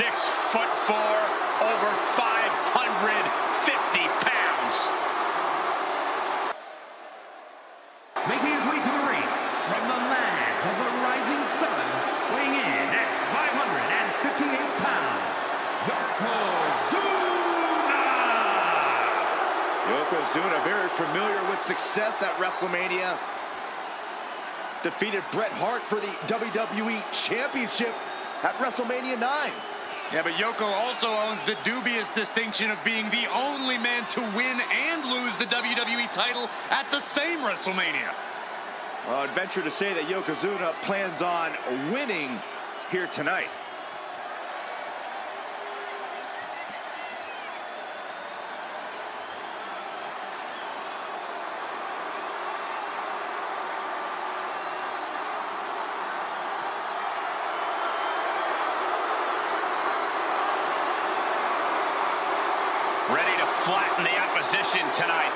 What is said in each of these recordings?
6'4", over 550 pounds. Making his way to the ring from the land of the rising sun, weighing in at 558 pounds, Yokozuna, very familiar with success at WrestleMania. Defeated Bret Hart for the WWE Championship at WrestleMania 9. Yeah, but Yoko also owns the dubious distinction of being the only man to win and lose the WWE title at the same WrestleMania. I'd venture to say that Yokozuna plans on winning here tonight. Ready to flatten the opposition tonight.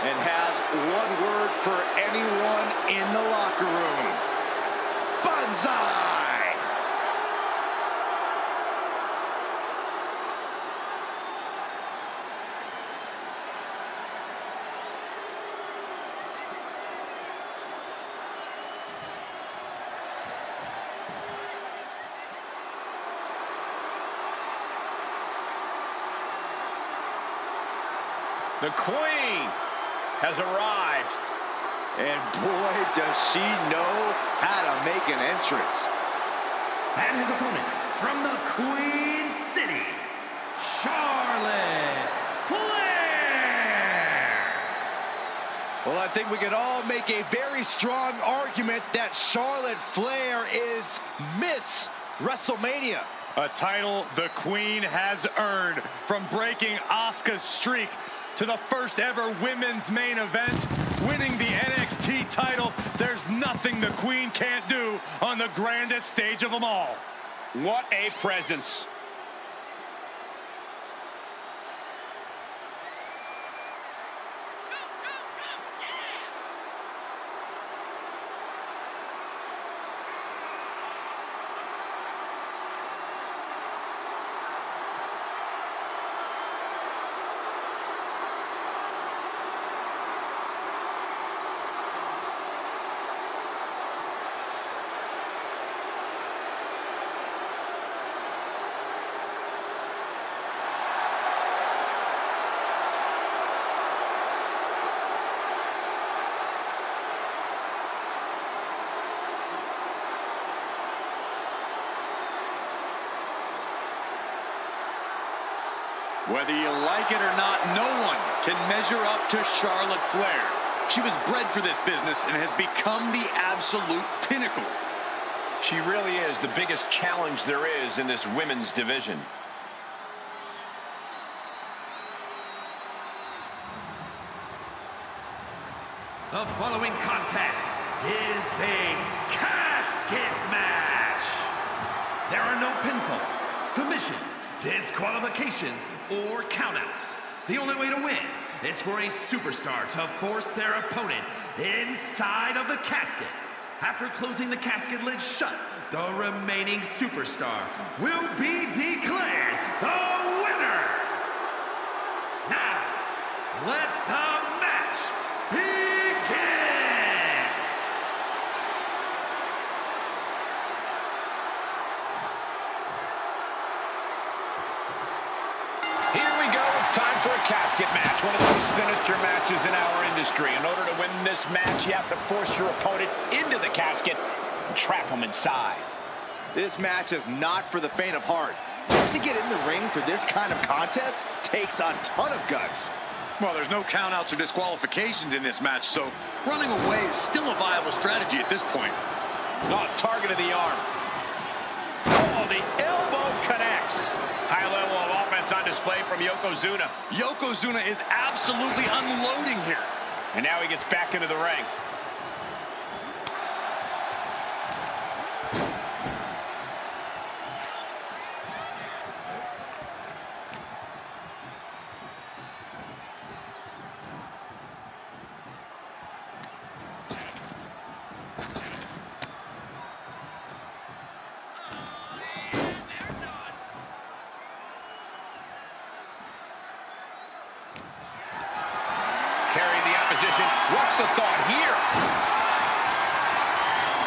And has one word for anyone in the locker room. Banzai! The Queen has arrived. And boy, does she know how to make an entrance. And his opponent from the Queen City, Charlotte Flair. Well, I think we could all make a very strong argument that Charlotte Flair is Miss WrestleMania. A title the Queen has earned, from breaking Asuka's streak to the first ever women's main event, winning the NXT title. There's nothing the Queen can't do on the grandest stage of them all. What a presence. Whether you like it or not, no one can measure up to Charlotte Flair. She was bred for this business and has become the absolute pinnacle. She really is the biggest challenge there is in this women's division. The following contest is a casket match. There are no pinfalls, submissions, disqualifications, or countouts. The only way to win is for a superstar to force their opponent inside of the casket. After closing the casket lid shut, the remaining superstar will be declared the winner. Now, let the match begin! Here we go. It's time for a casket match, one of the most sinister matches in our industry. In order to win this match, you have to force your opponent into the casket and trap him inside. This match is not for the faint of heart. Just to get in the ring for this kind of contest takes a ton of guts. Well, there's no countouts or disqualifications in this match, so running away is still a viable strategy at this point. Oh, target of the arm. Oh, the elbow connects. High level of offense on display from Yokozuna. Yokozuna is absolutely unloading here. And now he gets back into the ring. position. What's the thought here?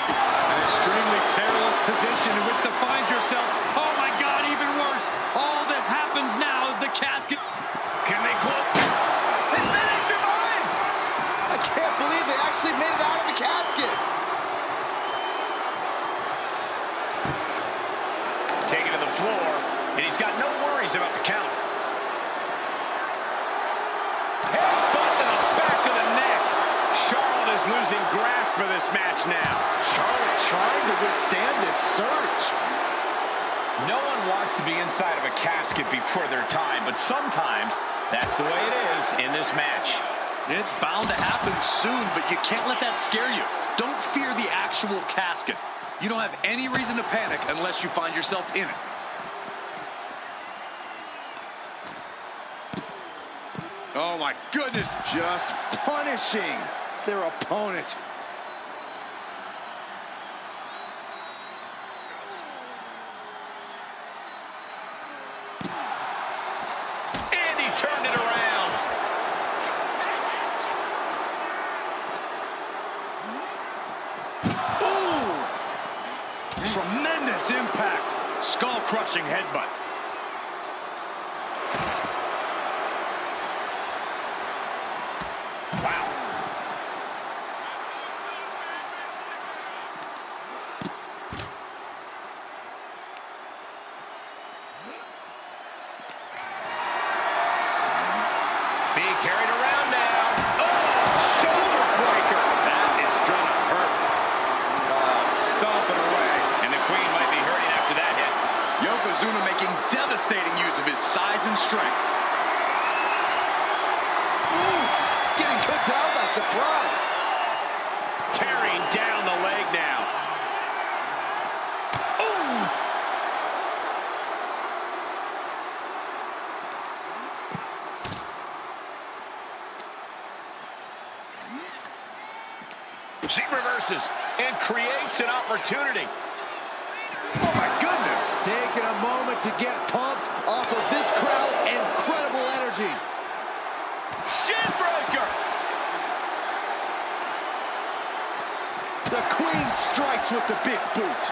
An extremely perilous position in which to find yourself. Oh my God, even worse. All that happens now is the casket. Can they close? They survived! I can't believe they actually made it out of the casket. Taken to the floor, and he's got no worries about the count. Headbutt to the back of the neck. Charlotte is losing grasp of this match now. Charlotte trying to withstand this surge. No one wants to be inside of a casket before their time, but sometimes that's the way it is in this match. It's bound to happen soon, but you can't let that scare you. Don't fear the actual casket. You don't have any reason to panic unless you find yourself in it. Oh my goodness, just punishing their opponent. And he turned it around. Ooh! Tremendous impact. Skull-crushing headbutt. Wow. Being carried around now. Oh, shoulder breaker. That is going to hurt. Stomping away. And the Queen might be hurting after that hit. Yokozuna making devastating use of his size and strength. Oof! Getting cut down by surprise. Tearing down the leg now. Ooh! She reverses and creates an opportunity. Oh my goodness. Taking a moment to get pumped off of this crowd's incredible energy. Shin breaker. The Queen strikes with the big boot.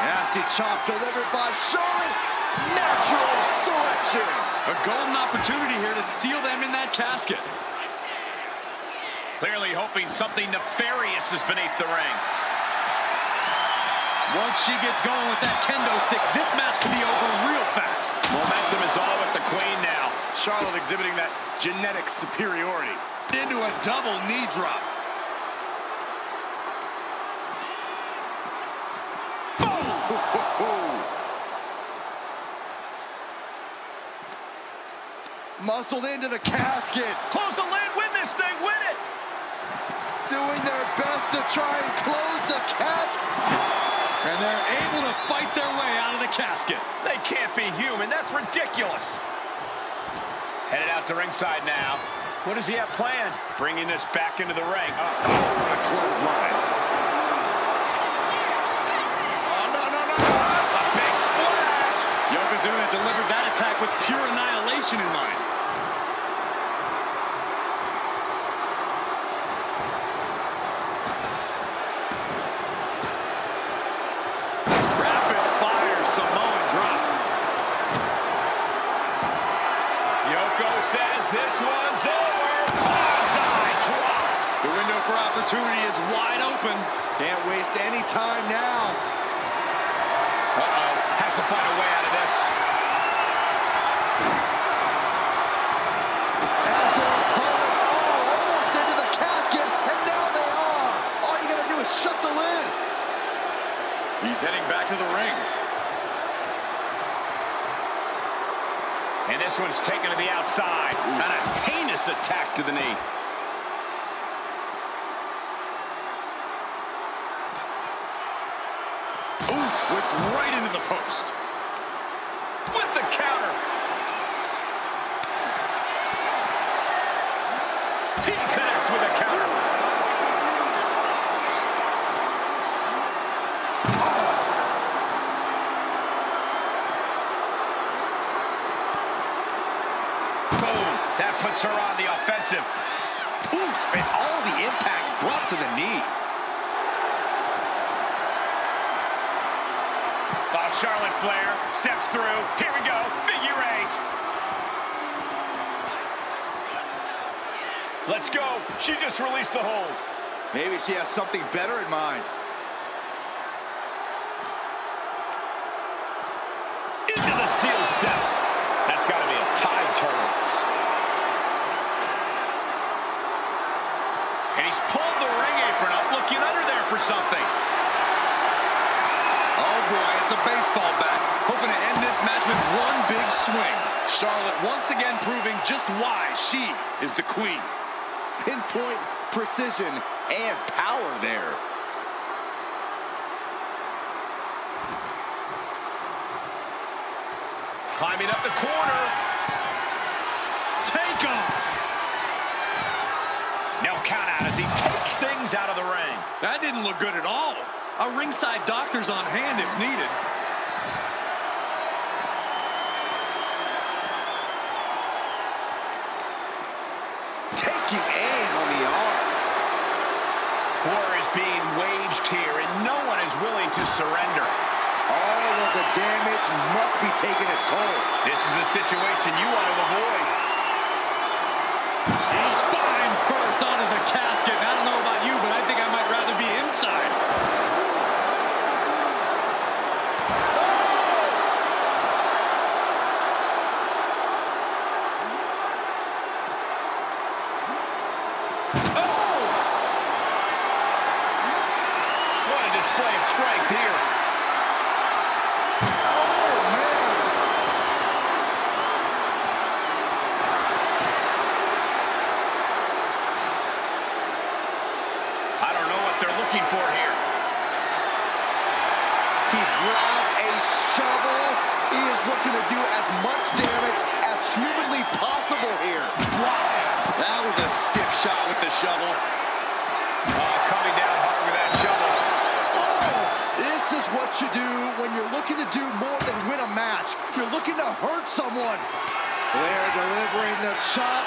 Nasty chop delivered by Charlotte. Natural selection. A golden opportunity here to seal them in that casket. Clearly hoping something nefarious is beneath the ring. Once she gets going with that kendo stick, this match could be over real fast. Momentum is all with the Queen now. Charlotte exhibiting that genetic superiority. Into a double knee drop. Muscled into the casket. Close the lid, win this thing, win it! Doing their best to try and close the casket. And they're able to fight their way out of the casket. They can't be human, that's ridiculous. Headed out to ringside now. What does he have planned? Bringing this back into the ring. Oh, what a clothesline. Oh, no. A big splash! Yokozuna delivered that attack with pure annihilation in mind. Rapid fire Samoan drop. Yoko says this one's over. Bonsai drop. The window for opportunity is wide open. Can't waste any time now. Uh-oh, has to find a way out of this. As their opponent, almost into the casket, and now they are. All you gotta do is shut the lid. He's heading back to the ring. And this one's taken to the outside. And a heinous attack to the knee. Oof, whipped right into the post. With the counter. He connects with a counter. Boom. That puts her on the offensive. Oof, and all the impact brought to the knee. Oh, Charlotte Flair steps through. Here we go. Figure 8. Let's go. She just released the hold. Maybe she has something better in mind. Into the steel steps. That's got to be a tide turner. And he's pulled the ring apron up, looking under there for something. Oh boy, it's a baseball bat. Hoping to end this match with one big swing. Charlotte once again proving just why she is the queen. Pinpoint precision and power there. Climbing up the corner. Take off. No count out as he takes things out of the ring. That didn't look good at all. A ringside doctor's on hand if needed. Taking aim on the arm. War is being waged here, and no one is willing to surrender. All of the damage must be taking its toll. This is a situation you want to avoid. Spine first onto the casket. I don't know about you, but I think I might rather be inside. What a display of strength here. I don't know what they're looking for here. He grabbed a shovel. He is looking to do as much damage as humanly possible here. Wow, that was a stiff shot with the shovel. Coming down hard with that shovel. Oh, this is what you do when you're looking to do more than win a match. You're looking to hurt someone. Flair delivering the chop.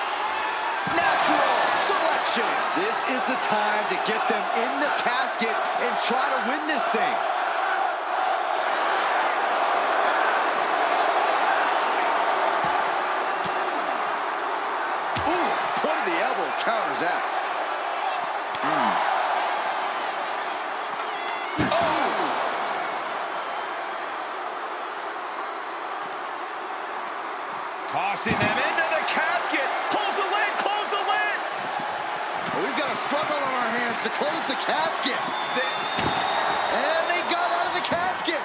Natural selection. This is the time to get them in the casket and try to win this thing. Ooh, point of the elbow counters that. Tossing them into the casket. Close the lid, close the lid. We've got a struggle on our hands to close the casket. And they got out of the casket.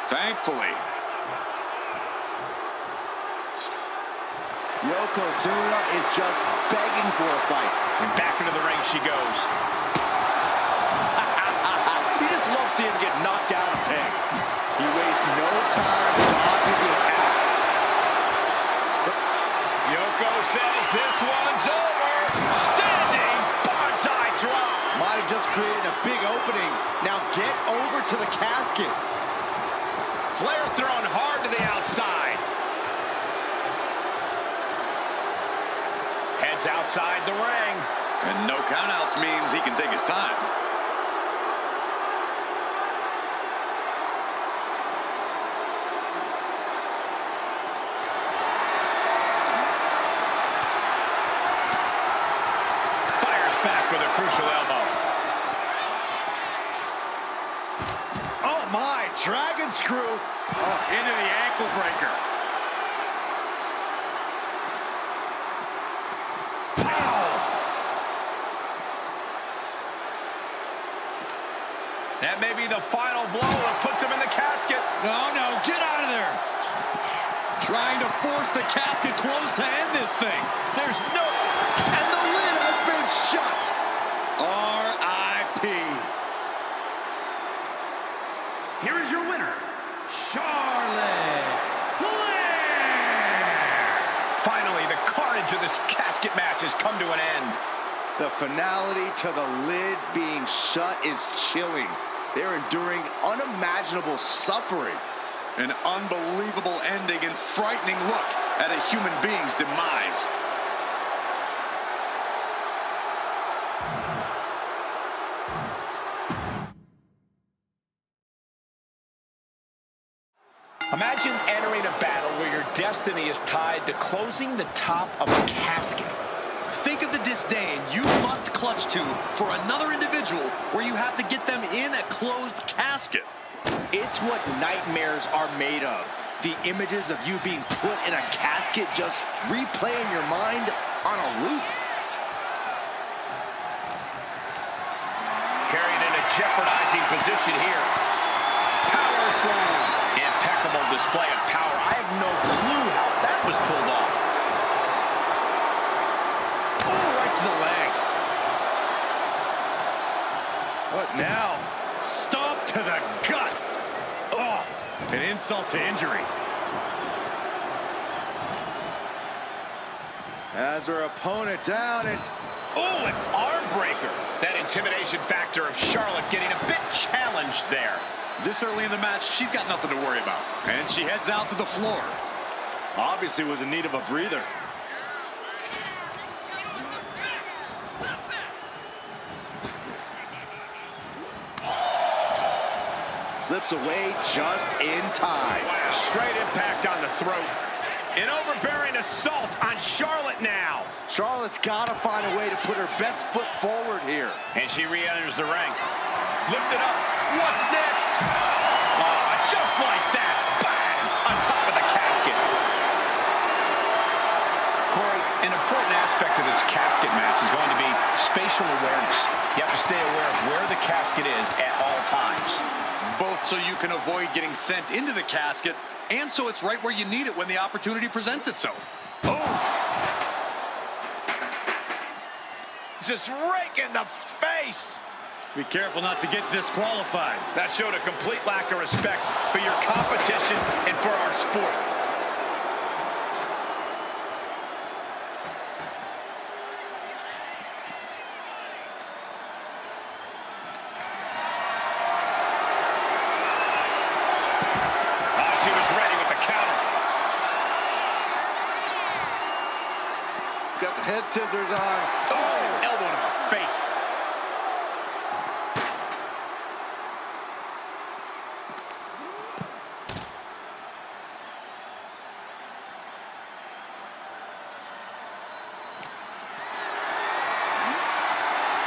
Thankfully. Yokozuna is just begging for a fight. And back into the ring she goes. You just love seeing him get knocked down and pinned. He wastes no time dodging the attack. Yoko says this one's over. Standing bonsai drop. Might have just created a big opening. Now get over to the casket. Flair thrown hard to the outside. Heads outside the ring. And no countouts means he can take his time. Fires back with a crucial elbow. Oh my, dragon screw. Oh, into the ankle breaker. That may be the final blow that puts him in the casket. No, get out of there. Trying to force the casket closed to end this thing. There's no... And the lid has been shut. R.I.P. Here is your winner, Charlotte Flair. Finally, the carnage of this casket match has come to an end. The finality to the lid being shut is chilling. They're enduring unimaginable suffering. An unbelievable ending and frightening look at a human being's demise. destiny is tied to closing the top of a casket. Think of the disdain you must clutch to for another individual where you have to get them in a closed casket. It's what nightmares are made of. The images of you being put in a casket just replay in your mind on a loop. Carried in a jeopardizing position here. Power slam. Impeccable display of power. I have no clue how that was pulled off. Oh, right to the leg. What now? Stomp to the guts. Oh, an insult to injury. As her opponent down and... Oh, an arm breaker. That intimidation factor of Charlotte getting a bit challenged there. This early in the match, she's got nothing to worry about. And she heads out to the floor. Obviously was in need of a breather. Slips away just in time. Straight impact on the throat. An overbearing assault on Charlotte now. Charlotte's got to find a way to put her best foot forward here. And she re-enters the ring. Lifted up. What's next? Just like that. Bang! On top of the casket. Corey, an important aspect of this casket match is going to be spatial awareness. You have to stay aware of where the casket is at all times. Both so you can avoid getting sent into the casket, and so it's right where you need it when the opportunity presents itself. Oh! Just rake in the face! Be careful not to get disqualified. That showed a complete lack of respect for your competition and for our sport. She was ready with the counter. Got the head scissors on. Oh, elbow to the face.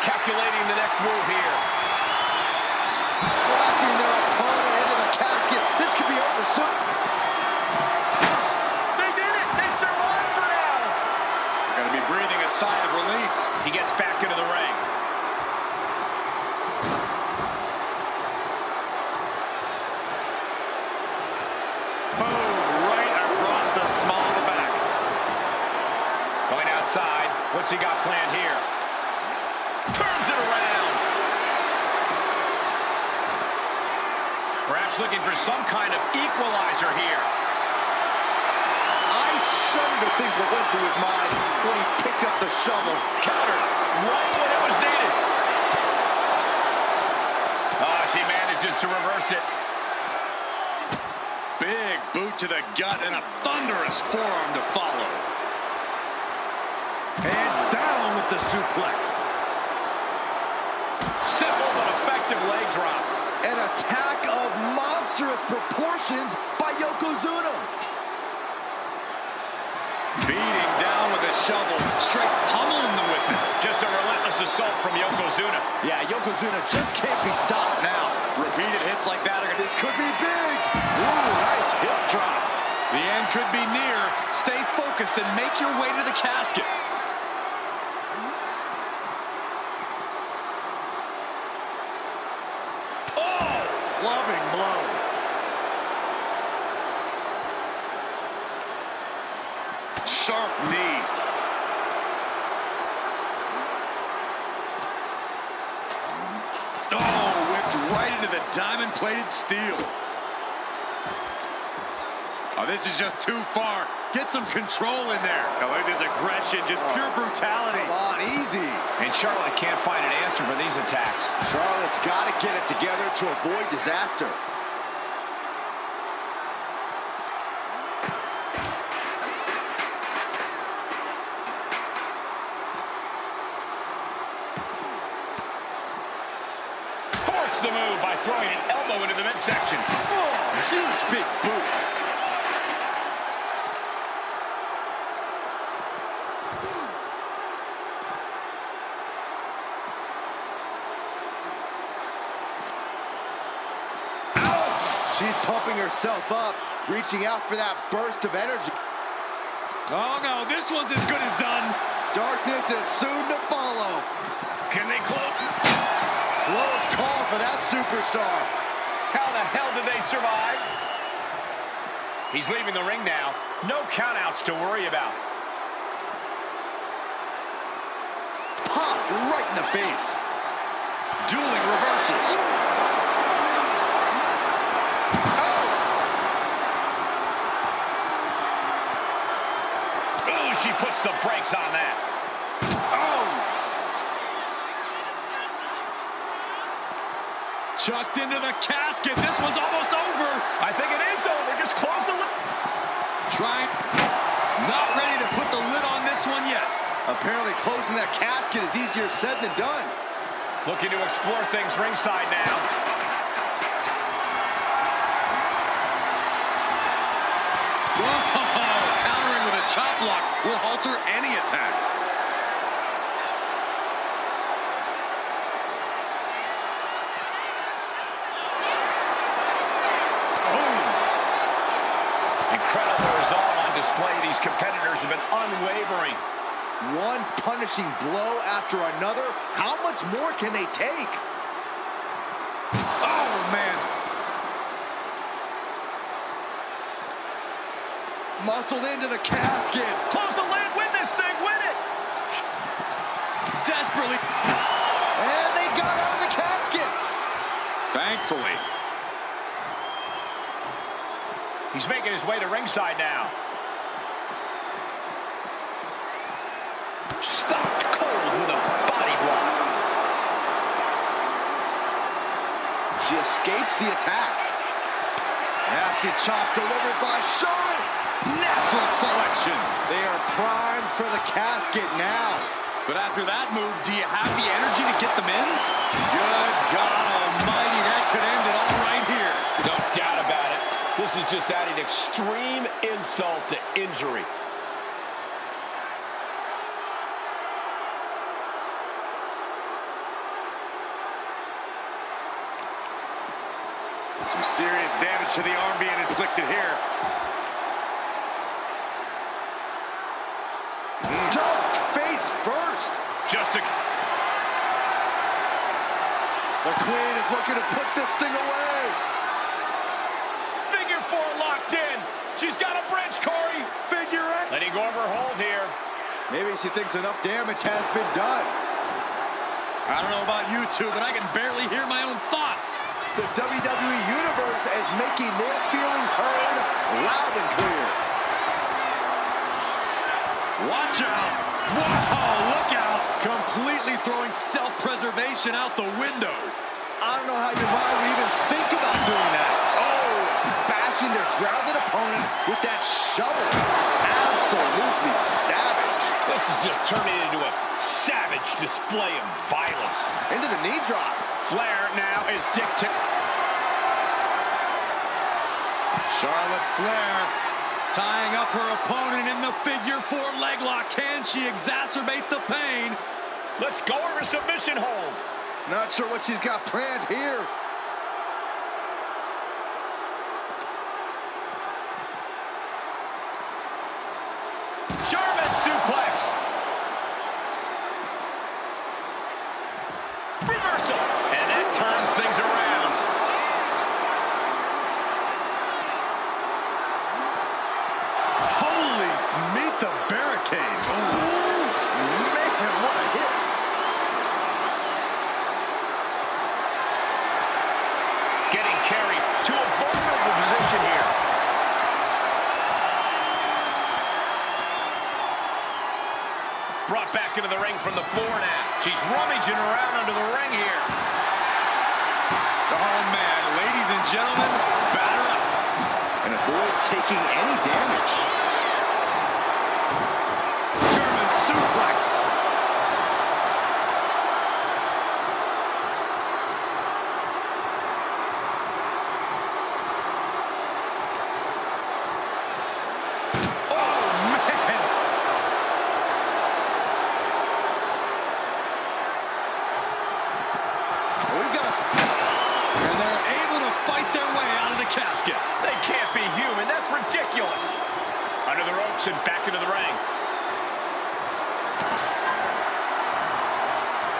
Calculating the next move here. Tracking their opponent into the casket. This could be over soon. They did it! They survived for now! Gonna be breathing a sigh of relief. He gets back into the ring. Boom, right across the small of the back. Going outside. What's he got planned here? Turns it around. Perhaps looking for some kind of equalizer here. I shudder to think what went through his mind when he picked up the shovel. Counter. Right when it was needed. She manages to reverse it. Big boot to the gut and a thunderous forearm to follow. And down with the suplex. Simple but effective leg drop. An attack of monstrous proportions by Yokozuna. Beating down with a shovel, straight pummeling them with it. Just a relentless assault from Yokozuna. Yeah, Yokozuna just can't be stopped now. Repeated hits like that are This could be big. Ooh, nice hip drop. The end could be near. Stay focused and make your way to the casket. Oh, clubbing blow. Sharp knee. Oh, whipped right into the diamond-plated steel. Oh, this is just too far. Get some control in there. Oh, look at this aggression, just pure brutality. Come on, easy. And Charlotte can't find an answer for these attacks. Charlotte's got to get it together to avoid disaster. Force the move by throwing an elbow into the midsection. Oh, huge big boot. She's pumping herself up, reaching out for that burst of energy. Oh no, this one's as good as done. Darkness is soon to follow. Can they close? Close call for that superstar. How the hell did they survive? He's leaving the ring now. No countouts to worry about. Popped right in the face. Dueling reversals. Ooh, she puts the brakes on that. Chucked into the casket. This one's almost over. I think it is over. Just close the lid. Trying. Not ready to put the lid on this one yet. Apparently closing that casket is easier said than done. Looking to explore things ringside now. Whoa! Countering with a chop block will halter any attack. Incredible resolve on display. These competitors have been unwavering. One punishing blow after another. How much more can they take? Oh, man. Muscled into the casket. Close the lid. Win this thing. Win it. Desperately. And they got out of the casket. Thankfully. He's making his way to ringside now. Stopped cold with a body block. She escapes the attack. Nasty chop delivered by Charlotte. Natural selection. They are primed for the casket now. But after that move, do you have the energy to get them in? Good God almighty, that could end it all right here. No doubt about it. This is just adding extreme insult to injury. Some serious damage to the arm being inflicted here. Dumped face first. Just a... The Queen is looking to put this thing away. Figure four locked in. She's got a bridge, Corey. Figure eight. Letting go of her hold here. Maybe she thinks enough damage has been done. I don't know about you two, but I can barely hear my own thoughts. The WWE Universe is making their feelings heard loud and clear. Watch out. Whoa, look out. Completely throwing self-preservation out the window. I don't know how your mind would even think about doing that. Oh, bashing their grounded opponent with that shovel. Absolutely savage. This is just turning into a savage display of violence. Into the knee drop. Flair now is Charlotte Flair tying up her opponent in the figure four leg lock. Can she exacerbate the pain? Let's go over submission hold. Not sure what she's got planned here. German suplex. Reversal. And that turns things around. Holy, meet the barricade. Man, what a hit. Getting carried to a vulnerable position here. Brought back into the ring from the floor now. She's rummaging around under the ring here. Oh, man. Ladies and gentlemen, batter up. And avoids taking any damage. German suplex. We've got And they're able to fight their way out of the casket. ropes and back into the ring.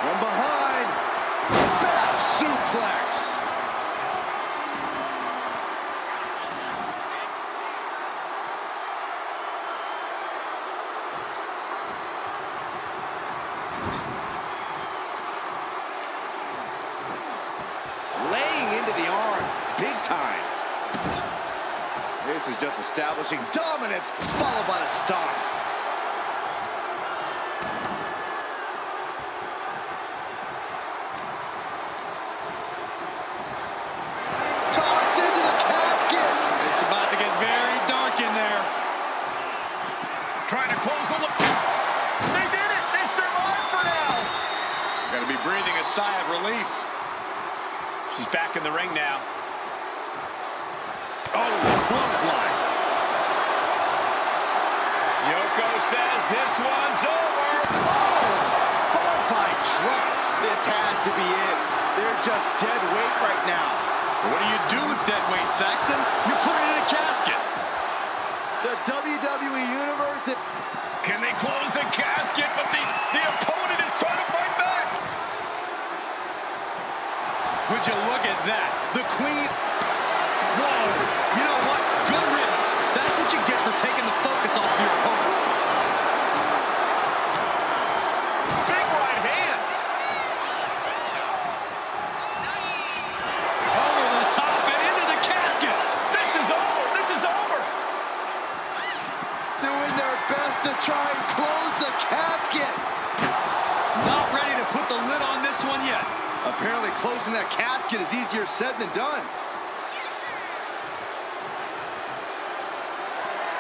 From behind, back suplex. Laying into the arm, big time. This is just establishing dominance, followed by a stomp. Tossed into the casket. It's about to get very dark in there. Trying to close the look. They did it! They survived for now! Got to be breathing a sigh of relief. She's back in the ring now. Oh, clothesline. Yoko says this one's over. Bonsai drop. This has to be it. They're just dead weight right now. What do you do with dead weight, Saxton? You put it in a casket. The WWE Universe. Can they close the casket? But the opponent is trying to fight back. Would you look at that? The Queen. Whoa. You know what? Good riddance. That's what you get for taking the focus off your opponent. Big right hand. Over the top and into the casket. This is over. This is over. Doing their best to try and close the casket. Not ready to put the lid on this one yet. Apparently closing that casket is easier said than done.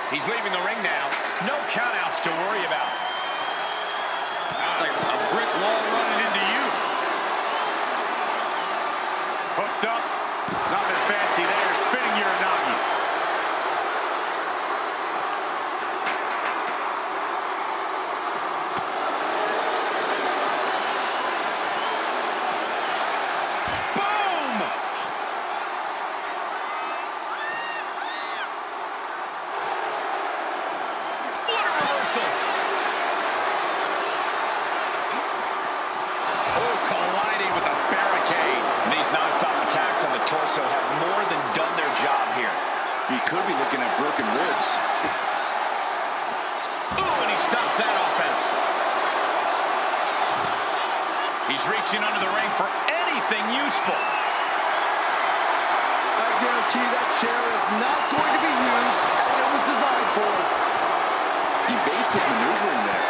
He's leaving the ring now. No countouts to worry about. Like a brick wall running into you. Hooked up. Nothing fancy there. Spinning Uranagi. Boom! What a reversal. Oh, colliding with a barricade. And these non-stop attacks on the torso have more than done their job here. You could be looking at broken ribs. Ooh, and he stops that offense. He's reaching under the ring for anything useful. I guarantee that chair is not going to be used as it was designed for. Evasive maneuvering there.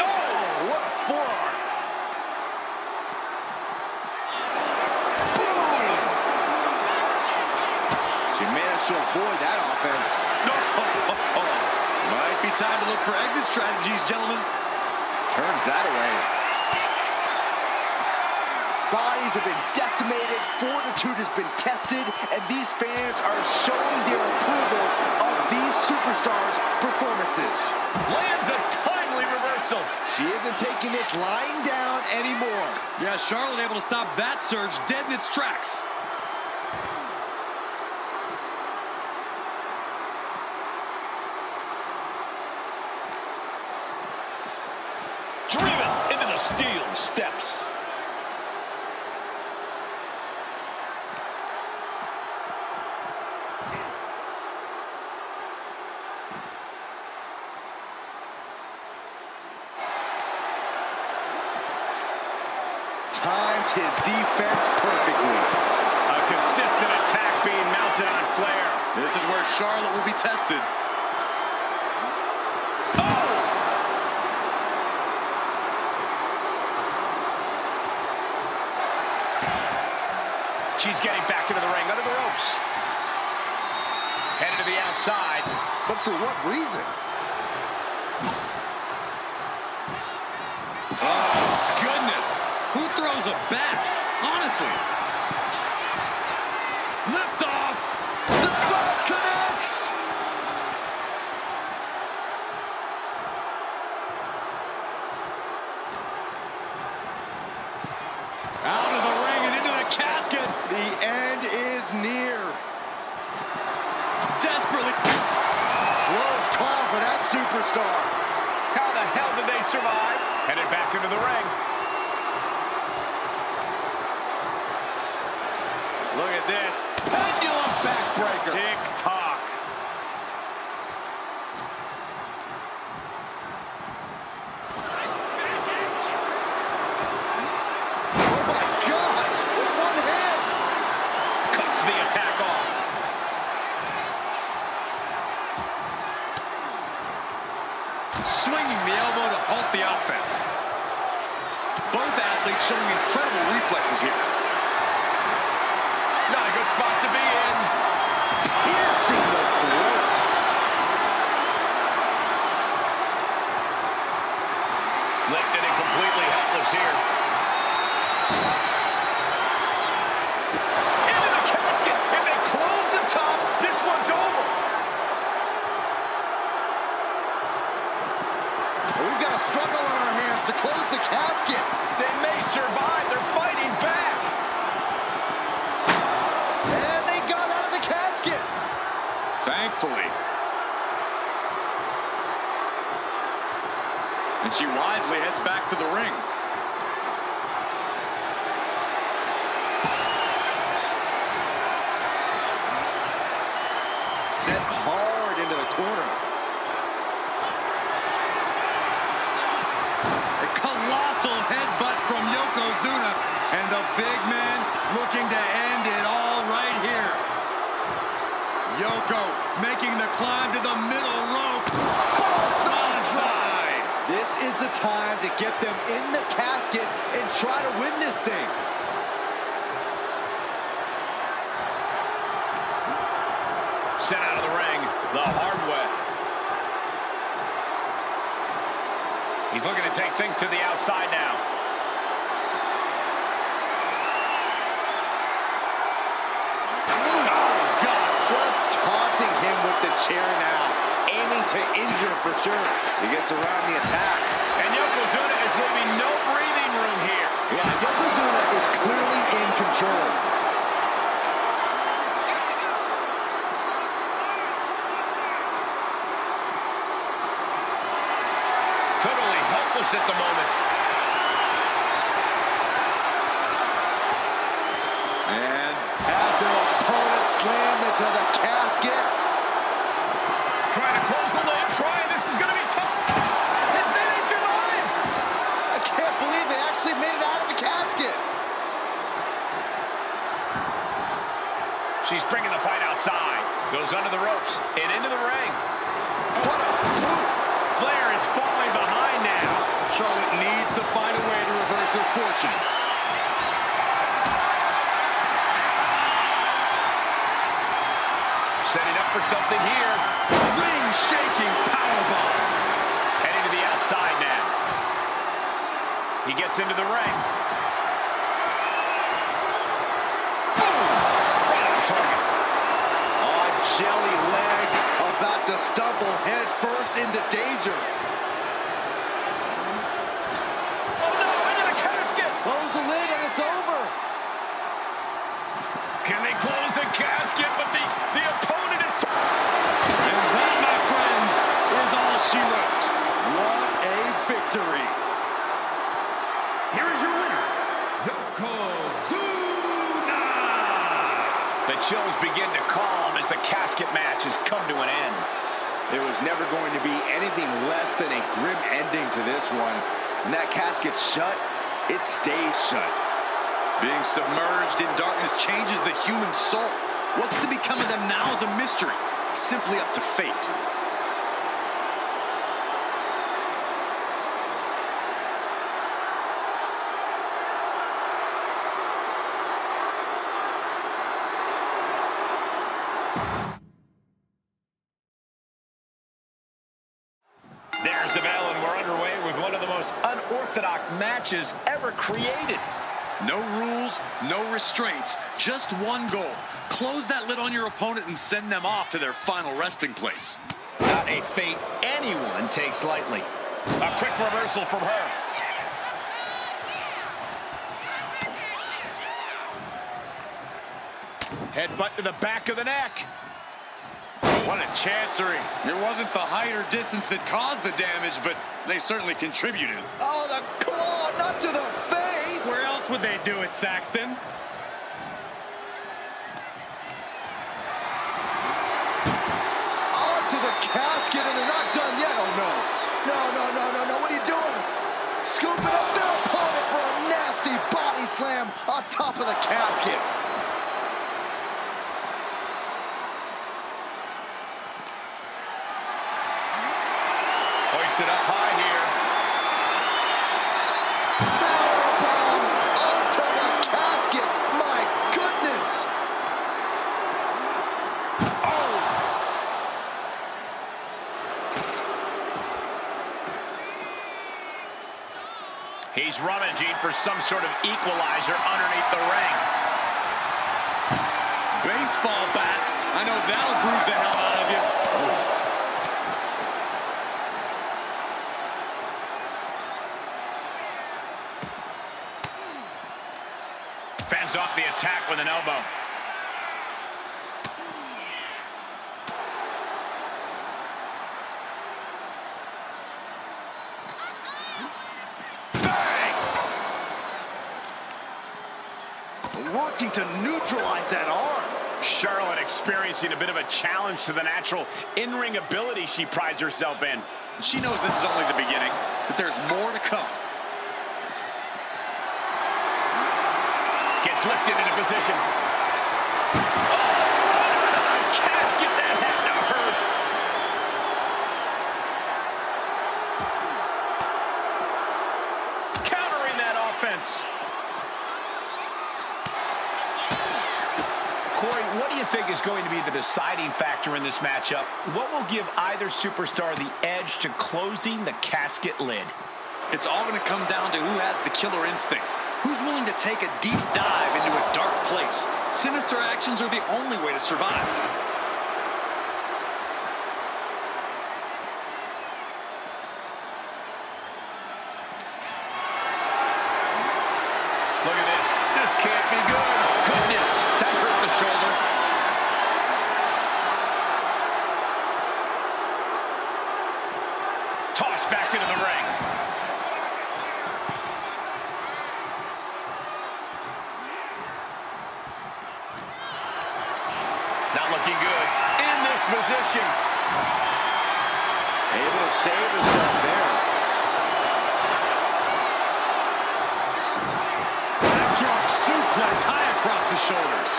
Oh, what a forearm. Boom! She managed to avoid that offense. No. Might be time to look for exit strategies, gentlemen. Turns that away. Bodies have been decimated, fortitude has been tested, and these fans are showing their approval of these superstars' performances. Lands a timely reversal. She isn't taking this lying down anymore. Yeah, Charlotte able to stop that surge dead in its tracks. Driven into the steel steps. Timed his defense perfectly. A consistent attack being mounted on Flair. This is where Charlotte will be tested. She's getting back into the ring, under the ropes. Headed to the outside. But for what reason? Oh, goodness. Who throws a bat? Honestly. Lift off. The splash connects. Out of the ring and into the casket. The end is near. Desperately. Close for that superstar. How the hell did they survive? Headed back into the ring. Look at this. Pendulum backbreaker. Tick-tock. Oh my gosh, with one hand. Cuts the attack off. Swinging the elbow to halt the offense. Both athletes showing incredible reflexes here. Not a good spot to be in. Piercing the throat. Lifted and completely helpless here. Into the casket. If they close the top, this one's over. We've got a struggle on our hands to close the casket. They may survive. They're fighting back. And they got out of the casket. Thankfully. And she wisely heads back to the ring. Set hard into the corner. A colossal headbutt from Yokozuna. And the big man looking to end it all right here. Yoko making the climb to the middle rope. Onside. This is the time to get them in the casket and try to win this thing. Sent out of the ring the hard way. He's looking to take things to the outside now. Just taunting him with the chair now, aiming to injure for sure. He gets around the attack. And Yokozuna is leaving no breathing room here. Yeah, Yokozuna is clearly in control. Totally helpless at the moment. And As their opponent slammed into the casket. Trying to close the lid. This is going to be tough. And then they survive. I can't believe they actually made it out of the casket. She's bringing the fight outside. Goes under the ropes and into the ring. What a move. Flair is falling behind now. Charlotte needs to find a way to reverse her fortunes. Setting up for something here. Ring-shaking powerbomb. Heading to the outside now. He gets into the ring. Boom! Right on target. On jelly legs, about to stumble head first into danger. Oh no, into the casket! Close the lid and it's over. Can they close the casket? But the opponent is... And that, my friends, is all she wrote. What a victory. Here is your winner, Yokozuna! The chills begin to calm as the casket match has come to an end. There was never going to be anything less than a grim ending to this one. When that casket's shut, it stays shut. Being submerged in darkness changes the human soul. What's to become of them now is a mystery. It's simply up to fate. There's the bell, and we're underway with one of the most unorthodox matches ever created. No rules, no restraints, just one goal. Close that lid on your opponent and send them off to their final resting place. Not a fate anyone takes lightly. A quick reversal from her. Headbutt to the back of the neck. Boom What a chancery. It wasn't the height or distance that caused the damage, but they certainly contributed. Oh, the claw, not to the face. Where else would they do it, Saxton? Onto the casket, and they're not done yet. Oh, no. No, no, no, no, no. What are you doing? Scooping up their opponent for a nasty body slam on top of the casket. Hoist it up high here. Powerbomb onto the casket. My goodness. Oh. He's rummaging for some sort of equalizer underneath the ring. Baseball bat. I know that'll bruise the hell out of you. Fends off the attack with an elbow. Working to neutralize that arm. Charlotte experiencing a bit of a challenge to the natural in-ring ability she prides herself in. She knows this is only the beginning, that there's more to come. Gets lifted into position. Oh, right on the casket. That had to hurt. Countering that offense. Corey, what do you think is going to be the deciding factor in this matchup? What will give either superstar the edge to closing the casket lid? It's all going to come down to who has the killer instinct. Who's willing to take a deep dive into a dark place? Sinister actions are the only way to survive. Look at this. This can't be good. Goodness, that hurt the shoulder. Tossed back into the ring. Not looking good in this position. Able to save herself there. Backdrop suplex high across the shoulders.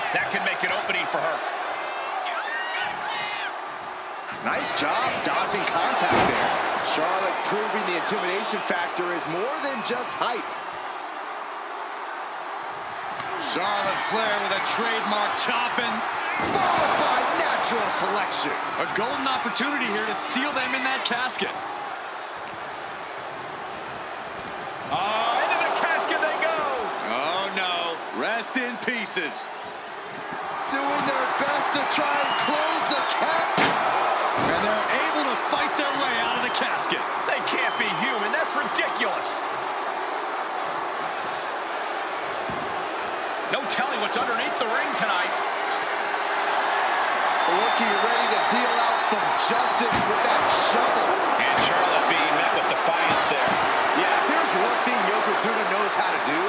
That can make an opening for her. Nice job dodging contact there. Charlotte proving the intimidation factor is more than just hype. Charlotte Flair with a trademark chopping. Followed by natural selection. A golden opportunity here to seal them in that casket. Into the casket they go. Oh no, rest in pieces. Doing their best to try and close the cap. And they're able to fight their way out of the casket. They can't be human. That's ridiculous. No telling what's underneath the ring tonight. Looking ready to deal out some justice with that shovel. And Charlotte being met with defiance there. Yeah, if there's one thing Yokozuna knows how to do,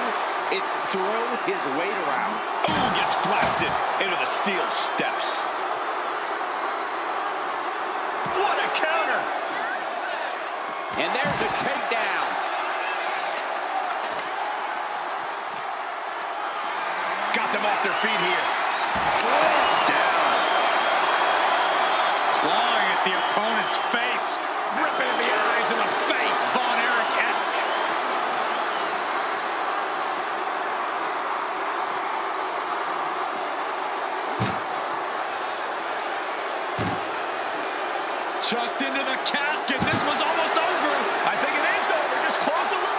it's throw his weight around. Ooh, gets blasted into the steel steps. What a counter. And there's a takedown. Got them off their feet here. Slam down. Clawing at the opponent's face. Ripping in the eyes and the face. Von Erich-esque. Chucked into the casket. This one's almost over. I think it is over. Just close the lid.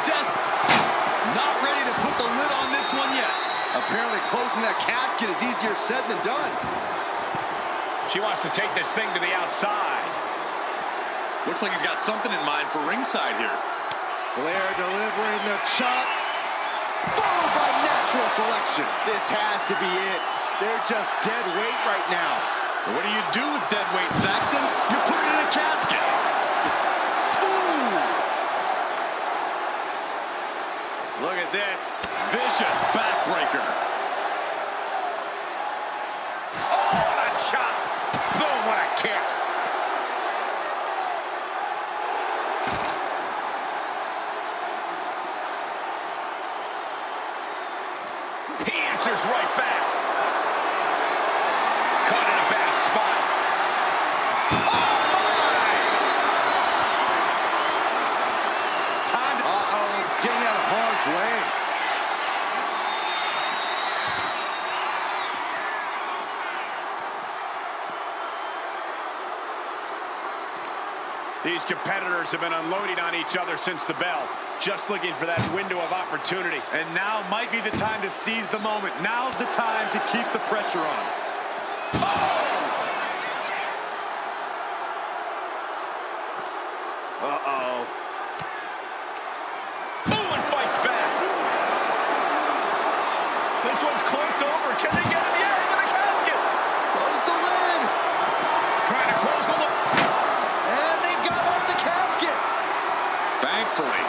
Just not ready to put the lid on this one yet. Apparently closing that casket is easier said than done. She wants to take this thing to the outside. Looks like he's got something in mind for ringside here. Flair delivering the chop. Followed by neck Natural selection. This has to be it. They're just dead weight right now. What do you do with dead weight, Saxton? You put it in a casket. Ooh! Look at this. Vicious backbreaker. Oh, what a chop. Boom, what a kick. He answers right back. Caught in a bad spot. Oh, my! Time to... Uh-oh, getting out of harm's way. These competitors have been unloading on each other since the bell, just looking for that window of opportunity. And now might be the time to seize the moment. Now's the time to keep the pressure on. Uh-oh. Boom, and fights back. This one's close to over. Can they get him? Yeah, into the casket. Close the lid. Trying to close the lid. And they got out of the casket. Thankfully.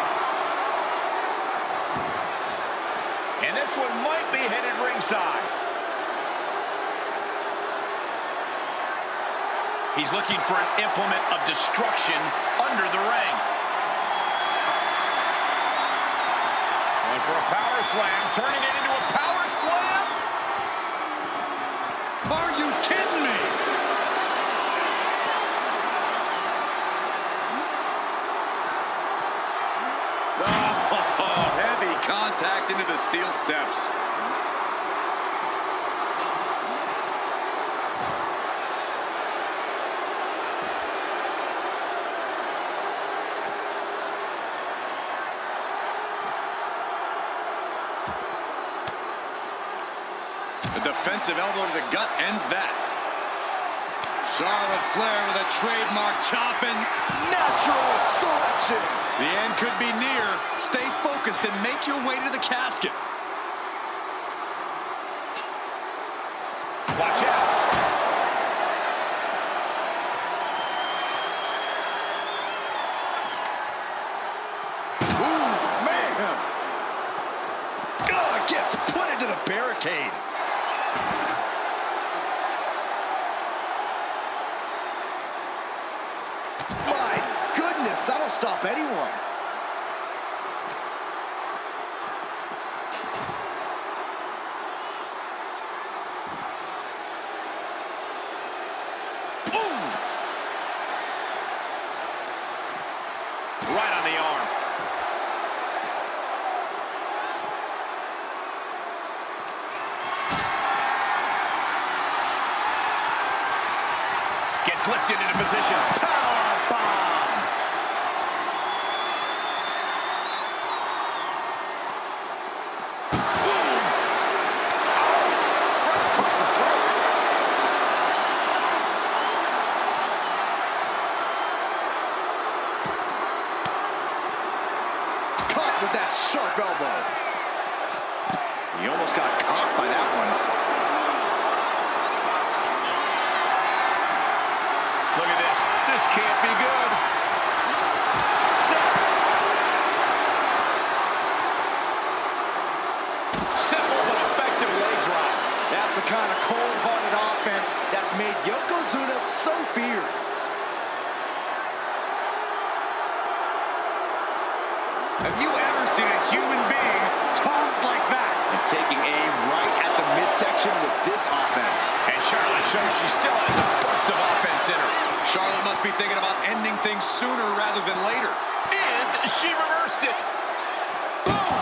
And this one might be headed ringside. He's looking for an implement of destruction under the ring. Going for a power slam, turning it into a power slam. Are you kidding me? Oh, heavy contact into the steel steps. A defensive elbow to the gut ends that. Charlotte Flair with a trademark chopping. Natural selection. The end could be near. Stay focused and make your way to the casket. Watch out. Ooh, man. God, gets put into the barricade. My goodness, that'll stop anyone. Boom. Right on the arm. Gets lifted into position. Power bomb. Across the throat. Caught with that sharp elbow. He almost got caught by that one. Look at this. This can't be good. Set. Simple but effective leg drop. That's the kind of cold-hearted offense that's made Yokozuna so feared. Have you ever seen a human being tossed like that? And taking aim right at the midsection with this offense. And Charlotte shows she still has a burst of offense in her. Charlotte must be thinking about ending things sooner rather than later. And she reversed it. Boom!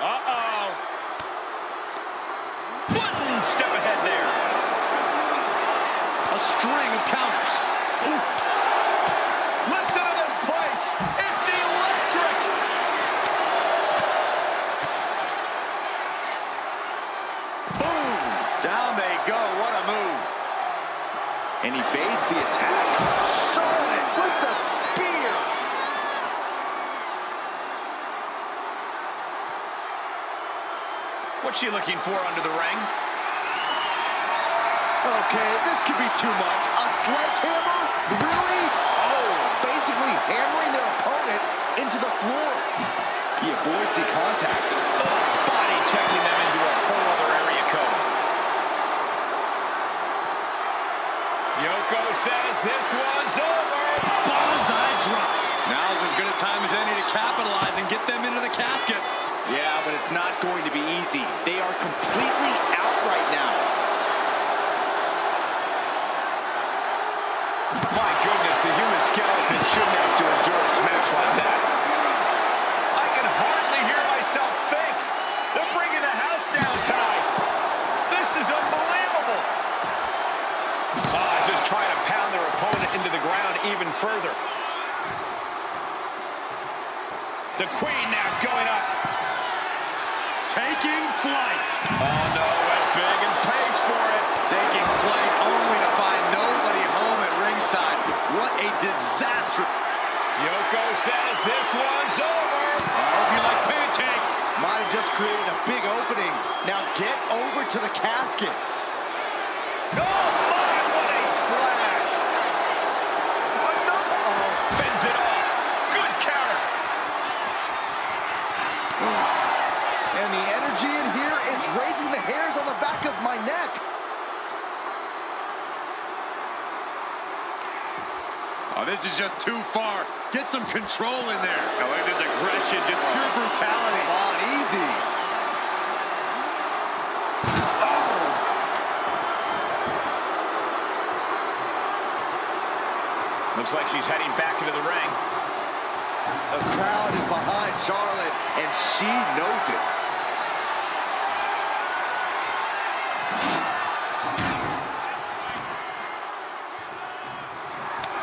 Uh-oh. One step ahead there. A string of counters. Oof. Listen to this place. It's electric. Boom. Down they go. What a move. And evades the attack. Charlotte with the spear. What's she looking for under the ring? Okay, this could be too much. A sledgehammer? Really? Oh, basically hammering their opponent into the floor. He avoids the contact. Oh, body checking them into a whole other area code. Yoko says this one's over. Bonsai drop. Now's as good a time as any to capitalize and get them into the casket. Yeah, but it's not going to be easy. They are completely out right now. My goodness, the human skeleton shouldn't have to endure a smash like that. I can hardly hear myself think. They're bringing the house down tonight. This is unbelievable. Just trying to pound their opponent into the ground even further. The Queen now going up. Taking flight. Oh, no, went big and pays for it. Taking flight only to find nobody home at ringside. What a disaster. Yoko says this one's over. I hope you like pancakes. Might have just created a big opening. Now get over to the casket. Oh, my, what a splash. Fends it off. Good counter. And the energy in here is raising the hairs on the back of my neck. Oh, this is just too far. Get some control in there. Oh, look at this aggression, just pure brutality. Come on, easy. Looks like she's heading back into the ring. The crowd is behind Charlotte, and she knows it.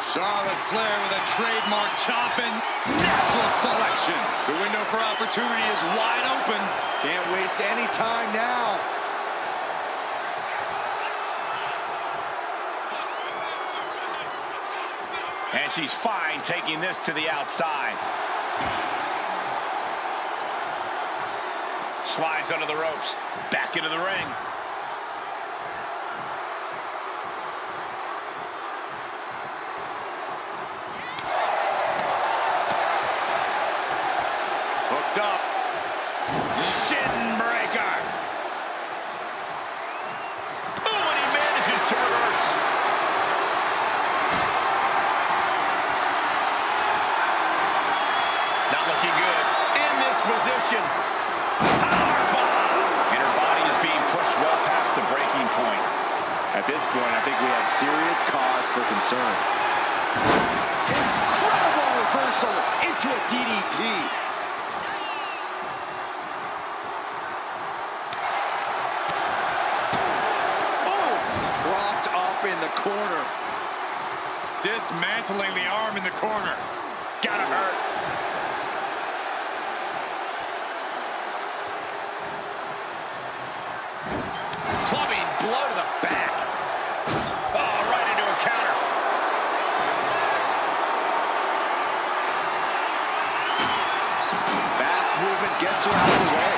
Charlotte Flair with a trademark chop and natural selection. The window for opportunity is wide open. Can't waste any time now. And she's fine taking this to the outside. Slides under the ropes. Back into the ring. Hooked up. Shin breaker. Oh, and he manages to reverse. Not looking good. In this position. Powerbomb. And her body is being pushed well past the breaking point. At this point, I think we have serious cause for concern. Incredible reversal into a DDT. Oh, propped up in the corner. Dismantling the arm in the corner. Gotta hurt. Clubbing blow to the back. Oh, right into a counter. Fast movement gets her out of the way.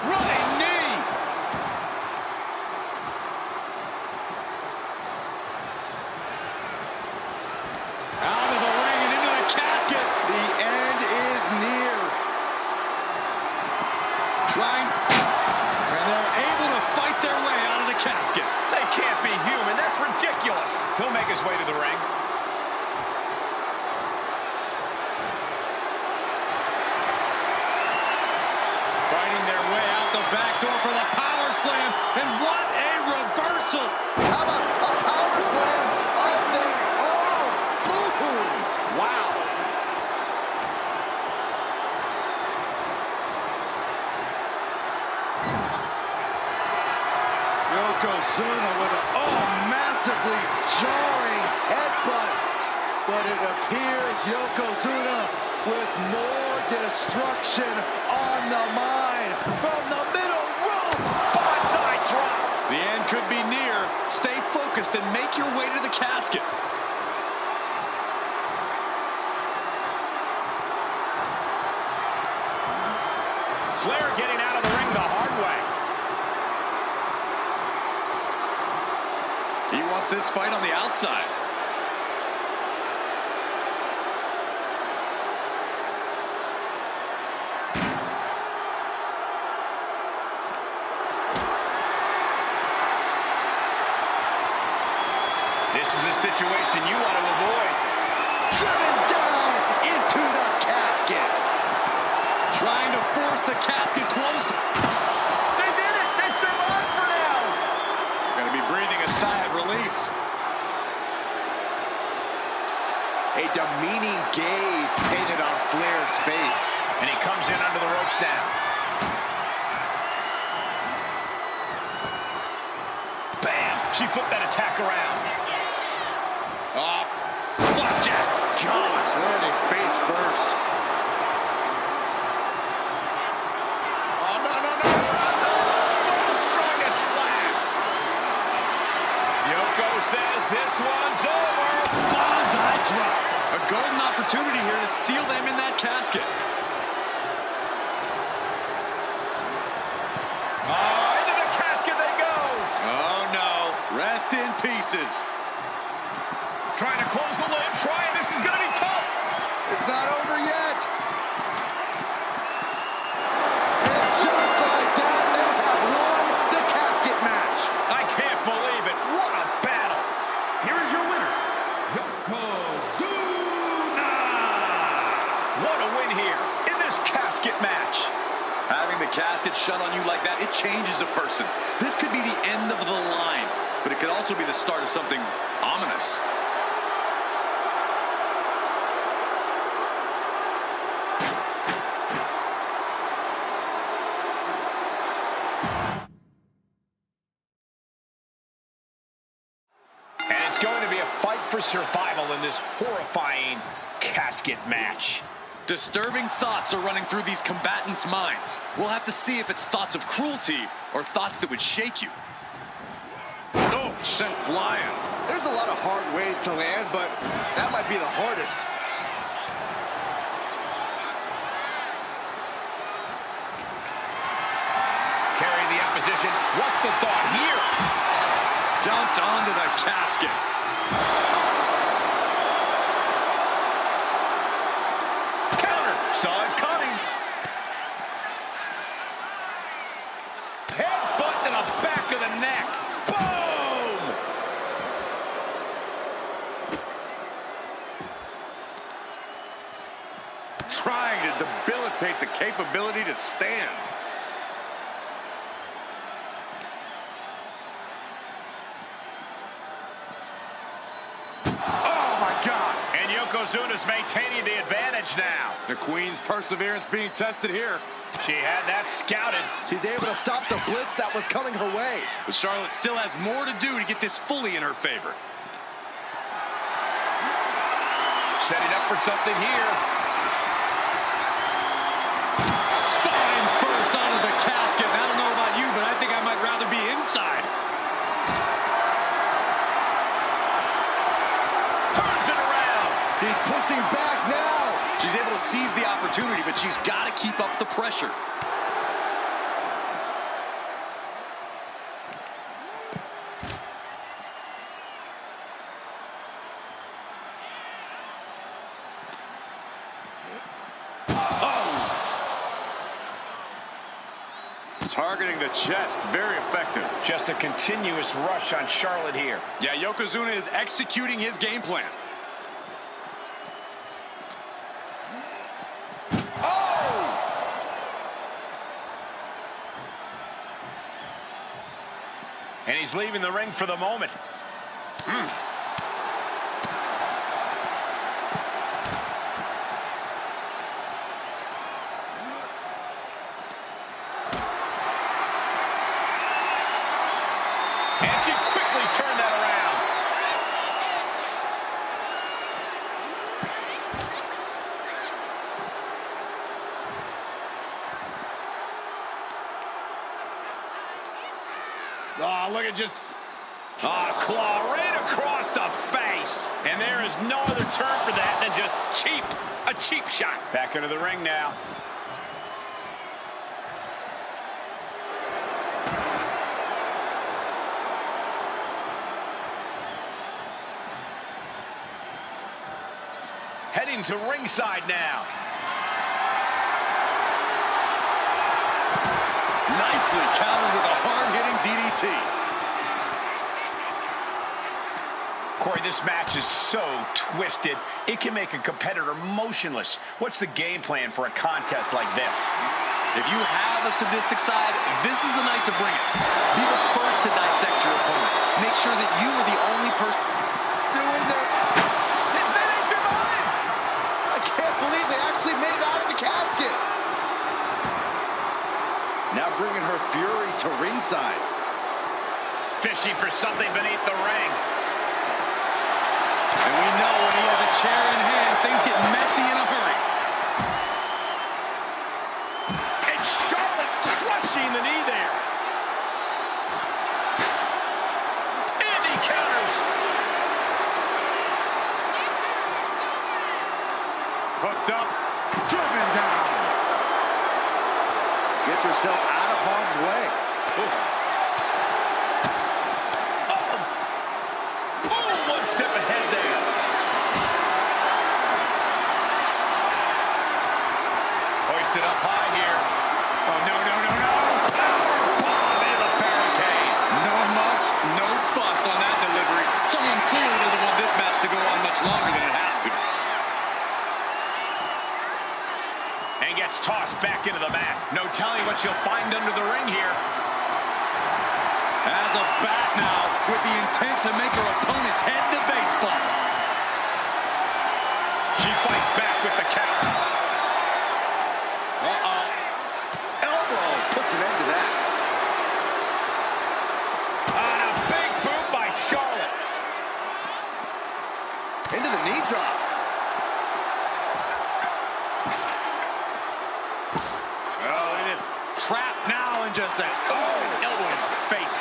Running knee. Out of the ring and into the casket. The end is near. Trying. And they're able to fight their way out of the casket. They can't be human. That's ridiculous. He'll make his way to the ring. Fighting their way out the back door for the power slam. And what a reversal. How about a power slam of their own? Boom! Wow. Yokozuna with a massively jarring headbutt. But it appears Yokozuna with more destruction on the mind from the middle rope. Bonsai drop. The end could be near. Stay focused and make your way to the casket. wants this fight on the outside. This is a situation you want to avoid. Driven down into the casket. Trying to force the casket closed. They did it! They survived for now! Gonna be breathing a sigh of relief. A demeaning gaze painted on Flair's face. And he comes in under the ropes now. Bam! She flipped that attack around. Oh, flapjack! Gosh, landing face first. Oh, no, no, no! The strongest slam! Yoko says this one's over. Bonsai drop. A golden opportunity here to seal them in that casket. Oh, into the casket they go! Oh, no. Rest in pieces. Trying to close the lid, trying. This is going to be tough. It's not over yet. And just like that, they have won the casket match. I can't believe it. What a battle. Here is your winner, Yokozuna! What a win here in this casket match. Having the casket shut on you like that, it changes a person. This could be the end of the line, but it could also be the start of something ominous. And it's going to be a fight for survival in this horrifying casket match. Disturbing thoughts are running through these combatants' minds. We'll have to see if it's thoughts of cruelty or thoughts that would shake you. Oh, sent flying. There's a lot of hard ways to land, but that might be the hardest. Carrying the opposition. What's the thought here? Dumped onto the casket. Counter. Saw it coming. Headbutt to the back of the neck. Boom! Trying to debilitate the capability to stand. And Yokozuna's maintaining the advantage now. The Queen's perseverance being tested here. She had that scouted. She's able to stop the blitz that was coming her way. But Charlotte still has more to do to get this fully in her favor. Setting up for something here. Spine first onto the casket. I don't know about you, but I think I might rather be inside. Turns it around. She's pushing back now. She's able to seize the opportunity, but she's got to keep up the pressure. Targeting the chest, very effective. Just a continuous rush on Charlotte here. Yeah, Yokozuna is executing his game plan. And he's leaving the ring for the moment. And she quickly turned that around. Oh, look at just... Oh, claw right across the face. And there is no other term for that than just cheap. A cheap shot. Back into the ring now. heading to ringside now. Nicely countered with a hard-hitting DDT. Corey, this match is so twisted, it can make a competitor motionless. What's the game plan for a contest like this? If you have a sadistic side, this is the night to bring it. Be the first to dissect your opponent. Make sure that you are the only person Doing their... And then they survive! I can't believe they actually made it out of the casket. Now bringing her fury to ringside. Fishing for something beneath the ring. And we know when he has a chair in hand, things get messy in a hurry. And Charlotte crushing the knee there. And he counters. Hooked up, driven down. Gets herself out of harm's way. Oof. Oh, one step ahead there. Hoisted up high here. Oh, no, no, no, no. Bomb into the barricade. No muss, no fuss on that delivery. Someone clearly doesn't want this match to go on much longer than it has to. And gets tossed back into the mat. No telling what she'll find under the ring here. Has a bat now with the intent to make her opponent's head to baseball. She fights back with the counter. Elbow puts an end to that. On a big boot by Charlotte. Into the knee drop. Oh, it is trapped now and just an elbow in the face.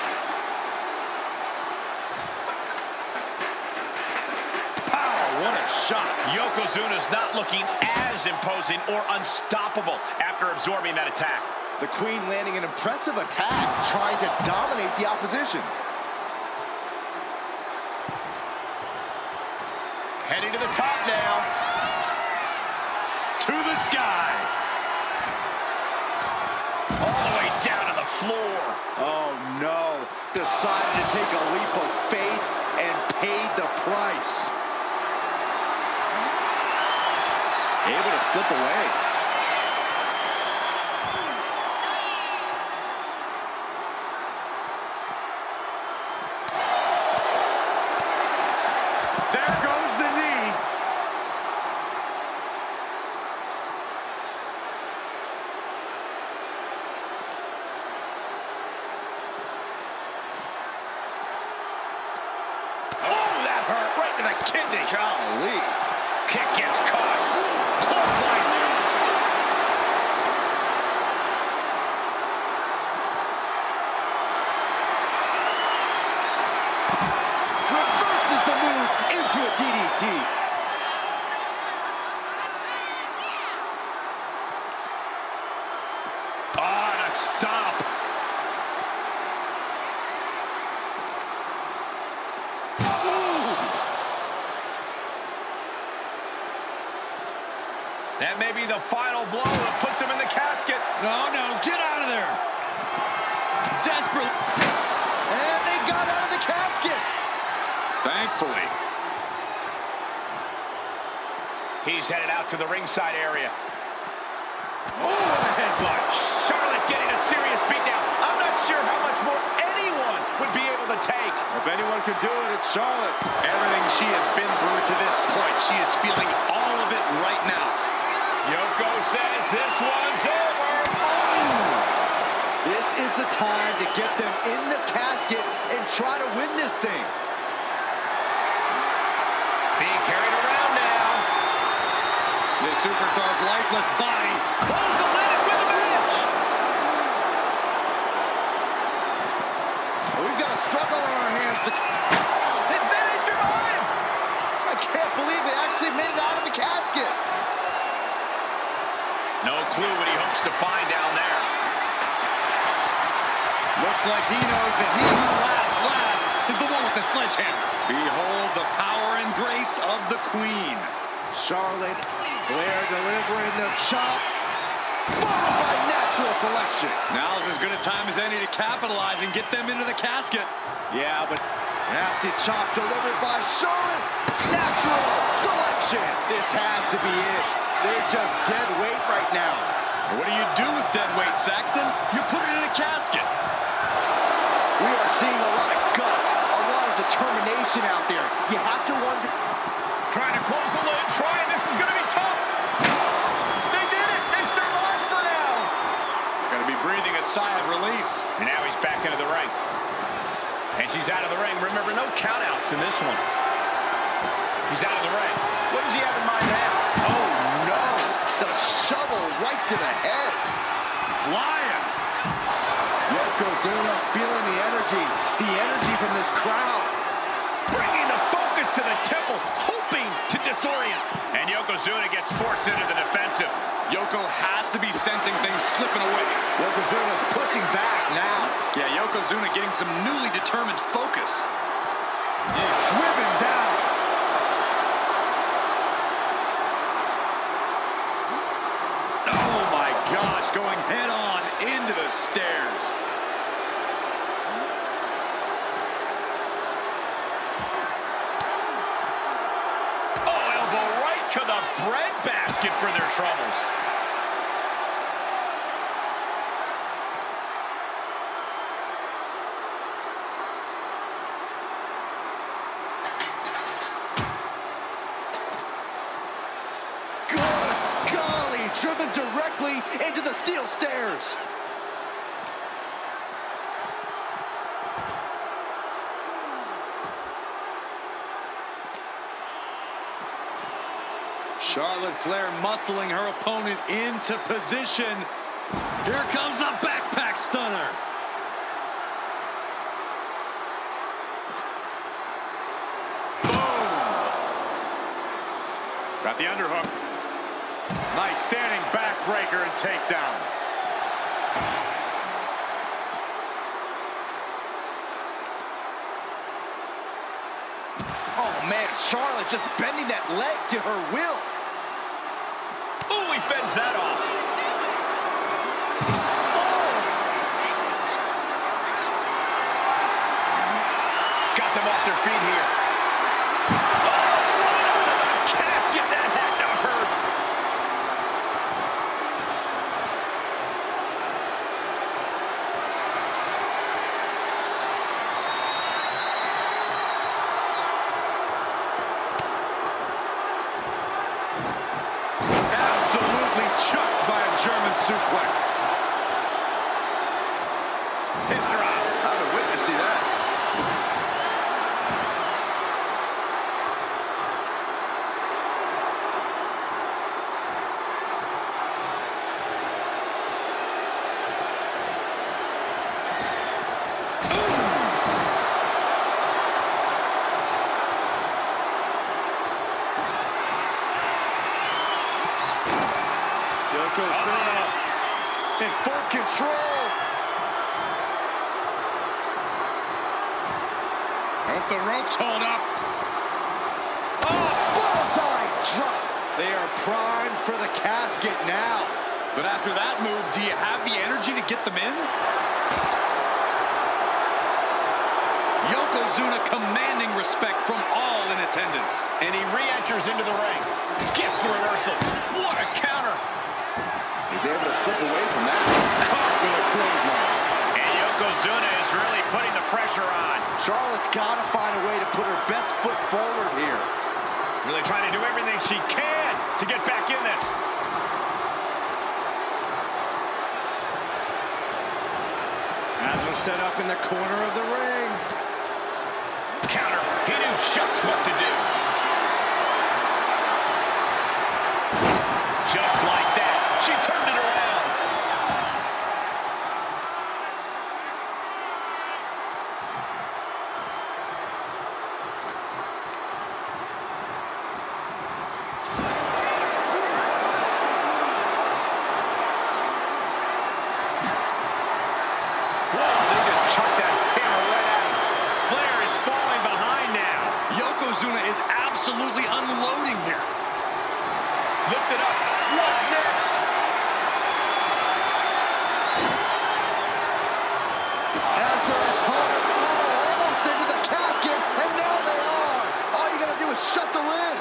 Pow, what a shot. Yokozuna's not looking as imposing or unstoppable after absorbing that attack. The Queen landing an impressive attack, trying to dominate the opposition. Heading to the top now. To the sky. All the way down to the floor. Oh no, decided to take a leap of faith and paid the price. Able to slip away. There goes the knee. Oh, that hurt right to the kidney. Golly. Kick gets caught. Clothesline. Reverses the move into a DDT. On a stomp. That may be the final blow that puts him in the casket. No, no, get out of there. Desperate. And they got out of the casket. Thankfully. He's headed out to the ringside area. Oh, and a headbutt. Charlotte getting a serious beatdown. I'm not sure how much more anyone would be able to take. If anyone could do it, it's Charlotte. Everything she has been through to this point, she is feeling all of it right now. Yoko says this one's over. This is the time to get them in the casket and try to win this thing. Being carried around now. The superstar's lifeless body. Close the lid and win the match. We've got a struggle on our hands to... And then he survives. I can't believe they actually made it out of the casket. No clue what he hopes to find down there. Looks like he knows that he who laughs last is the one with the sledgehammer. Behold the power and grace of the Queen. Charlotte, Flair delivering the chop, followed by natural selection. Now's as good a time as any to capitalize and get them into the casket. Yeah, but nasty chop delivered by Charlotte, natural selection. This has to be it. They're just dead weight right now. What do you do with dead weight, Saxton? You put it in a casket. We are seeing a lot of guts, a lot of determination out there. You have to wonder. Trying to close the lid, trying. This is going to be tough. They did it. They survived for now. Going to be breathing a sigh of relief. And now he's back into the ring. And she's out of the ring. Remember, no countouts in this one. He's out of the ring. What does he have in mind now? Oh, no. The shovel right to the head. Flying. Yokozuna feeling the energy from this crowd. Bringing the focus to the temple, hoping to disorient. And Yokozuna gets forced into the defensive. Yoko has to be sensing things slipping away. Yokozuna's pushing back now. Yeah, Yokozuna getting some newly determined focus. Driven down. Oh my gosh, going head on into the stairs. To the breadbasket for their troubles. Good golly, driven directly into the steel stairs. Charlotte Flair muscling her opponent into position. Here comes the backpack stunner. Boom! Got the underhook. Nice standing backbreaker and takedown. Oh man, Charlotte just bending that leg to her will. Ooh, he fends that off. Got them off their feet here. Oh, casket that had to hurt. Chucked by a German suplex. Hip drop. I would witness see that. Yokozuna in full control. Hope the ropes hold up. Oh, bullseye drop. They are primed for the casket now. But after that move, do you have the energy to get them in? Yokozuna commanding respect from all in attendance. And he re-enters into the ring. Gets the reversal. What a counter. He's able to slip away from that. Caught with a clothesline. And Yokozuna is really putting the pressure on. Charlotte's got to find a way to put her best foot forward here. Really trying to do everything she can to get back in this. Asma set up in the corner of the ring. Counter. He knew just what to do. Just like that. She turned it around. Whoa, they just chucked that hammer right at him. Flair is falling behind now. Yokozuna is absolutely unloading here. Lifted up. What's next? As their opponent, almost into the casket, and now they are. All you gotta do is shut the lid.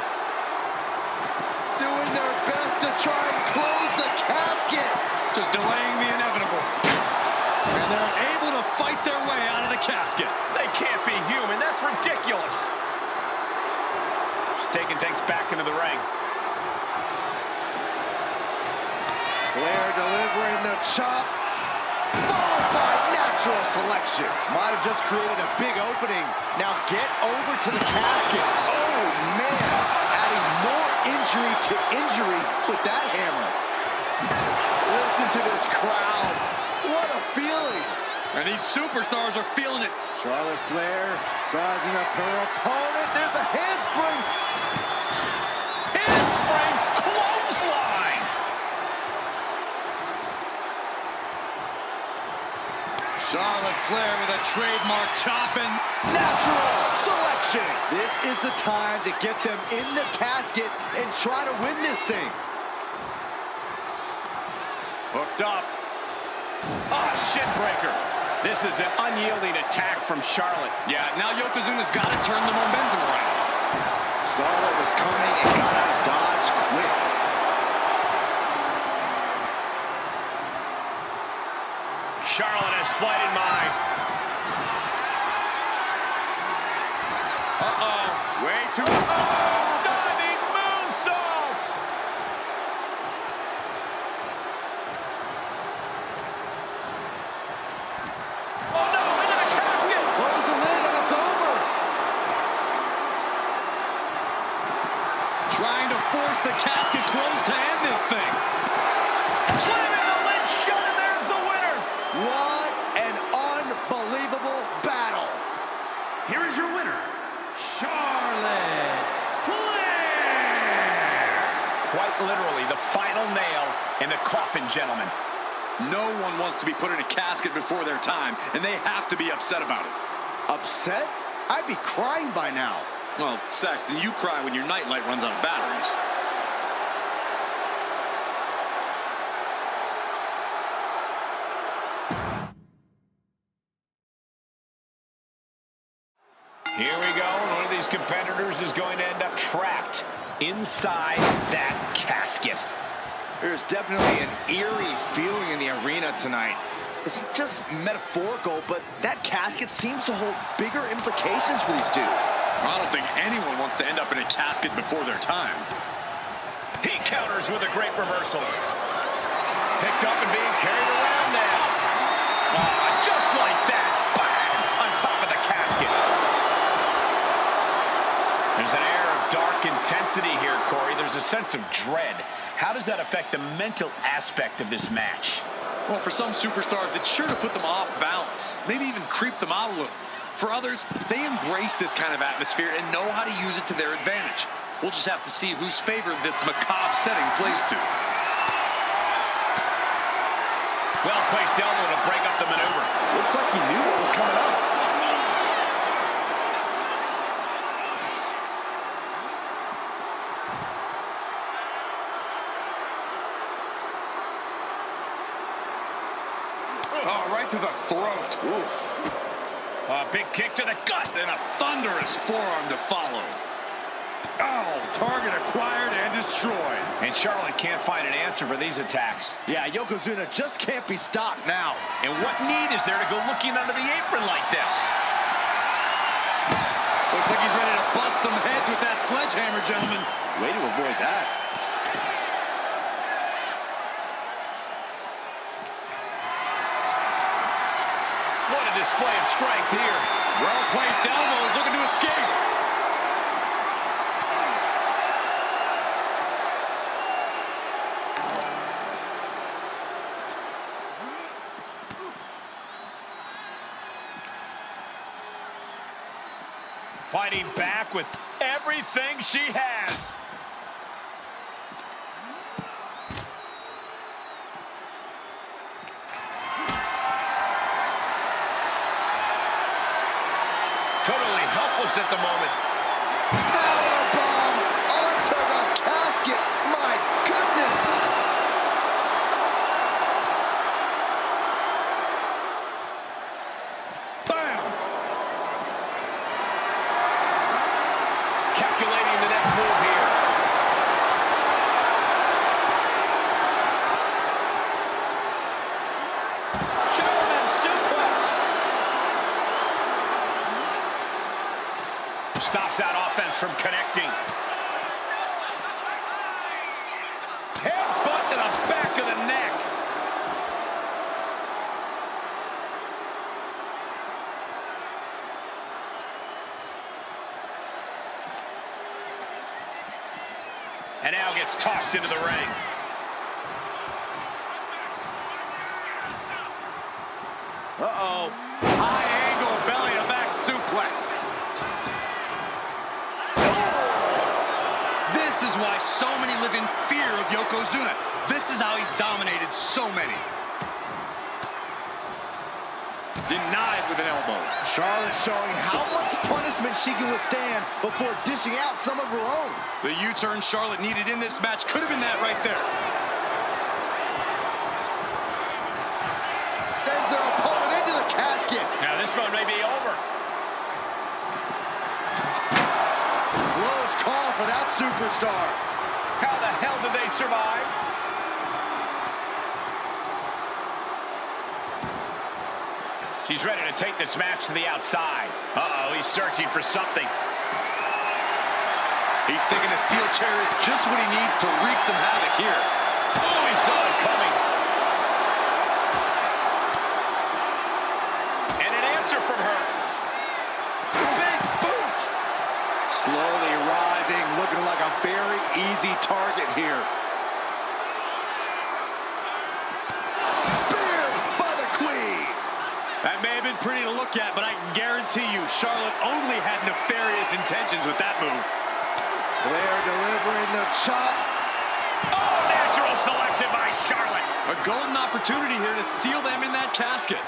Doing their best to try and close the casket. Just delaying the inevitable. And they're able to fight their way out of the casket. They can't be human. That's ridiculous. Just taking things back into the ring. Flair delivering the chop, followed by natural selection. Might have just created a big opening. Now get over to the casket. Oh, man. Adding more injury to injury with that hammer. Listen to this crowd. What a feeling. And these superstars are feeling it. Charlotte Flair sizing up her opponent. There's a handspring. Handspring clothesline. Charlotte Flair with a trademark chopping. Natural selection. This is the time to get them in the casket and try to win this thing. Hooked up. Ah, shin breaker. This is an unyielding attack from Charlotte. Yeah, now Yokozuna's got to turn the momentum around. Saw what was coming and got out of dodge quick. Charlotte has flight in mind. Uh-oh. Way too... Uh-oh! Diving moonsault! Oh, no! Into the casket! Close the lid and it's over. Trying to force the casket closed to end this thing. Slamming the lid shut, and there's the winner! What an unbelievable battle. Here is your winner, Charlotte Flair. Quite literally, the final nail in the coffin, gentlemen. No one wants to be put in a casket before their time, and they have to be upset about it. Upset? I'd be crying by now. Well, Saxton, you cry when your nightlight runs out of batteries. Here we go. One of these competitors is going to end up trapped inside that casket. There's definitely an eerie feeling in the arena tonight. It's just metaphorical, but that casket seems to hold bigger implications for these two. I don't think anyone wants to end up in a casket before their time. He counters with a great reversal. Picked up and being carried around now. Just like that. Bang! On top of the casket. There's an air of dark intensity here, Corey. There's a sense of dread. How does that affect the mental aspect of this match? Well, for some superstars, it's sure to put them off balance. Maybe even creep them out a little. For others, they embrace this kind of atmosphere and know how to use it to their advantage. We'll just have to see whose favor this macabre setting plays to. Well-placed elbow to break up the maneuver. Looks like he knew what was coming up. Oh, right to the throat. Oof. A big kick to the gut. And a thunderous forearm to follow. Oh, target acquired and destroyed. And Charlotte can't find an answer for these attacks. Yeah, Yokozuna just can't be stopped now. And what need is there to go looking under the apron like this? Looks like he's ready to bust some heads with that sledgehammer, gentlemen. Way to avoid that. What a display of strength here. Well-placed elbows looking to escape. Fighting back with everything she has. Totally helpless at the moment. Powerbomb onto the casket. My from connecting. Headbutt to the back of the neck. And now gets tossed into the ring. Uh-oh. High angle belly to back suplex. This is why so many live in fear of Yokozuna. This is how he's dominated so many. Denied with an elbow. Charlotte showing how much punishment she can withstand before dishing out some of her own. The U-turn Charlotte needed in this match could have been that right there. Sends her opponent into the casket. Now this one may be over. Close call for that superstar. How the hell did they survive? She's ready to take this match to the outside. Uh-oh, he's searching for something. He's thinking a steel chair is just what he needs to wreak some havoc here. Oh, he saw it coming. And an answer from her. Big boot. Slowly rising, looking like a very easy target here. Spear by the Queen. That may have been pretty to look at, but I can guarantee you Charlotte only had nefarious intentions with that move. Flair delivering the chop. Oh, natural selection by Charlotte. A golden opportunity here to seal them in that casket.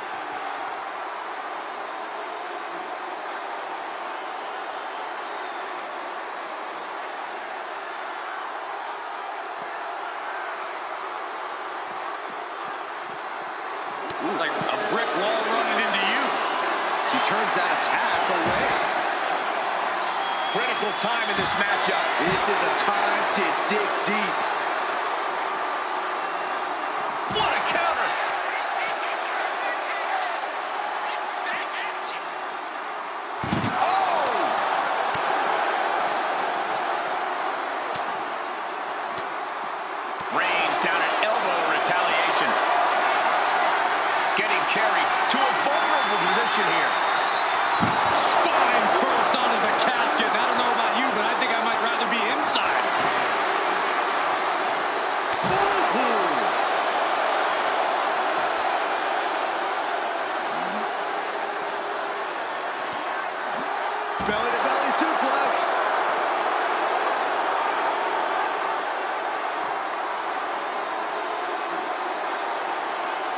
Ooh, like a brick wall running into you. She turns that attack away. Critical time in this matchup. This is a time to dig deep. What a counter. Oh! Reigns down an elbow in retaliation. Getting carried to a vulnerable position here. Spine first onto the casket. I don't know about you, but I think I might rather be inside. Belly-to-belly suplex.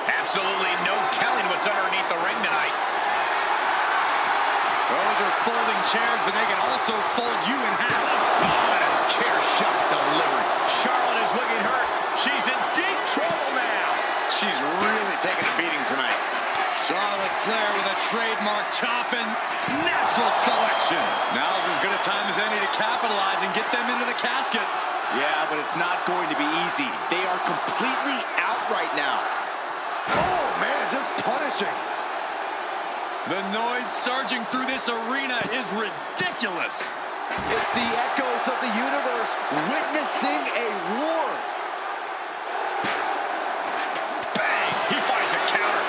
Absolutely no telling what's underneath the ring tonight. Those are folding chairs, but they can also fold you in half. Oh, and a chair shot delivered. Charlotte is looking hurt. She's in deep trouble now. She's really taking a beating tonight. Charlotte Flair with a trademark chop and natural selection. Now's as good a time as any to capitalize and get them into the casket. Yeah, but it's not going to be easy. They are completely out right now. Oh, man, just punishing. The noise surging through this arena is ridiculous. It's the echoes of the universe witnessing a war. Bang! He finds a counter.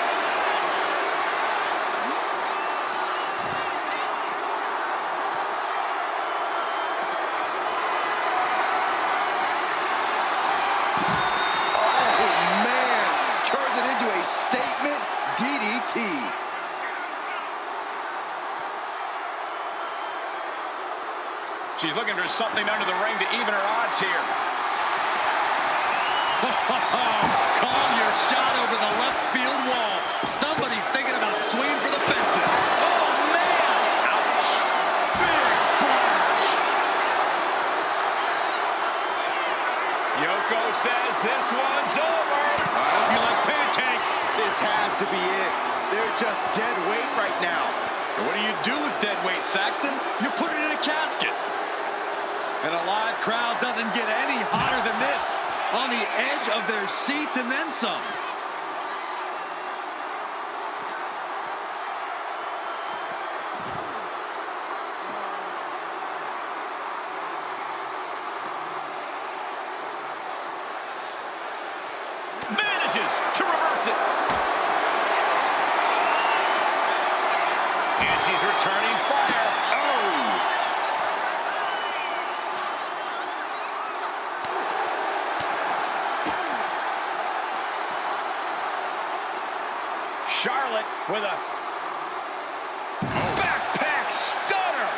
Oh, man, turned it into a statement DDT. She's looking for something under the ring to even her odds here. Call your shot over the left field wall. Somebody's thinking about swinging for the fences. Oh, man! Ouch! Big splash! Yoko says this one's over. I hope you like pancakes. This has to be it. They're just dead weight right now. And what do you do with dead weight, Saxton? You put it in a casket. And a live crowd doesn't get any hotter than this. On the edge of their seats and then some. she's returning fire. Oh! Charlotte with a backpack stunner.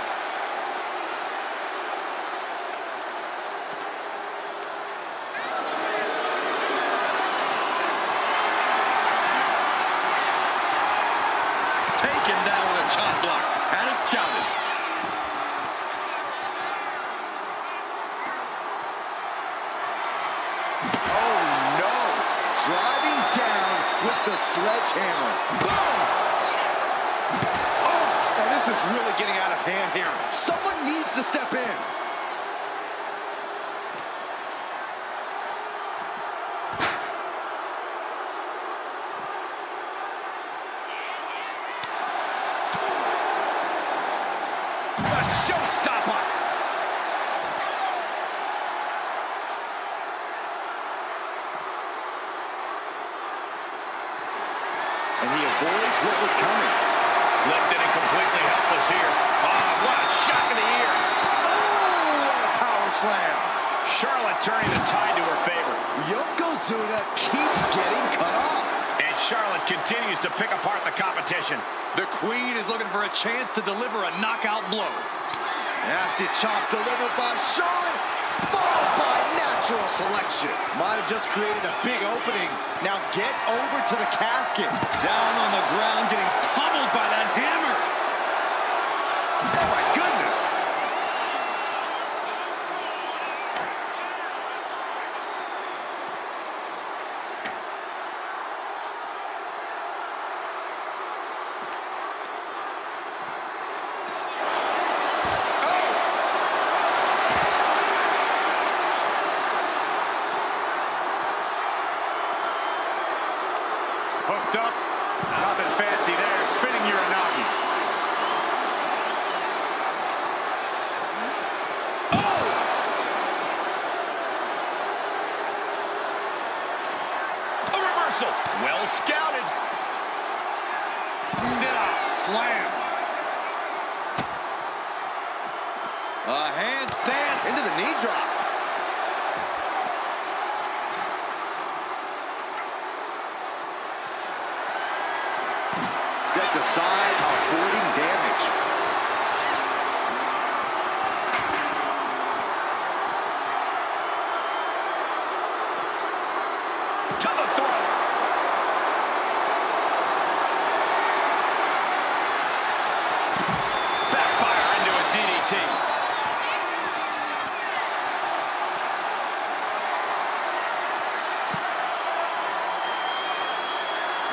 Taken down with a chop block. And it's scouted. Oh, no. Driving down with the sledgehammer. Boom! Oh, and this is really getting out of hand here. Someone needs to step in. A showstopper. And he avoids what was coming. Lifted and completely helpless here. Oh, what a shock of the ear. Oh, what a power slam. Charlotte turning the tide to her favor. Yokozuna keeps getting cut off. And Charlotte continues to pick apart the competition. The Queen is looking for a chance to deliver a knockout blow. Nasty chop delivered by Charlotte, followed by natural selection. Might have just created a big opening. Now get over to the casket. Down on the ground, getting pummeled by that hammer. Oh my goodness. Hooked up. Nothing fancy there. Spinning Uranagi. Oh! A reversal. Well scouted. Sit out. Slam. A handstand. Into the knee drop. Stepped aside, avoiding damage. To the throat. Backfire into a DDT.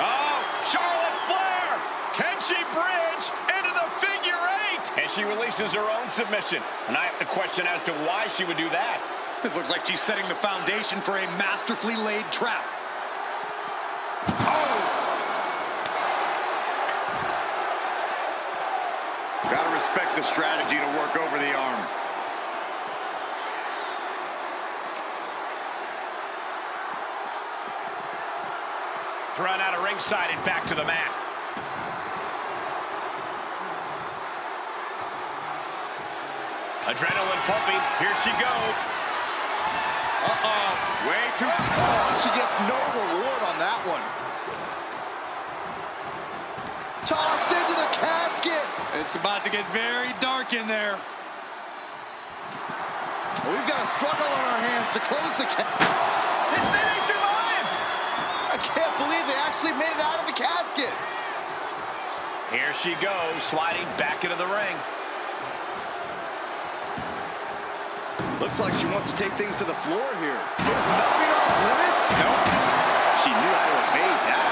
Oh, Charlotte Flair. Can she bridge into the figure eight? And she releases her own submission. And I have to question as to why she would do that. This looks like she's setting the foundation for a masterfully laid trap. Gotta respect the strategy to work over the arm. Thrown out of ringside and back to the mat. Adrenaline pumping. Here she goes. Uh-oh. Way too... Oh, she gets no reward on that one. Tossed into the casket. It's about to get very dark in there. We've got a struggle on our hands to close the casket. They survive! I can't believe they actually made it out of the casket. Here she goes, sliding back into the ring. Looks like she wants to take things to the floor here. There's nothing off limits? Nope. She knew how to evade that.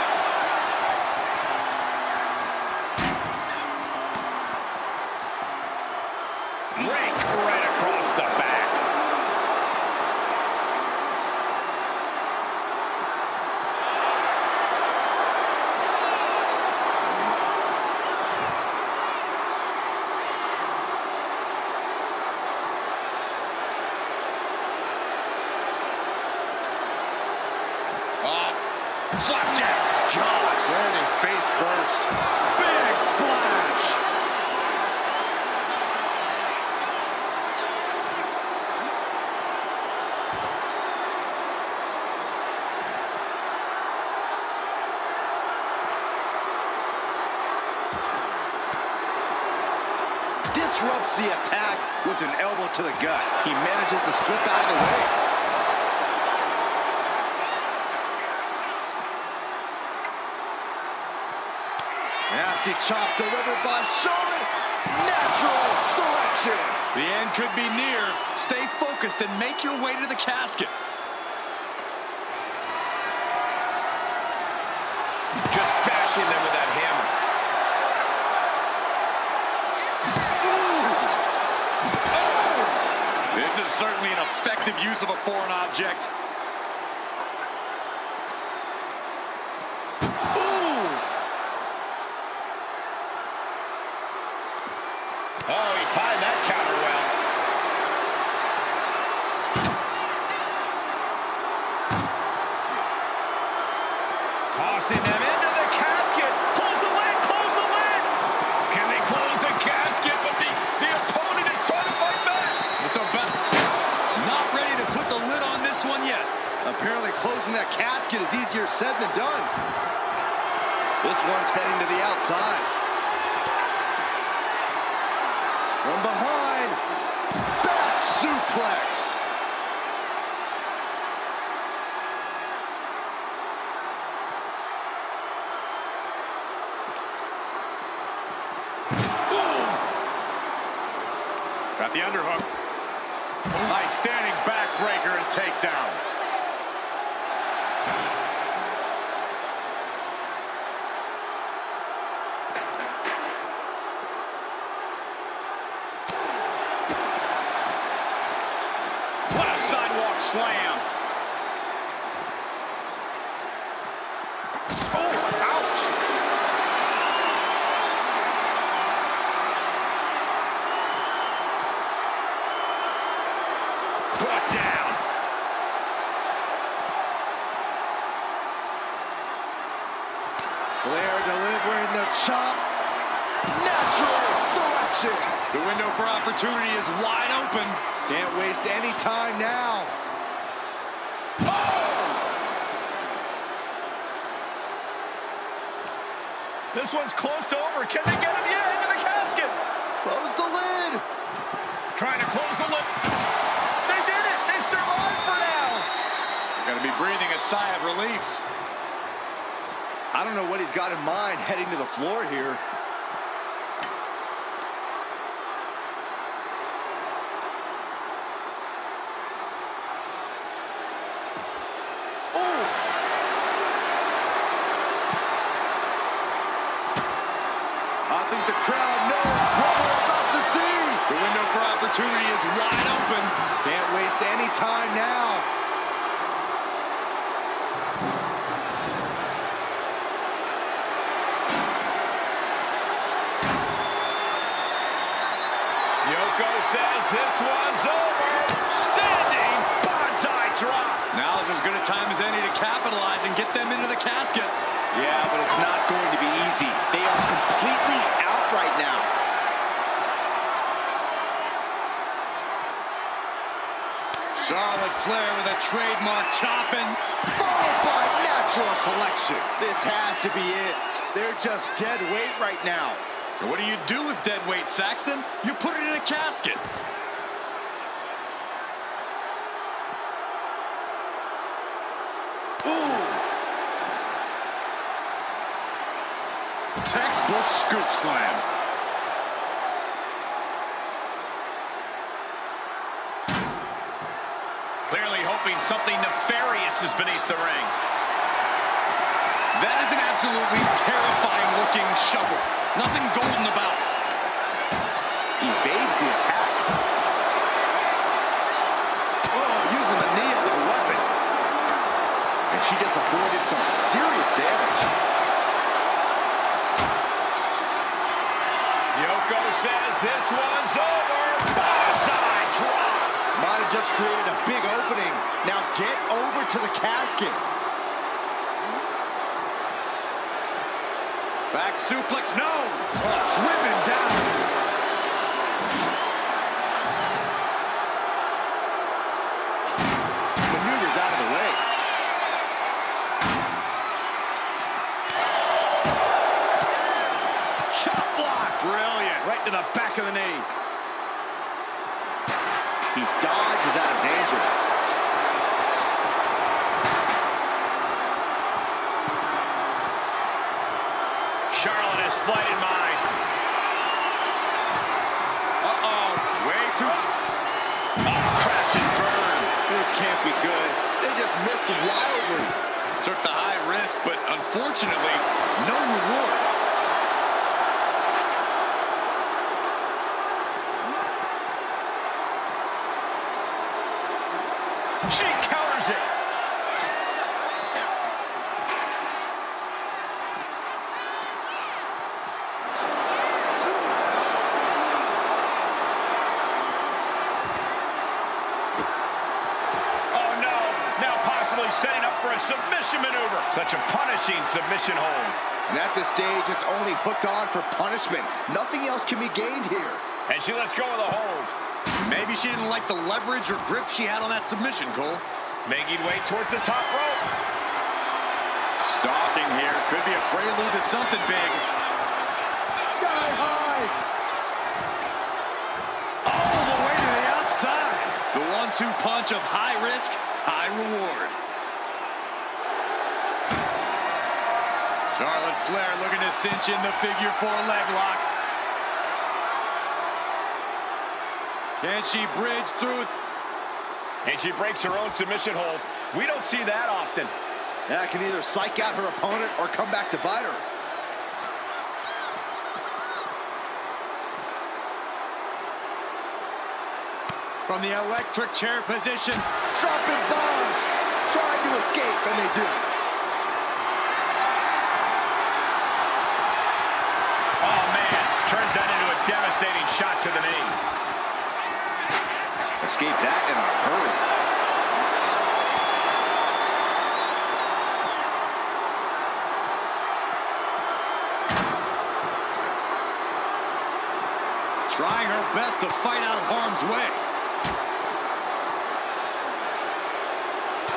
Rake right across the back. Flapjack. Gosh, landing face first. Big splash. interrupts the attack with an elbow to the gut. He manages to slip out of the way. Nasty chop delivered by Charlotte. Natural selection. The end could be near. Stay focused and make your way to the casket. Just bashing them with that hammer. This is certainly an effective use of a foreign object. Oh, he timed that counter well. Tossing them into the casket. Close the lid, close the lid. Can they close the casket? But the opponent is trying to fight back. It's about not ready to put the lid on this one yet. Apparently closing that casket is easier said than done. This one's heading to the outside. From behind, back suplex. Got the underhook. Nice standing backbreaker and takedown. What a sidewalk slam. Oh, ouch. Brought down. Flair delivering the chop. Natural selection. The window for opportunity is wide open. Can't waste any time now. This one's close to over. Can they get him? Yeah, into the casket. Close the lid. Trying to close the lid. They did it. They survived for now. Gonna be breathing a sigh of relief. I don't know what he's got in mind heading to the floor here. I think the crowd knows what we're about to see. The window for opportunity is wide open. Can't waste any time now. Yoko says this one's over. Standing bonsai drop. Now is as good a time as any to capitalize and get them into the casket. Yeah, but it's not going to be easy. They are completely out right now. Charlotte Flair with a trademark chopping. Followed by natural selection. This has to be it. They're just dead weight right now. And what do you do with dead weight, Saxton? You put it in a casket. Textbook scoop slam. Clearly hoping something nefarious is beneath the ring. That is an absolutely terrifying looking shovel. Nothing golden about it. Evades the attack. Oh, using the knee as a weapon. And she just avoided some serious damage. Yoko says this one's over. Bonsai drop. Might have just created a big opening. Now get over to the casket. Back suplex, no! Driven down. Maneuvers out of the way. Chop block. Brilliant. Right to the back of the knee. He dodges out of danger. Charlotte has flight in mind. Uh-oh, way too... Oh, crash and burn. This can't be good. They just missed wildly. Took the high risk, but unfortunately, no reward. She counters it. Oh no, now possibly setting up for a submission maneuver. Such a punishing submission hold. And at this stage, it's only hooked on for punishment. Nothing else can be gained here. And she lets go of the hold. Maybe she didn't like the leverage or grip she had on that submission, Cole. Making way towards the top rope. Stalking here. Could be a prelude to something big. Sky high. All the way to the outside. The 1-2 punch of high risk, high reward. Charlotte Flair looking to cinch in the figure 4 leg lock. Can she bridge through? And she breaks her own submission hold. We don't see that often. That can either psych out her opponent or come back to bite her. From the electric chair position. Dropping bombs. Trying to escape, and they do. Oh, man. Turns that into a devastating shot to the knee. Escape that in a hurry. Trying her best to fight out of harm's way.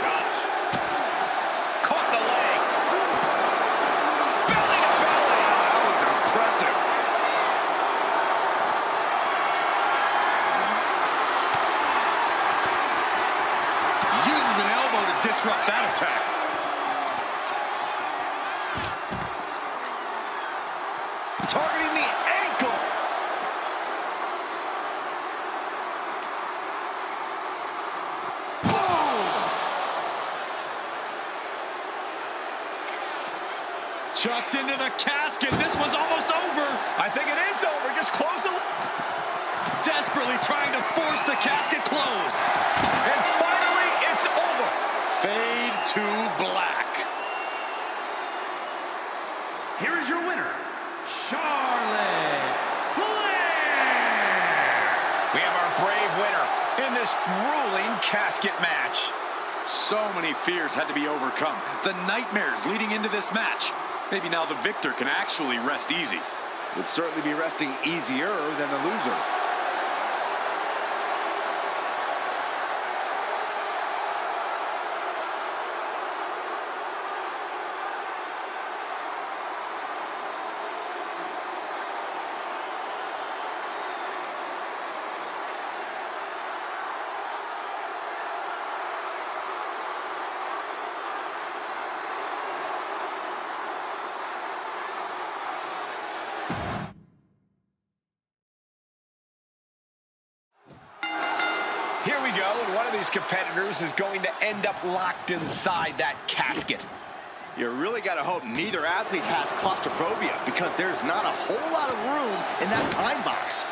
Gosh. Caught the leg. Belly to belly. That was impressive. Uses an elbow to disrupt that attack. Targeting the ankle. Chucked into the casket. This one's almost over. I think it is over. Just close the... Desperately trying to force the casket closed. And finally, it's over. Fade to black. Here is your winner, Charlotte Flair. We have our brave winner in this grueling casket match. So many fears had to be overcome. The nightmares leading into this match. Maybe now the victor can actually rest easy. Would certainly be resting easier than the loser. Here we go, and one of these competitors is going to end up locked inside that casket. You really got to hope neither athlete has claustrophobia, because there's not a whole lot of room in that pine box.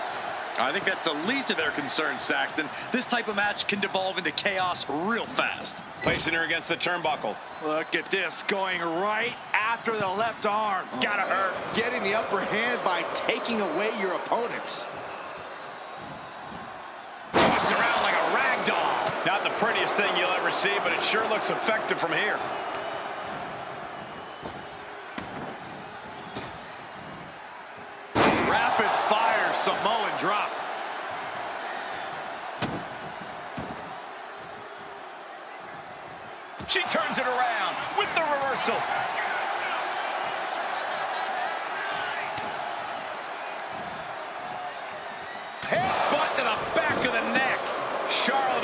I think that's the least of their concerns, Saxton. This type of match can devolve into chaos real fast. Placing her against the turnbuckle. Look at this, going right after the left arm. Gotta hurt. Getting the upper hand by taking away your opponents. Tossed around like a rag doll. Not the prettiest thing you'll ever see, but it sure looks effective from here. Rapid fire Samoan drop. She turns it around with the reversal. Headbutt to the back of the neck.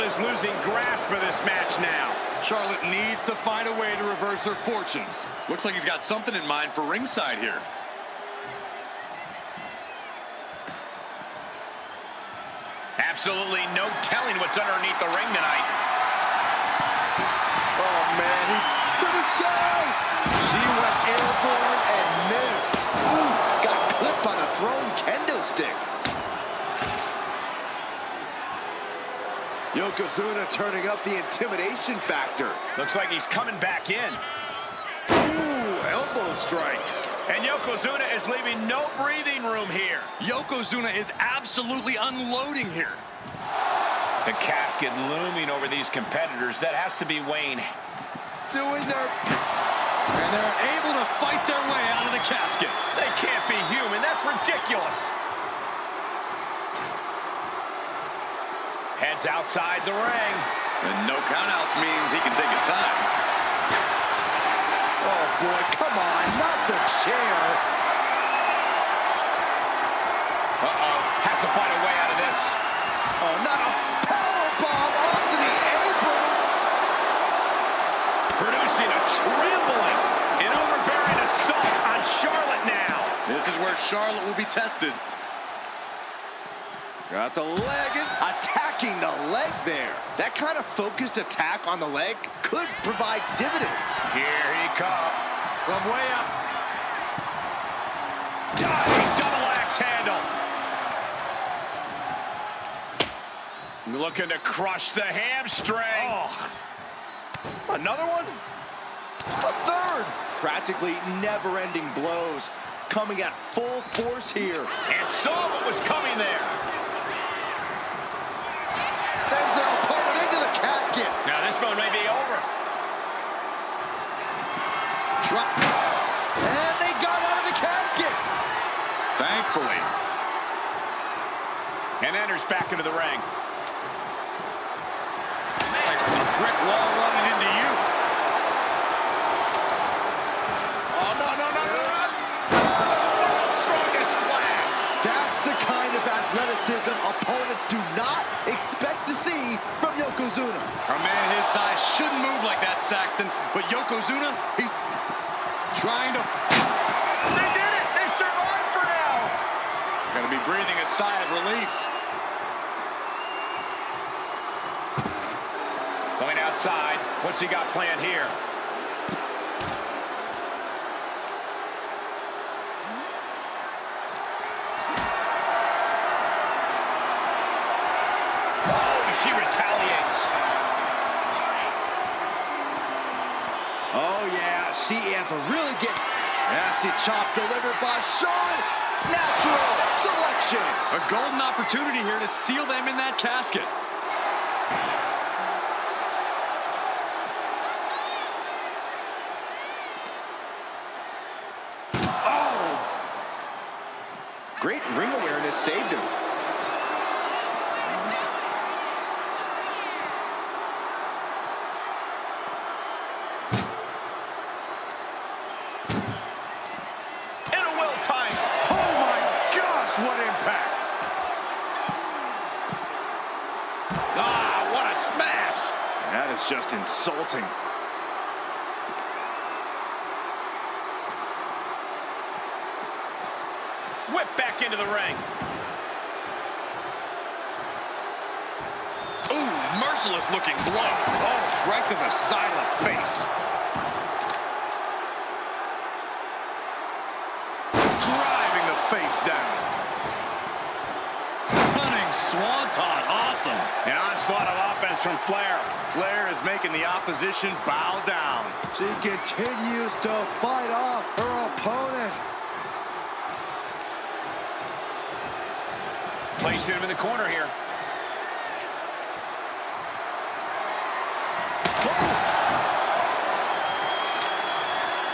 is losing grasp of this match now. Charlotte needs to find a way to reverse her fortunes. Looks like he's got something in mind for ringside here. Absolutely no telling what's underneath the ring tonight. Oh, man, to the sky. She went airborne and missed. Ooh, got clipped on a thrown kendo stick. Yokozuna turning up the intimidation factor. Looks like he's coming back in. Ooh, elbow strike. And Yokozuna is leaving no breathing room here. Yokozuna is absolutely unloading here. The casket looming over these competitors. That has to be Wayne. Doing their... And they're able to fight their way out of the casket. They can't be human. That's ridiculous. Heads outside the ring. And no countouts means he can take his time. Oh, boy, come on, not the chair. Uh-oh, has to find a way out of this. Oh, not a powerbomb onto the apron. Producing a trampling, an overbearing assault on Charlotte now. This is where Charlotte will be tested. Got the leg in, attacking the leg there. That kind of focused attack on the leg could provide dividends. Here he comes from way up. Diving double axe handle. Looking to crush the hamstring. Oh. Another one? A third. Practically never-ending blows coming at full force here. And saw what was coming there. Sends their opponent into the casket. Now this one may be over. Drop. And they got out of the casket. Thankfully. And enters back into the ring. Like a brick wall running into you. Oh, no. World's strongest slam. That's the kind of athleticism opponents do not expect to see from Yokozuna. A man his size shouldn't move like that, Saxton. But Yokozuna, he's trying to... They did it. They survived for now. Gonna be breathing a sigh of relief. Going outside. What's he got planned here? She retaliates. Oh, yeah, she is really getting nasty chop delivered by Charlotte. Natural selection. A golden opportunity here to seal them in that casket. Oh! Great ring awareness saved him. What impact! Ah, what a smash! That is just insulting. Whip back into the ring. Ooh, merciless looking blow. Oh, right to the side of the face. Driving the face down. Swanton, awesome. An onslaught of offense from Flair. Flair is making the opposition bow down. She continues to fight off her opponent. Placing him in the corner here.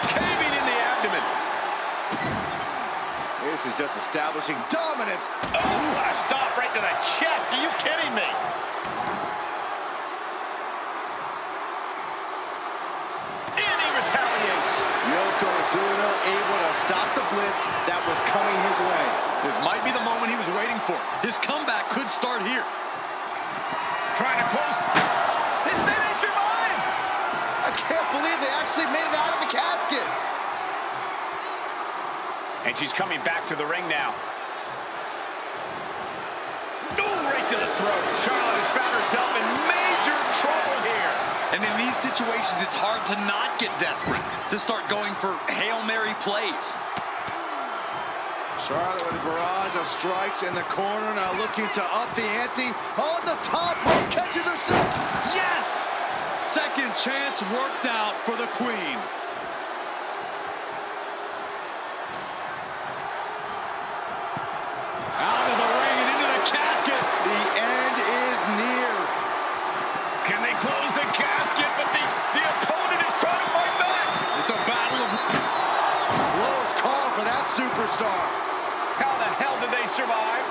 Caving in the abdomen. This is just establishing dominance. Oh, what a stop right to the chest. Are you kidding me? And he retaliates. Yokozuna able to stop the blitz that was coming his way. This might be the moment he was waiting for. His comeback could start here. Trying to close. They may survive. I can't believe they actually made it out of the casket. And she's coming back to the ring now. Oh, right to the throat. Charlotte has found herself in major trouble here. And in these situations, it's hard to not get desperate, to start going for Hail Mary plays. Charlotte with a barrage of strikes in the corner, now looking to up the ante. On the top rope, catches herself. Yes! Second chance worked out for the Queen. Out of the ring and into the casket. The end is near. Can they close the casket? But the opponent is trying to fight back. It's a battle of... Close call for that superstar. How the hell did they survive?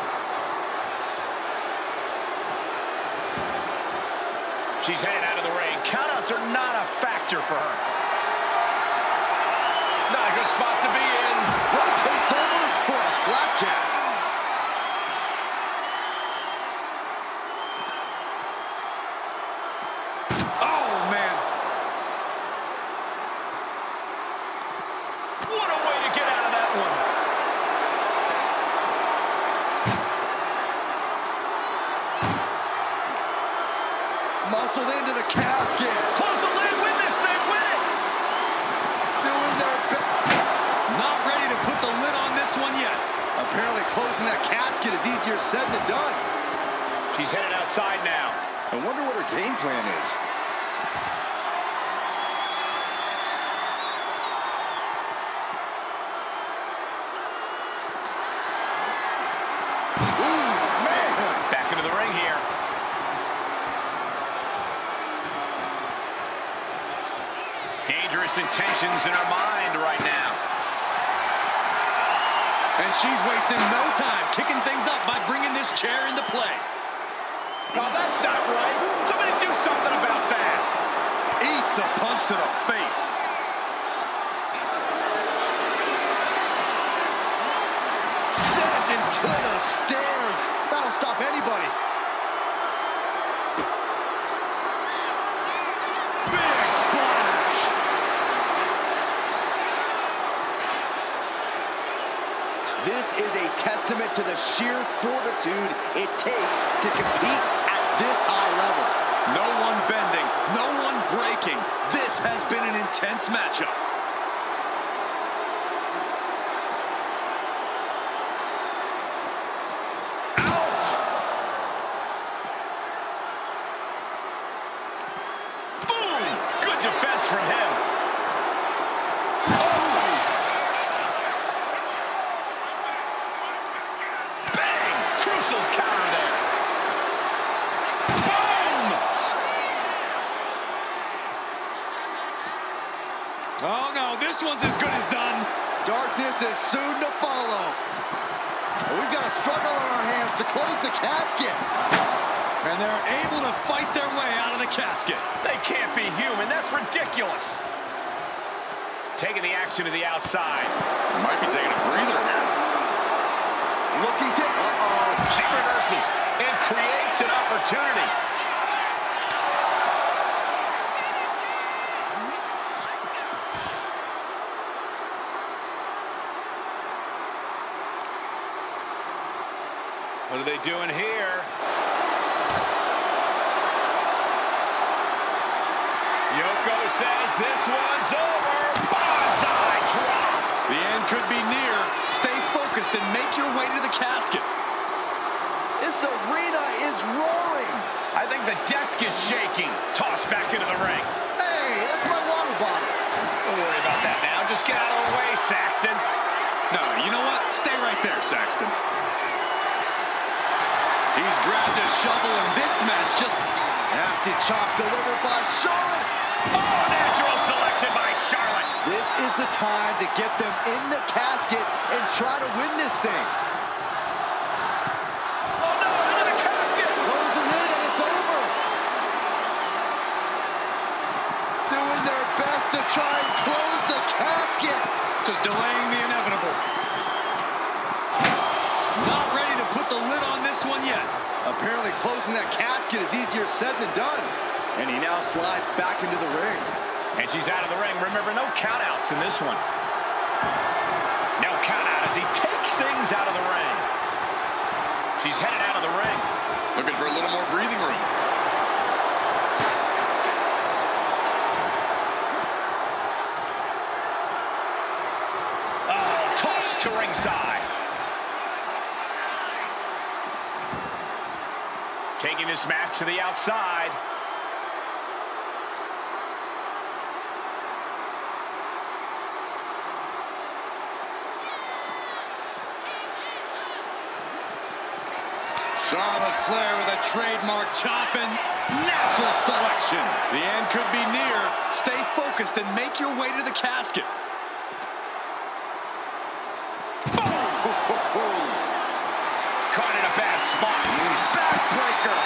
She's headed out of the ring. Countouts are not a factor for her. Not a good spot to be in. Rotates over for a flapjack. Oh, man. What a way to get out of that one. Muscled into the casket. Close the lid, win this thing, win it. Doing their best. Not ready to put the lid on this one yet. Apparently closing that casket is easier said than done. She's headed outside now. I wonder what her game plan is. Ooh, man! Back into the ring here. Dangerous intentions in her mind right now. And she's wasting no time kicking things up by bringing this chair into play. Oh, that's not right. Somebody do something about that. Eats a punch to the face. Sent into the stairs. That'll stop anybody. Big splash. This is a testament to the sheer fortitude it takes to compete at this high level. No one bending, no one breaking. This has been an intense matchup. Ouch! Boom! Good defense from him. Bang! Crucial counter there. Boom! Oh no, this one's as good as done. Darkness is soon to follow. But we've got a struggle on our hands to close the casket. And they're able to fight their way out of the casket. They can't be human. That's ridiculous. Taking the action to the outside. Might be taking a breather here. Looking to... She reverses and creates an opportunity. What are they doing here? Yoko says this one's over. Bonsai drop. The end could be near. Stay focused and make your way to the casket. This arena is roaring. I think the desk is shaking. Tossed back into the ring. Hey, that's my water bottle. Don't worry about that now. Just get out of the way, Saxton. No, you know what? Stay right there, Saxton. He's grabbed a shovel, and this match just... Nasty chop delivered by Charlotte. Oh, natural selection by Charlotte. This is the time to get them in the casket and try to win this thing. Oh, no, into the casket. Close the lid and it's over. Doing their best to try and close the casket. just delaying the inevitable. Not ready to put the lid on this one yet. Apparently closing that casket is easier said than done. And he now slides back into the ring. And she's out of the ring. Remember, no countouts in this one. No countout as he takes things out of the ring. She's headed out of the ring. Looking for a little more breathing room. Oh, tossed to ringside. Taking this match to the outside. Charlotte Flair with a trademark chopping. Natural selection. The end could be near. Stay focused and make your way to the casket. Caught in a bad spot. Backbreaker.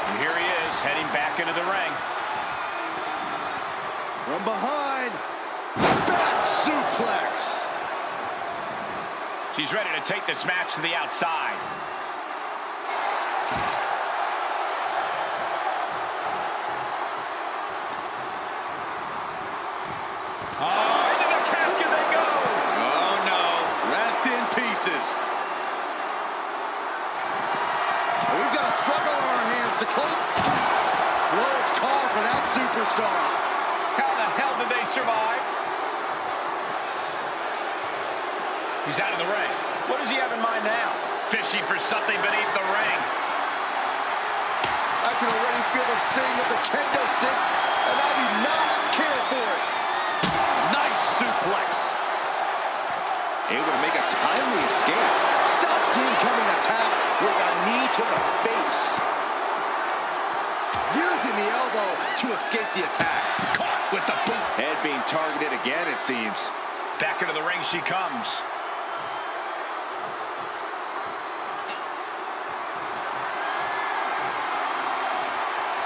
And here he is, heading back into the ring. From behind, back suplex. She's ready to take this match to the outside. Oh, into the casket they go. Oh, no. Rest in pieces. We've got a struggle on our hands to close. Close call for that superstar. How the hell did they survive? He's out of the ring. What does he have in mind now? Fishing for something beneath the ring. I can already feel the sting of the kendo stick, and I do not care for it. Nice suplex. Able to make a timely escape. Stops the incoming attack with a knee to the face. Using the elbow to escape the attack. Caught with the boot. Head being targeted again, it seems. Back into the ring she comes.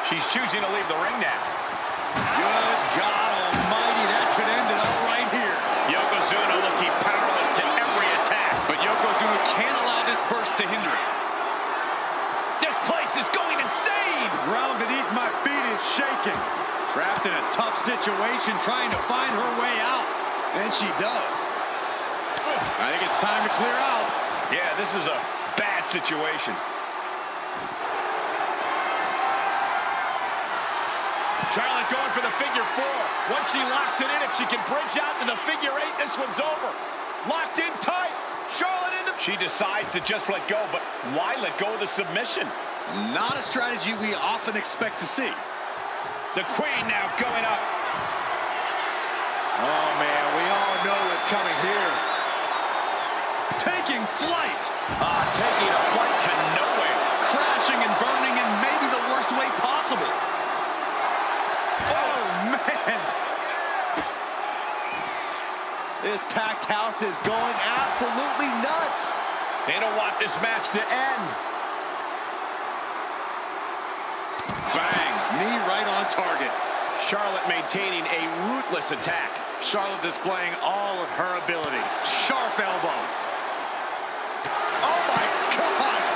She's choosing to leave the ring now. Good God almighty, that could end it all right here. Yokozuna looking powerless to every attack. But Yokozuna can't allow this burst to hinder it. This place is going insane. The ground beneath my feet is shaking. Trapped in a tough situation, trying to find her way out. And she does. I think it's time to clear out. Yeah, this is a bad situation. Charlotte going for the figure four. Once she locks it in, if she can bridge out to the figure eight, this one's over. Locked in tight. Charlotte into... She decides to just let go, but why let go of the submission? Not a strategy we often expect to see. The Queen now going up. Oh, man, we all know what's coming here. Taking flight. Taking a flight to nowhere. Crashing and burning in maybe the worst way possible. Oh, man. This packed house is going absolutely nuts. They don't want this match to end. Bang. Knee right on target. Charlotte maintaining a ruthless attack. Charlotte displaying all of her ability. Sharp elbow. Oh, my gosh.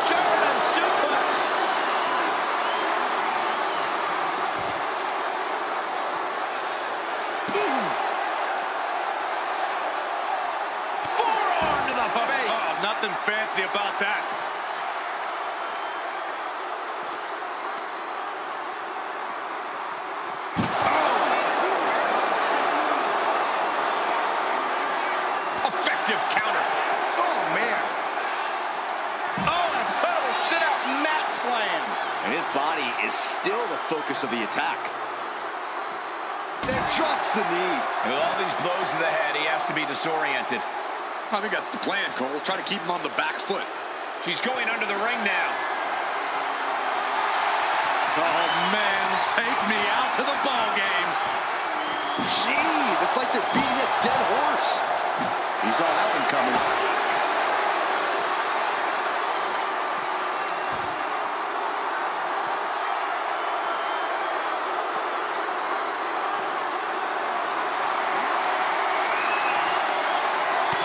German suplex. Boom. Forearm to the face. Oh, nothing fancy about that. Effective counter. Oh, man. Oh, an incredible sit-out mat slam. And his body is still the focus of the attack. Then drops the knee. With all these blows to the head, he has to be disoriented. I think that's the plan, Cole. Try to keep him on the back foot. She's going under the ring now. Oh, man. Take me out to the ball game. Jeez, it's like they're beating a dead horse. He saw that one coming.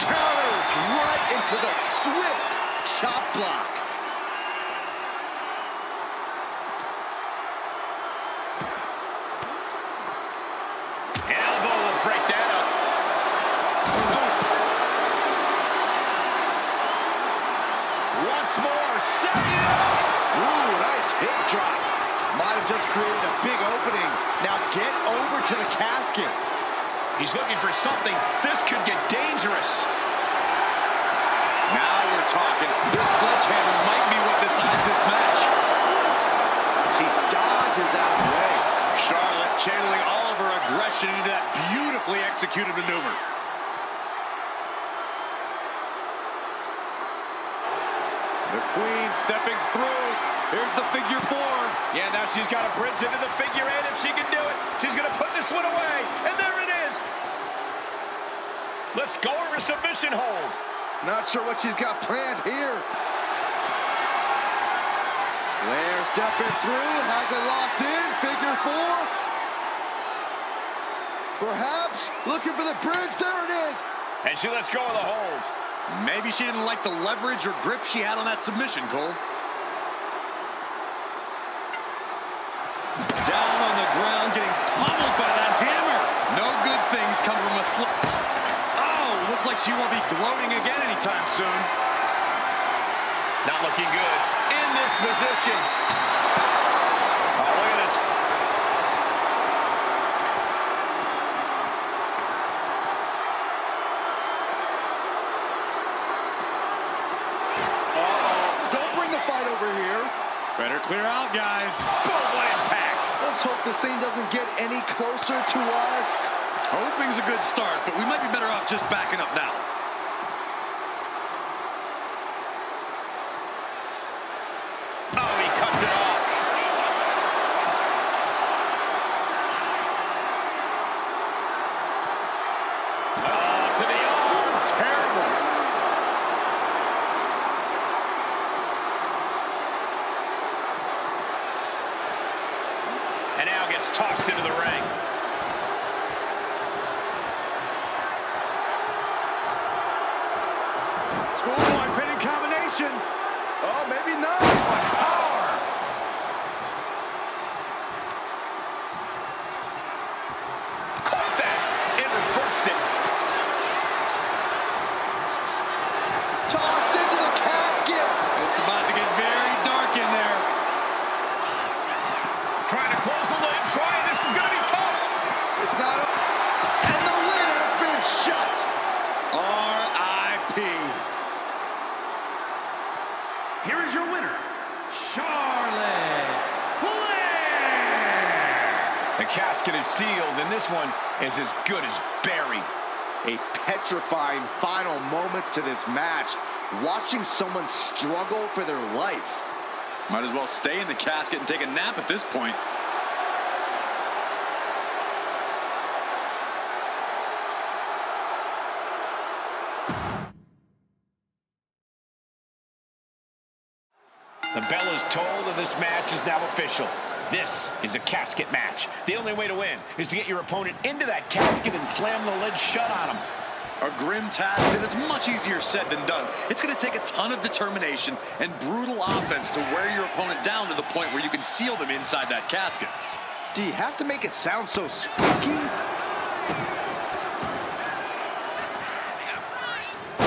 Counters right into the swift chop block. Elbow will break that up. Once more, setting it up. Ooh, nice hip drop. Might have just created a big opening. Now get over to the casket. He's looking for something. This could get dangerous. Now we're talking. This sledgehammer might be what decides this match. She dodges out of the way. Charlotte channeling all of her aggression into that beautifully executed maneuver. The Queen stepping through. Here's the figure 4. Yeah, now she's got a bridge into the figure 8 if she can do it. She's going to put this one away. And there it is. Let's go over a submission hold. Not sure what she's got planned here. Flair stepping through, has it locked in, figure 4. Perhaps looking for the bridge, there it is. And she lets go of the hold. Maybe she didn't like the leverage or grip she had on that submission, Cole. Down on the ground, getting pummeled by that hammer. No good things come from a slip. Oh, looks like she won't be gloating again anytime soon. Not looking good. In this position. Oh, look at this. Don't bring the fight over here. Better clear out, guys. Boom, what impact. Let's hope this thing doesn't get any closer to us. Hoping's a good start, but we might be better off just backing up now. Oh, he cuts it off. Oh, to the arm. Terrible. And now gets tossed into the ring. Schoolboy pinning combination. Oh, maybe not. What power. Caught that. And reversed it. Tossed into the casket. It's about to get very dark in there. Trying to close the lid. Trying. This is going to be tough. It's not up. And the lid has been shut. R.I.P. Here is your winner, Charlotte Flair. The casket is sealed, and this one is as good as buried. A petrifying final moments to this match. Watching someone struggle for their life. Might as well stay in the casket and take a nap at this point. The bell is tolled, and this match is now official. This is a casket match. The only way to win is to get your opponent into that casket and slam the lid shut on him. A grim task that is much easier said than done. It's going to take a ton of determination and brutal offense to wear your opponent down to the point where you can seal them inside that casket. Do you have to make it sound so spooky?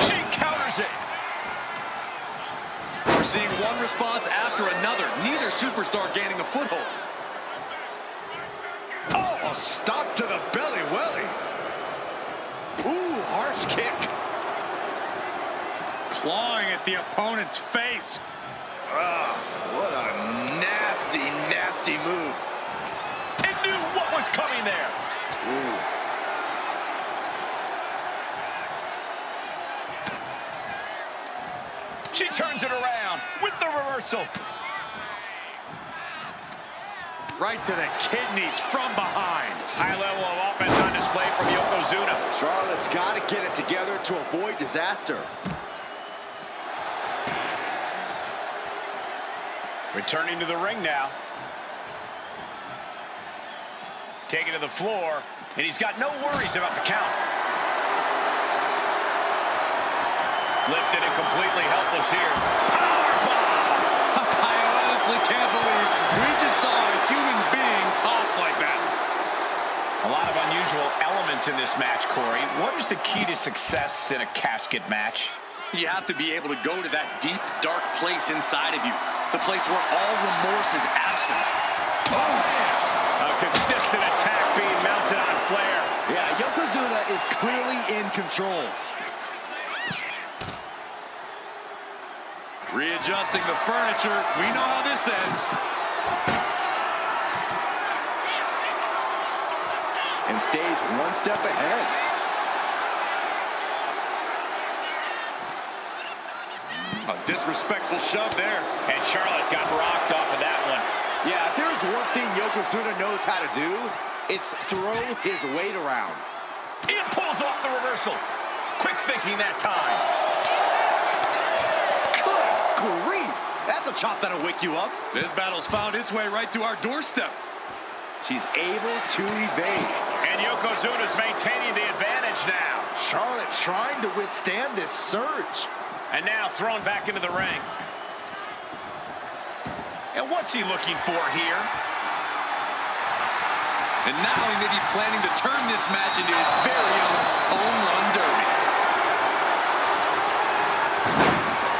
She counters it. We're seeing one response after another. Neither superstar gaining a foothold. Oh, a stop to the belly welly. Ooh, harsh kick. Clawing at the opponent's face. What a nasty, nasty move. It knew what was coming there. Ooh. She turns it around with the reversal. Right to the kidneys from behind. High level of offense on display from Yokozuna. Charlotte's got to get it together to avoid disaster. Returning to the ring now. Taking to the floor, and he's got no worries about the count. Lifted and completely helpless here. Powerbomb! I honestly can't believe we just saw a human being tossed like that. A lot of unusual elements in this match, Corey. What is the key to success in a casket match? You have to be able to go to that deep, dark place inside of you. The place where all remorse is absent. Oh, a consistent attack being mounted on Flair. Yeah, Yokozuna is clearly in control. Readjusting the furniture. We know how this ends. And stays one step ahead. A disrespectful shove there. And Charlotte got rocked off of that one. Yeah, if there's one thing Yokozuna knows how to do, it's throw his weight around. It pulls off the reversal. Quick thinking that time. Good grief! That's a chop that'll wake you up. This battle's found its way right to our doorstep. She's able to evade. And Yokozuna's maintaining the advantage now. Charlotte trying to withstand this surge. And now thrown back into the ring. And what's he looking for here? And now he may be planning to turn this match into his very own home run derby.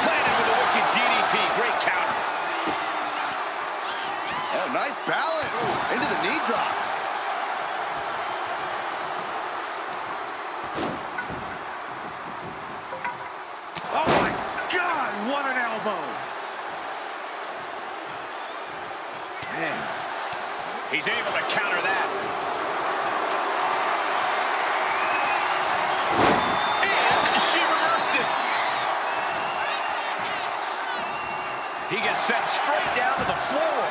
Planted with a wicked DDT. Great counter. Oh, nice balance. Into the knee drop. Oh my God, what an elbow. Man. He's able to counter that. And she reversed it. He gets sent straight down to the floor.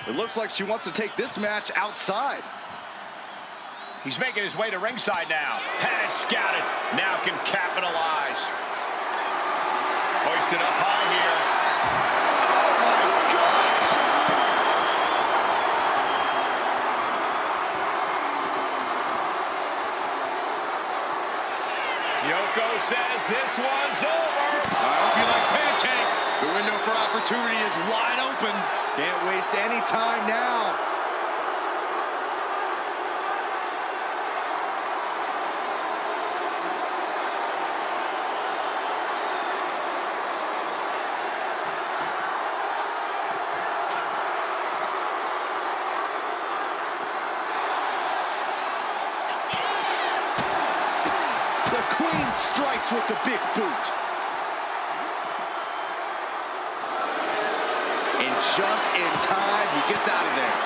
It looks like she wants to take this match outside. He's making his way to ringside now. Had it scouted. Now can capitalize. Hoisted up high here. Oh, my gosh! Yoko says this one's over. I hope you like pancakes. The window for opportunity is wide open. Can't waste any time now. The Queen strikes with the big boot. And just in time, he gets out of there.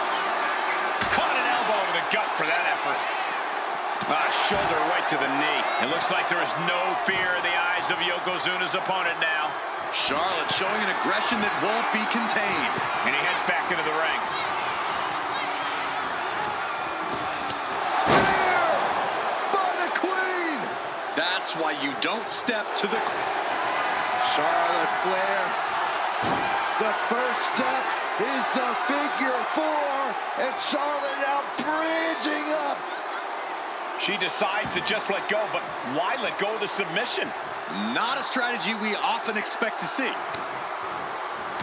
Caught an elbow to the gut for that effort. Shoulder right to the knee. It looks like there is no fear in the eyes of Yokozuna's opponent now. Charlotte showing an aggression that won't be contained. And he heads back into the ring. Spear by the Queen. That's why you don't step to the... Charlotte Flair. The first step is the figure four, and Charlotte now bridging up. She decides to just let go, but why let go of the submission? Not a strategy we often expect to see.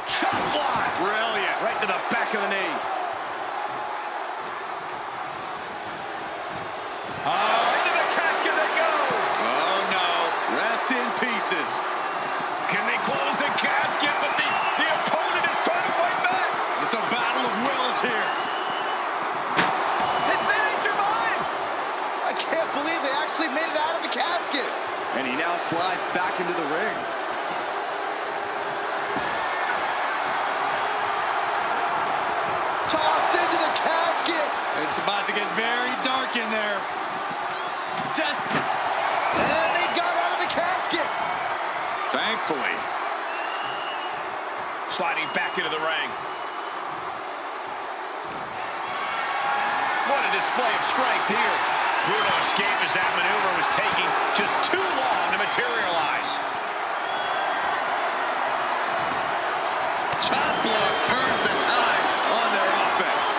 Chop block! Brilliant. Right to the back of the knee. Into the casket they go! Oh no, rest in pieces. Can they close the casket? But the opponent is trying to fight back. It's a battle of wills here. And then he survives! I can't believe they actually made it out of the casket. And he now slides back into the ring. Tossed into the casket. It's about to get very dark in there. thankfully. Sliding back into the ring. What a display of strength here. Brutal escape as that maneuver was taking just too long to materialize. Chop block turns the tide on their offense.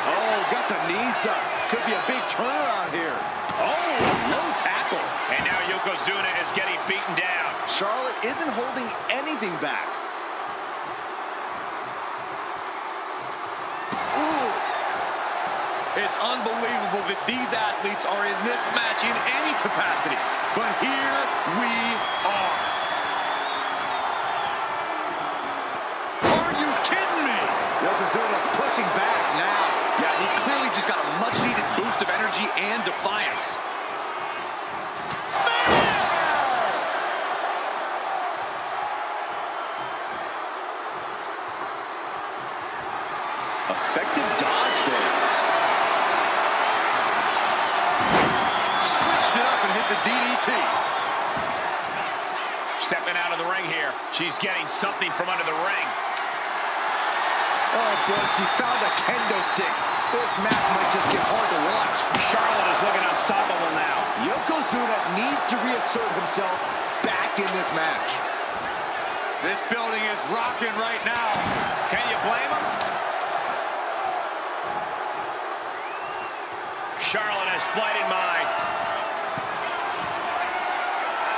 Oh, got the knees up. Could be a big turnaround here. Oh, low tackle. And now Yokozuna is getting beaten down. Charlotte isn't holding anything back. Ooh. It's unbelievable that these athletes are in this match in any capacity. But here we are. Are you kidding me? Yokozuna's pushing back now. Yeah, he clearly just got a much-needed boost of energy and defiance. Effective dodge there. Switched it up and hit the DDT. Stepping out of the ring here. She's getting something from under the ring. Oh boy, she found a kendo stick. This match might just get hard to watch. Charlotte is looking unstoppable now. Yokozuna needs to reassert himself back in this match. This building is rocking right now. Can you blame him? Charlotte has flight in mind.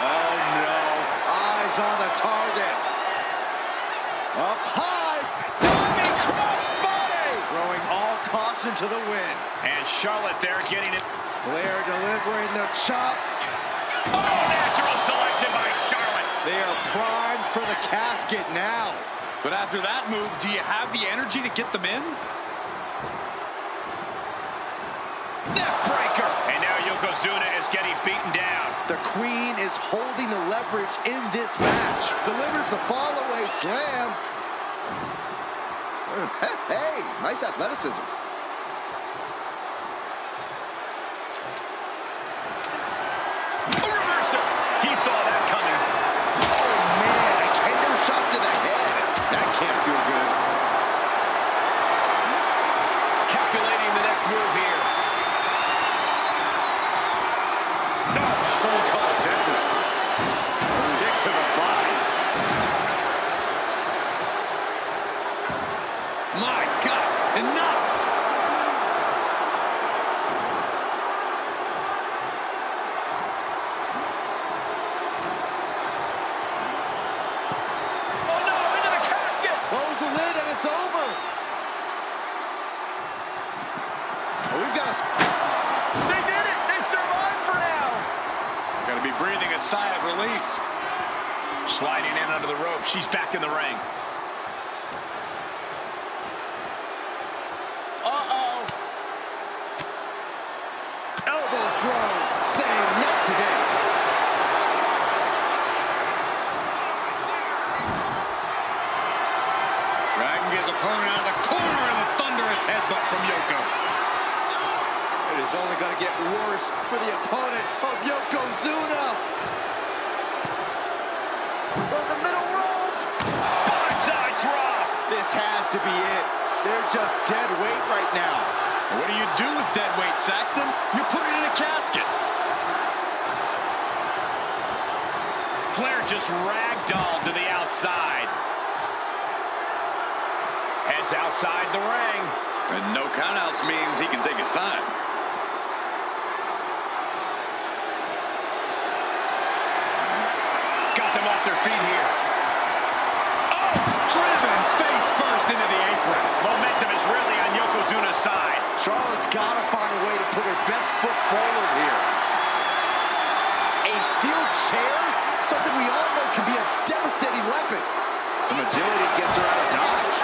Oh no, eyes on the target. Up high, diving crossbody. Throwing all caution to the wind. And Charlotte there getting it. Flair delivering the chop. Oh, natural selection by Charlotte. They are primed for the casket now. But after that move, do you have the energy to get them in? Neck breaker. And now Yokozuna is getting beaten down. The Queen is holding the leverage in this match. Delivers the fall-away slam. Hey, nice athleticism. Reversal. He saw that coming. Oh, man, a kendo shot to the head. That can't feel good. Calculating the next move here. No, someone call a dentist. Kick to the body. My God, enough! Oh no, into the casket. Close the lid and it's over. Oh, we've got a... They did it. They survived for now. Got to be breathing a sigh of relief. Sliding in under the rope. She's back in the ring. Uh-oh. Elbow throw, saying not today. Dragon gets opponent out of the corner and a thunderous headbutt from Yoko. It is only going to get worse for the opponent of Yokozuna. From the middle rope. Bonsai drop. This has to be it. They're just dead weight right now. What do you do with dead weight, Saxton? You put it in a casket. Flair just ragdolled to the outside. Heads outside the ring. And no countouts means he can take his time. Got them off their feet here. Oh, driven face first into the apron. Momentum is really on Yokozuna's side. Charlotte's got to find a way to put her best foot forward here. A steel chair? Something we all know can be a devastating weapon. Some agility gets her out of dodge.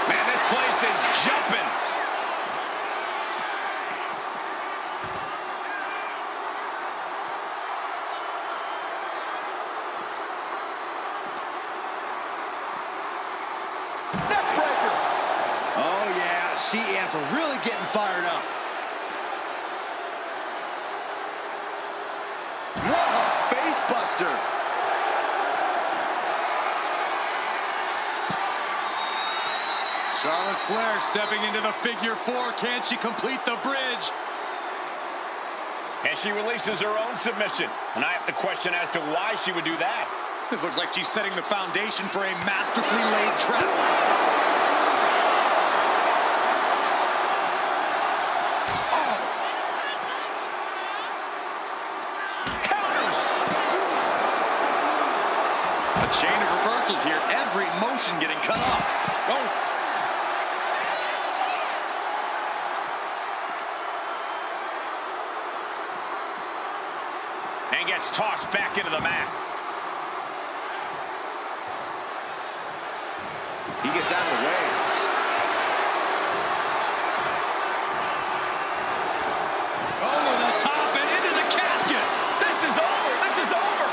Man, this place is jumping. She is really getting fired up. What a face buster. Charlotte Flair stepping into the figure four. Can she complete the bridge? And she releases her own submission. And I have to question as to why she would do that. This looks like she's setting the foundation for a masterfully laid trap. Oh! Counters! A chain of reversals here. Every motion getting cut off. Oh! And gets tossed back into the mat. He gets out of the way. Over the top and into the casket. This is over. This is over.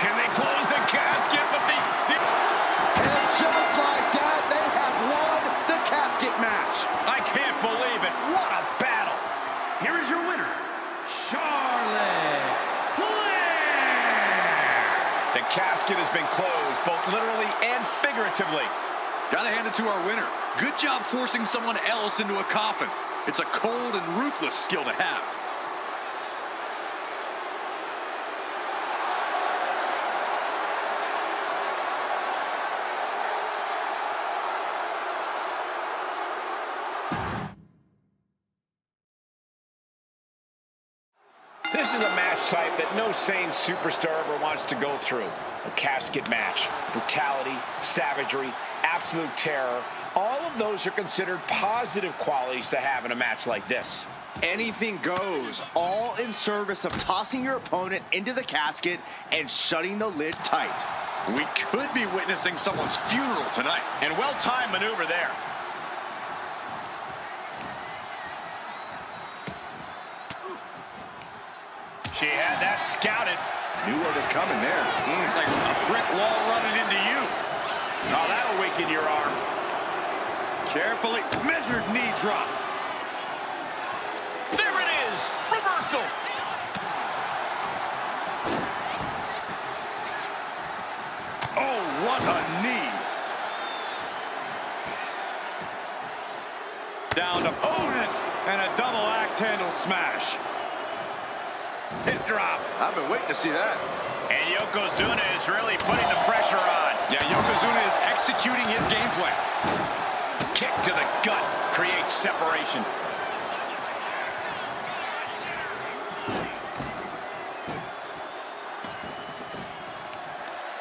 Can they close the casket? But And just like that, they have won the casket match. I can't believe it. What a battle. Here is your winner, Charlotte Flair. The casket has been closed, both literally and figuratively. Gotta hand it to our winner. Good job forcing someone else into a coffin. It's a cold and ruthless skill to have. This is a match type that no sane superstar ever wants to go through. A casket match. Brutality, savagery, absolute terror. All of those are considered positive qualities to have in a match like this. Anything goes, all in service of tossing your opponent into the casket and shutting the lid tight. We could be witnessing someone's funeral tonight. And well-timed maneuver there. She had that scouted. Knew what was coming there. Like a brick wall running into you. Oh, that'll weaken your arm. Carefully measured knee drop. There it is. Reversal. Oh, what a knee. Down to opponent and a double axe handle smash. Hip drop. I've been waiting to see that. And Yokozuna is really putting the pressure on. Yeah, Yokozuna is executing his game plan. Kick to the gut creates separation.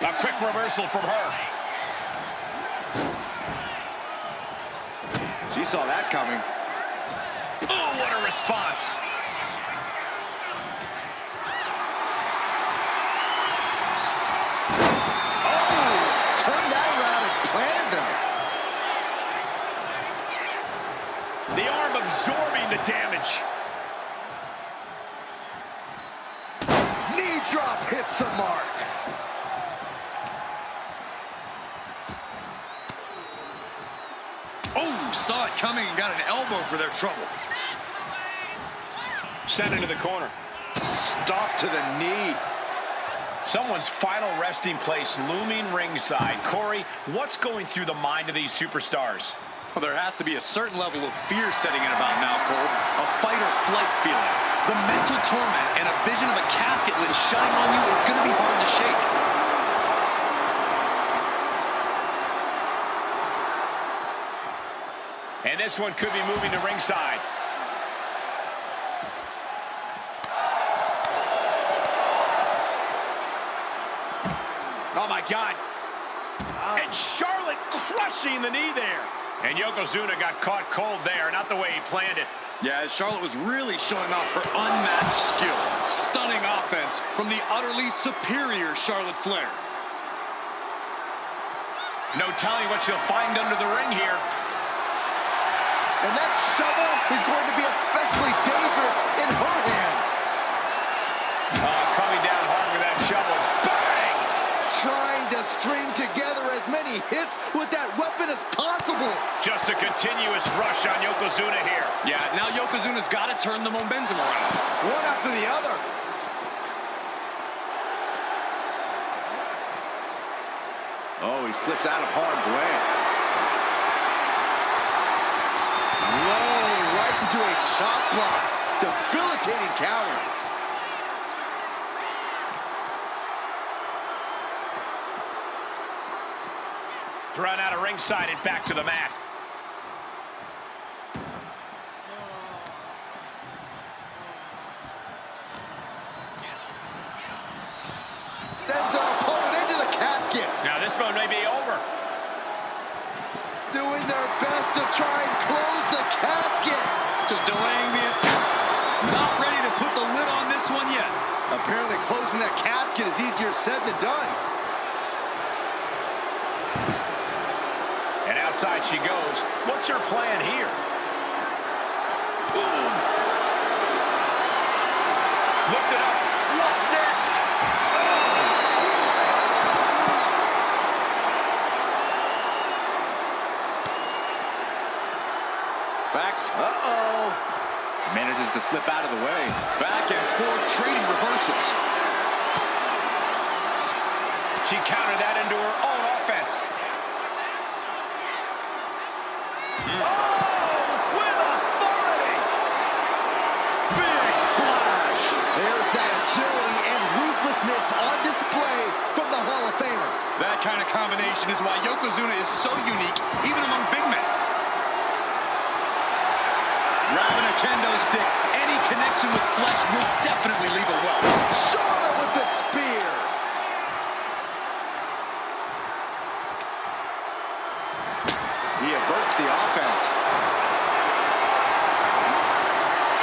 A quick reversal from her. She saw that coming. Oh, what a response. Turned that around and planted them. The arm absorbing the damage. Knee drop hits the mark. Oh, saw it coming and got an elbow for their trouble. Sent into the corner. Stop to the knee. Someone's final resting place looming ringside. Corey, what's going through the mind of these superstars? Well, there has to be a certain level of fear setting in about now, Cole. A fight or flight feeling. The mental torment and a vision of a casket lid shutting on you is going to be hard to shake. And this one could be moving to ringside. Oh, my God. And Charlotte crushing the knee there. And Yokozuna got caught cold there, not the way he planned it. Yeah, Charlotte was really showing off her unmatched skill. Stunning offense from the utterly superior Charlotte Flair. No telling what she'll find under the ring here. And that shovel is going to be especially dangerous in her hands. Coming down hard with that shovel. Bang! Trying to string together as many hits with that weapon as possible. Just a continuous rush on Yokozuna here. Yeah, now Yokozuna's got to turn the momentum around. One after the other. Oh, he slips out of harm's way. Whoa, right into a chop block. Debilitating counter. Thrown out of ringside and back to the mat. Sends their opponent into the casket. Now this one may be over. Doing their best to try and close the casket. Just delaying the... Not ready to put the lid on this one yet. Apparently closing that casket is easier said than done. And outside she goes. What's her plan here? Boom! Lift it up. What's next? Backs. Uh-oh. Manages to slip out of the way. Back and forth, trading reversals. She countered that into her own offense. Oh, with authority! Big splash. There's that agility and ruthlessness on display from the Hall of Famer. That kind of combination is why Yokozuna is so unique, even among big men. Grabbing a kendo stick, any connection with flesh will definitely leave a welt. Charlotte with the spear. He averts the offense.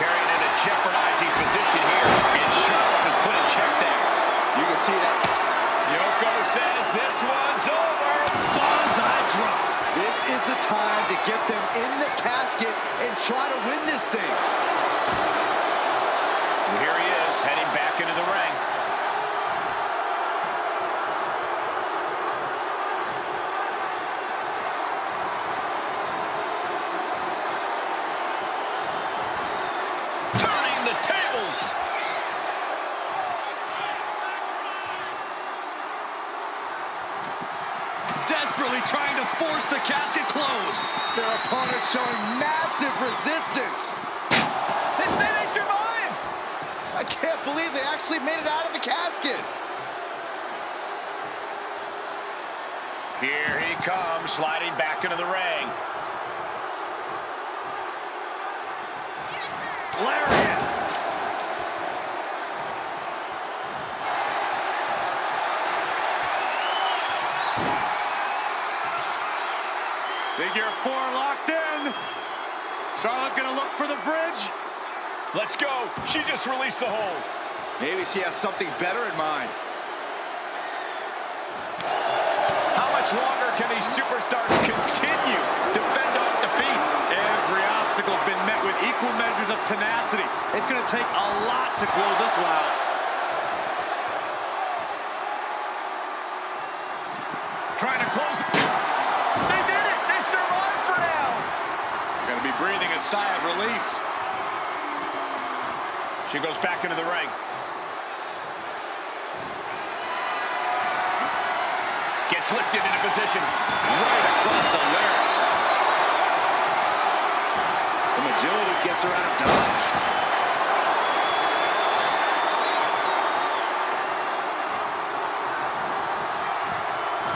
Carrying in a jeopardizing position here. And Charlotte was put in check there. You can see that. Yoko says this one's over. Bonsai drop. This is the time to get them in the casket and try to win this thing. And here he is, heading back into the ring. Turning the tables. Desperately trying to force the casket closed. Their opponent showing massive resistance. They survive. I can't believe they actually made it out of the casket. Here he comes, sliding back into the ring. Lariat. Figure 4 locked in. Charlotte gonna look for the bridge. Let's go. She just released the hold. Maybe she has something better in mind. How much longer can these superstars continue to fend off defeat? Every obstacle's been met with equal measures of tenacity. It's gonna take a lot to close this one out. Trying to close. They did it. They survived for now. Gonna be breathing a sigh of relief. She goes back into the ring. Gets lifted into position. Right across the larynx. Some agility gets her out of dodge.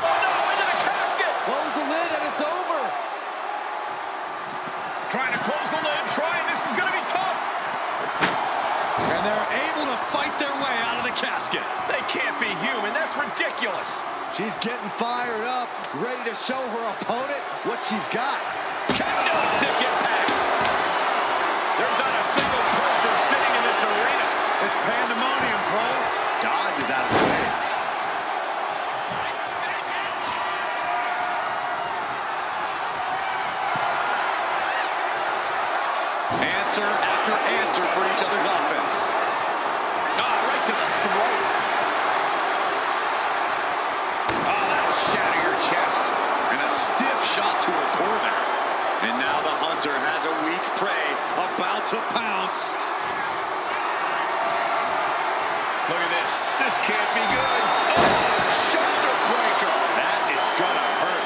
Oh no, into the casket. Close the lid and it's over. Trying to close the lid. This is going to be tough. And they're able to fight their way out of the casket. They can't be human. That's ridiculous. She's getting fired up, ready to show her opponent what she's got. Kendo stick impact. There's not a single person sitting in this arena. It's pandemonium, Cole. Dodge is out of the way. Answer after answer for each other's offense. Right to the throat. Oh, that'll shatter your chest. And a stiff shot to her core there. And now announcer has a weak prey about to pounce. Look at this. This can't be good. Oh, shoulder breaker. That is gonna hurt.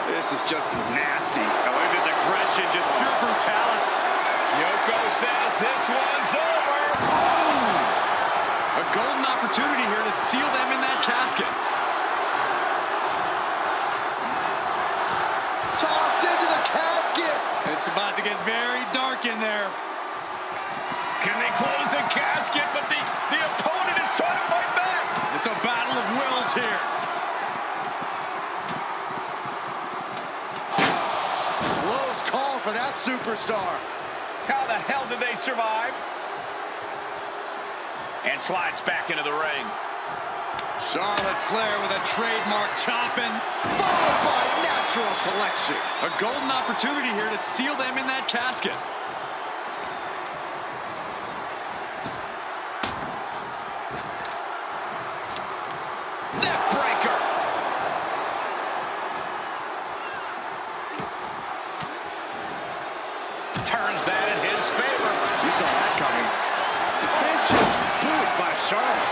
This is just nasty. Oh, look at his aggression, just pure brutality. Yoko says this one's over. Oh! A golden opportunity here to seal them in that casket. Tossed into the casket. It's about to get very dark in there. Can they close the casket? But the opponent is trying to fight back. It's a battle of wills here. Close call for that superstar. How the hell did they survive? And slides back into the ring. Charlotte Flair with a trademark chopping. Followed by natural selection. A golden opportunity here to seal them in that casket. Neck breaker. Turns that in his favor. You saw that coming. Vicious boot by Charlotte.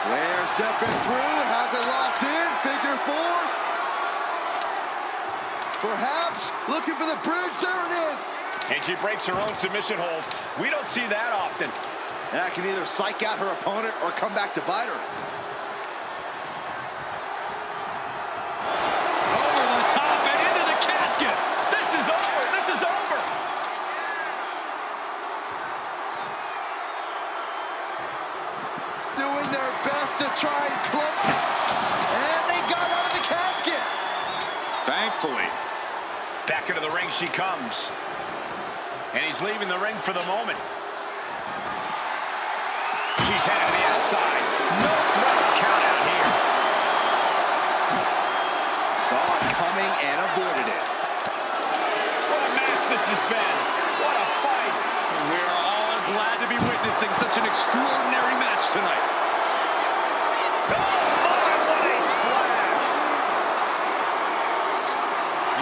Flair stepping through, has it locked in, figure four. Perhaps looking for the bridge, there it is. And she breaks her own submission hold. We don't see that often. That can either psych out her opponent or come back to bite her. Over the top and into the casket. This is over. This is over. Doing their best to try and clip. And they got out of the casket. Thankfully. Back into the ring she comes. And he's leaving the ring for the moment. She's headed to the outside. No threat count out here. Saw it coming and avoided it. What a match this has been. What a fight. We are all glad to be witnessing such an extraordinary match tonight. Oh, my, what a splash.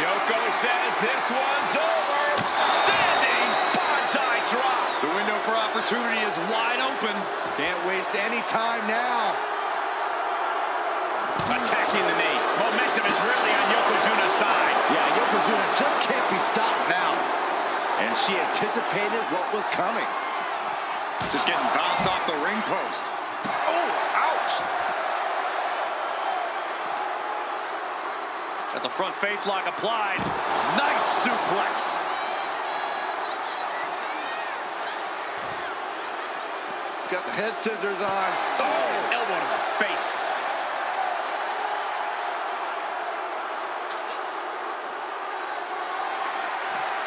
Yoko says this one's over. Standing bonsai drop. The window for opportunity is wide open. Can't waste any time now. Attacking the knee. Momentum is really on Yokozuna's side. Yeah, Yokozuna just can't be stopped now. And she anticipated what was coming. Just getting bounced off the ring post. Oh, ouch. At the front face lock applied. Nice suplex. Got the head scissors on. Oh, elbow to the face.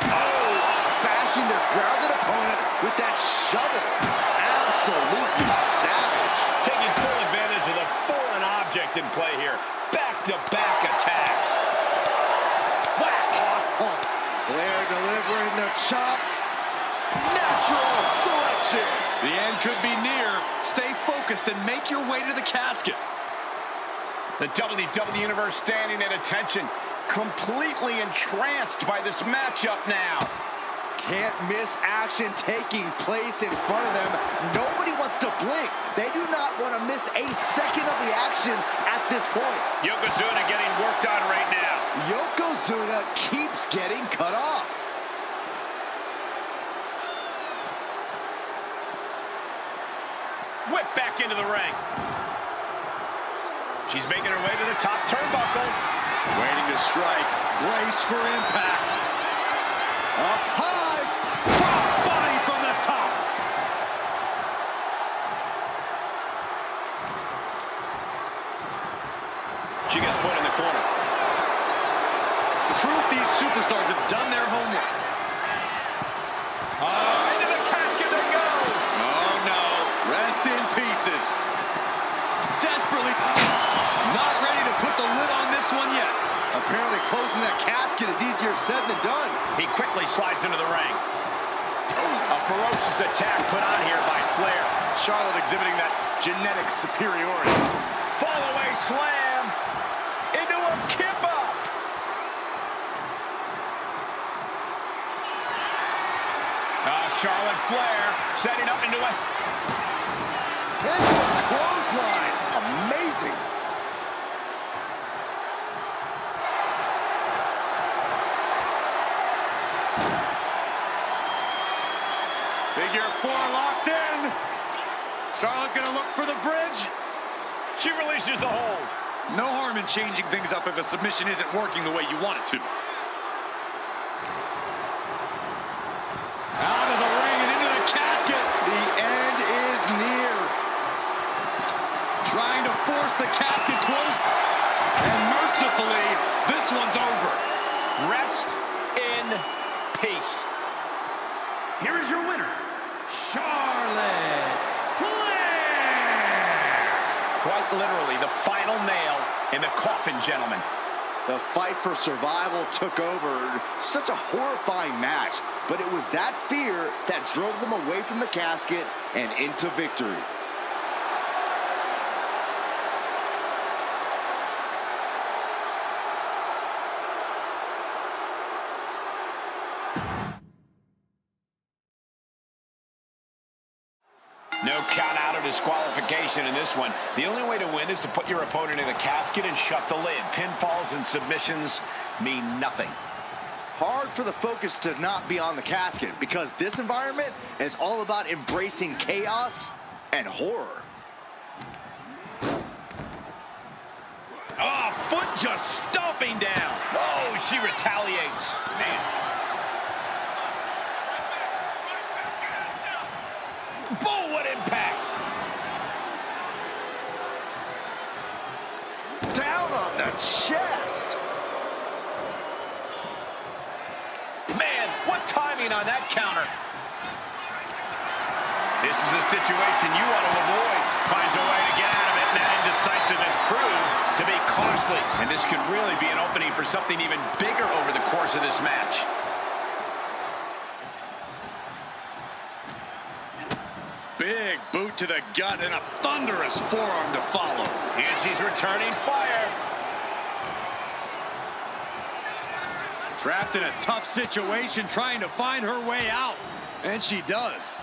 Oh, bashing their grounded opponent with that shovel. Absolutely savage. Taking full advantage of the foreign object in play here. Back-to-back attacks. Whack! Flair delivering the chop. Natural selection. The end could be near. Stay focused and make your way to the casket. The WWE Universe standing at attention, completely entranced by this matchup now. Can't miss action taking place in front of them. Nobody wants to blink. They do not want to miss a second of the action at this point. Yokozuna getting worked on right now. Yokozuna keeps getting cut off. Whip back into the ring. She's making her way to the top turnbuckle. Waiting to strike. Brace for impact. Up high. Crossbody from the top. She gets put in the corner. Proof these superstars have done their homework. Into the casket they go. Oh no. Rest in pieces. Desperately not ready to put the lid on this one yet. Apparently closing that casket is easier said than done. He quickly slides into the ring. A ferocious attack put on here by Flair. Charlotte exhibiting that genetic superiority. Fall away slam into a kip up. Charlotte Flair setting up into a clothesline. Amazing. Figure 4 locked in. Charlotte gonna look for the bridge. She releases the hold. No harm in changing things up if a submission isn't working the way you want it to. Out of the ring and into the casket. The end is near. Trying to force the casket closed. And mercifully, this one's over. Rest in peace. Here is your winner, Charlotte Flair. Quite literally the final nail in the coffin, gentlemen. The fight for survival took over. Such a horrifying match, but it was that fear that drove them away from the casket and into victory. No count out or disqualification in this one. The only way to win is to put your opponent in the casket and shut the lid. Pinfalls and submissions mean nothing. Hard for the focus to not be on the casket because this environment is all about embracing chaos and horror. Oh, foot just stomping down. Oh, she retaliates. Man. Boom, what impact. Down on the chest. Man, what timing on that counter. This is a situation you want to avoid. Finds a way to get out of it, and that indecisiveness proved to be costly. And this could really be an opening for something even bigger over the course of this match. Big boot to the gut and a thunderous forearm to follow. And she's returning fire. Trapped in a tough situation, trying to find her way out. And she does.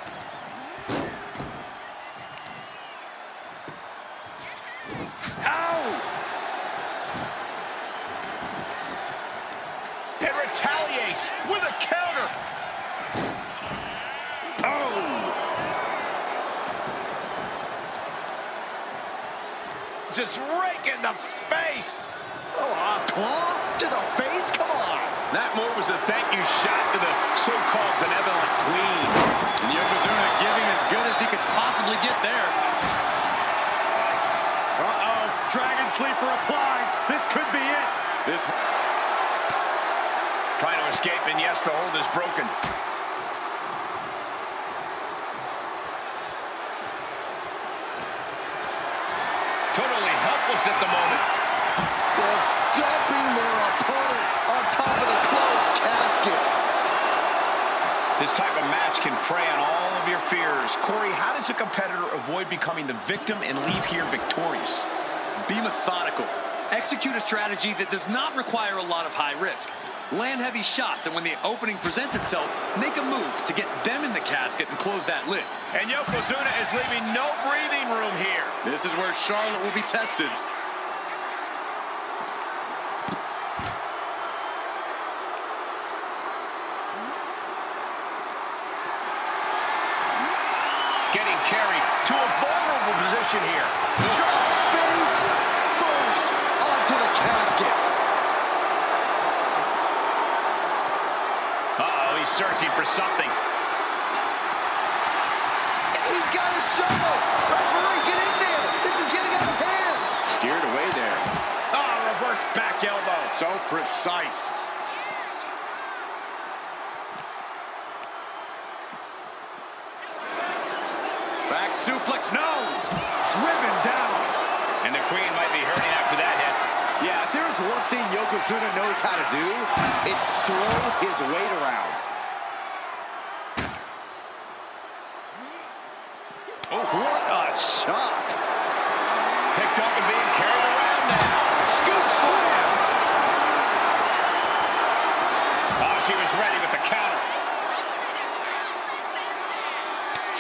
Ow! It retaliates with a counter. Just rake in the face. Oh, a claw to the face? Come on. That move was a thank you shot to the so-called benevolent queen. And Yokozuna giving as good as he could possibly get there. Uh-oh, Dragon Sleeper applied. This could be it. This trying to escape, and yes, the hold is broken. Totally helpless at the moment. Was dumping their opponent on top of the closed casket. This type of match can prey on all of your fears. Corey, how does a competitor avoid becoming the victim and leave here victorious? Be methodical. Execute a strategy that does not require a lot of high risk. Land heavy shots, and when the opening presents itself, make a move to get them in the casket and close that lid. And Yokozuna is leaving no breathing room here. This is where Charlotte will be tested. Getting carried to a vulnerable position here. Drop face first onto the casket. Uh-oh, he's searching for something. He's got a shovel. Referee, get in there. This is getting out of hand. Steered away there. Oh, reverse back elbow. So precise. Back suplex, no! Driven down. And the queen might be hurting after that hit. Yeah, if there's one thing Yokozuna knows how to do, it's throw his weight around. Oh, picked up and being carried around now. Scoop slam. Oh, she was ready with the counter.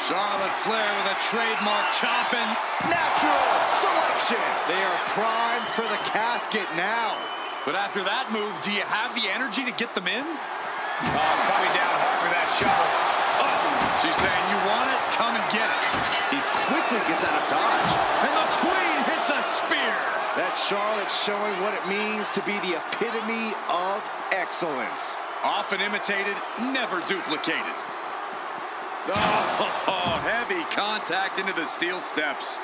Charlotte Flair with a trademark chopping. Natural selection. They are primed for the casket now. But after that move, do you have the energy to get them in? Oh, coming down hard with that shovel. Oh, she's saying, you want it? Come and get it. He quickly gets out of dodge. And the Queen hits a spear. That Charlotte showing what it means to be the epitome of excellence. Often imitated, never duplicated. Oh, heavy contact into the steel steps.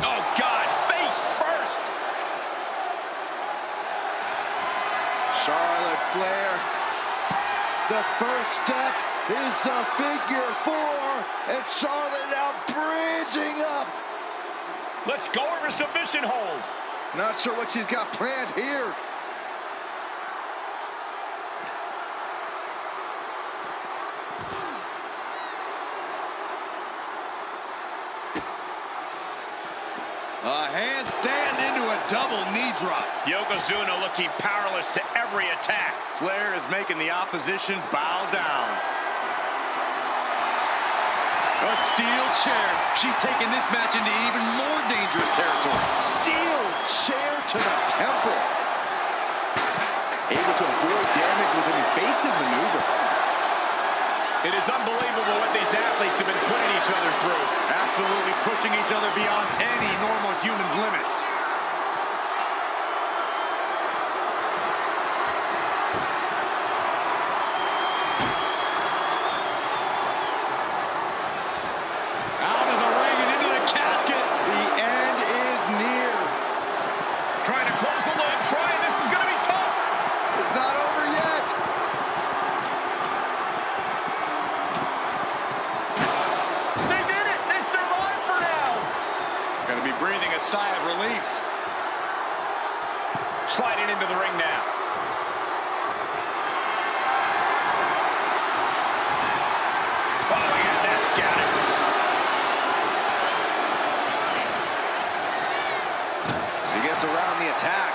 Oh, God, face first. Charlotte Flair. The first step is the figure four. And Charlotte now bridging up. Let's go over submission hold. Not sure what she's got planned here. A handstand into a double knee drop. Yokozuna looking powerless to every attack. Flair is making the opposition bow down. A steel chair. She's taking this match into even more dangerous territory. Steel chair to the temple. Able to avoid damage with an evasive maneuver. It is unbelievable what these athletes have been putting each other through. Absolutely pushing each other beyond any normal human's limits. Out of the ring and into the casket. The end is near. Trying to close the loop. Trying. This is going to be tough. It's not over yet. They did it. They survived for now. Gonna be breathing a sigh of relief. Sliding into the ring now. Oh, yeah, that's got it. He gets around the attack.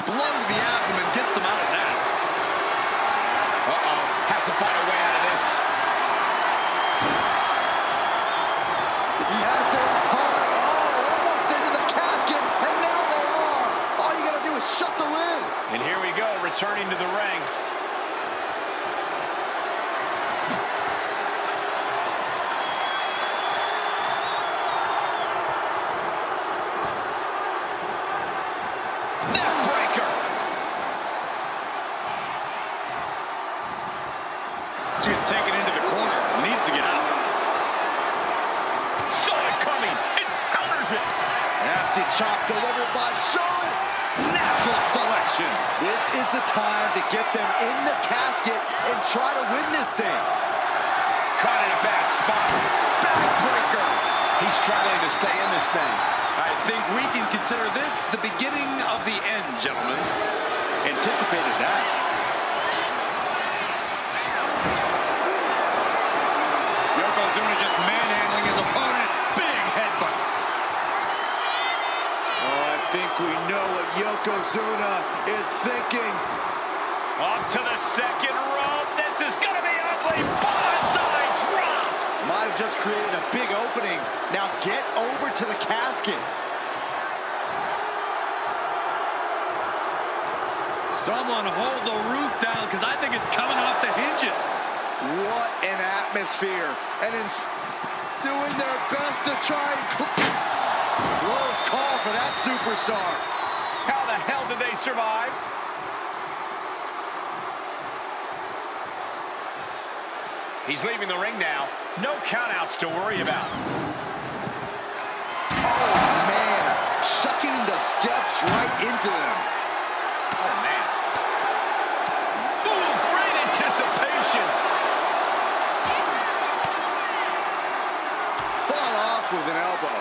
Blow to the abdomen gets them out of that. Uh-oh. Has to find a way out of this. He has their opponent. Oh, almost into the casket. And now they are. All you gotta do is shut the lid. And here we go, returning to the ring. Neck breaker. She's taken into the corner. Needs to get out. Saw it coming. It counters it. Nasty chop delivered by Charlotte. Natural selection. This is the time to get them in the casket and try to win this thing. Caught in a bad spot. Backbreaker. He's struggling to stay in this thing. I think we can consider this the beginning of the end, gentlemen. Anticipated that. Yokozuna just manhandling his opponent. Big headbutt. Oh, I think we know what Yokozuna is thinking. Up to the second rope. This is going to be ugly. Bonsai drop. Might have just created a big opening. Now get over to the casket. Someone hold the roof down because I think it's coming off the hinges. What an atmosphere. And in doing their best to try and close call for that superstar. How the hell did they survive? He's leaving the ring now. No countouts to worry about. Oh, man. Chucking the steps right into them. Oh, man. Ooh, great anticipation. Fought off with an elbow.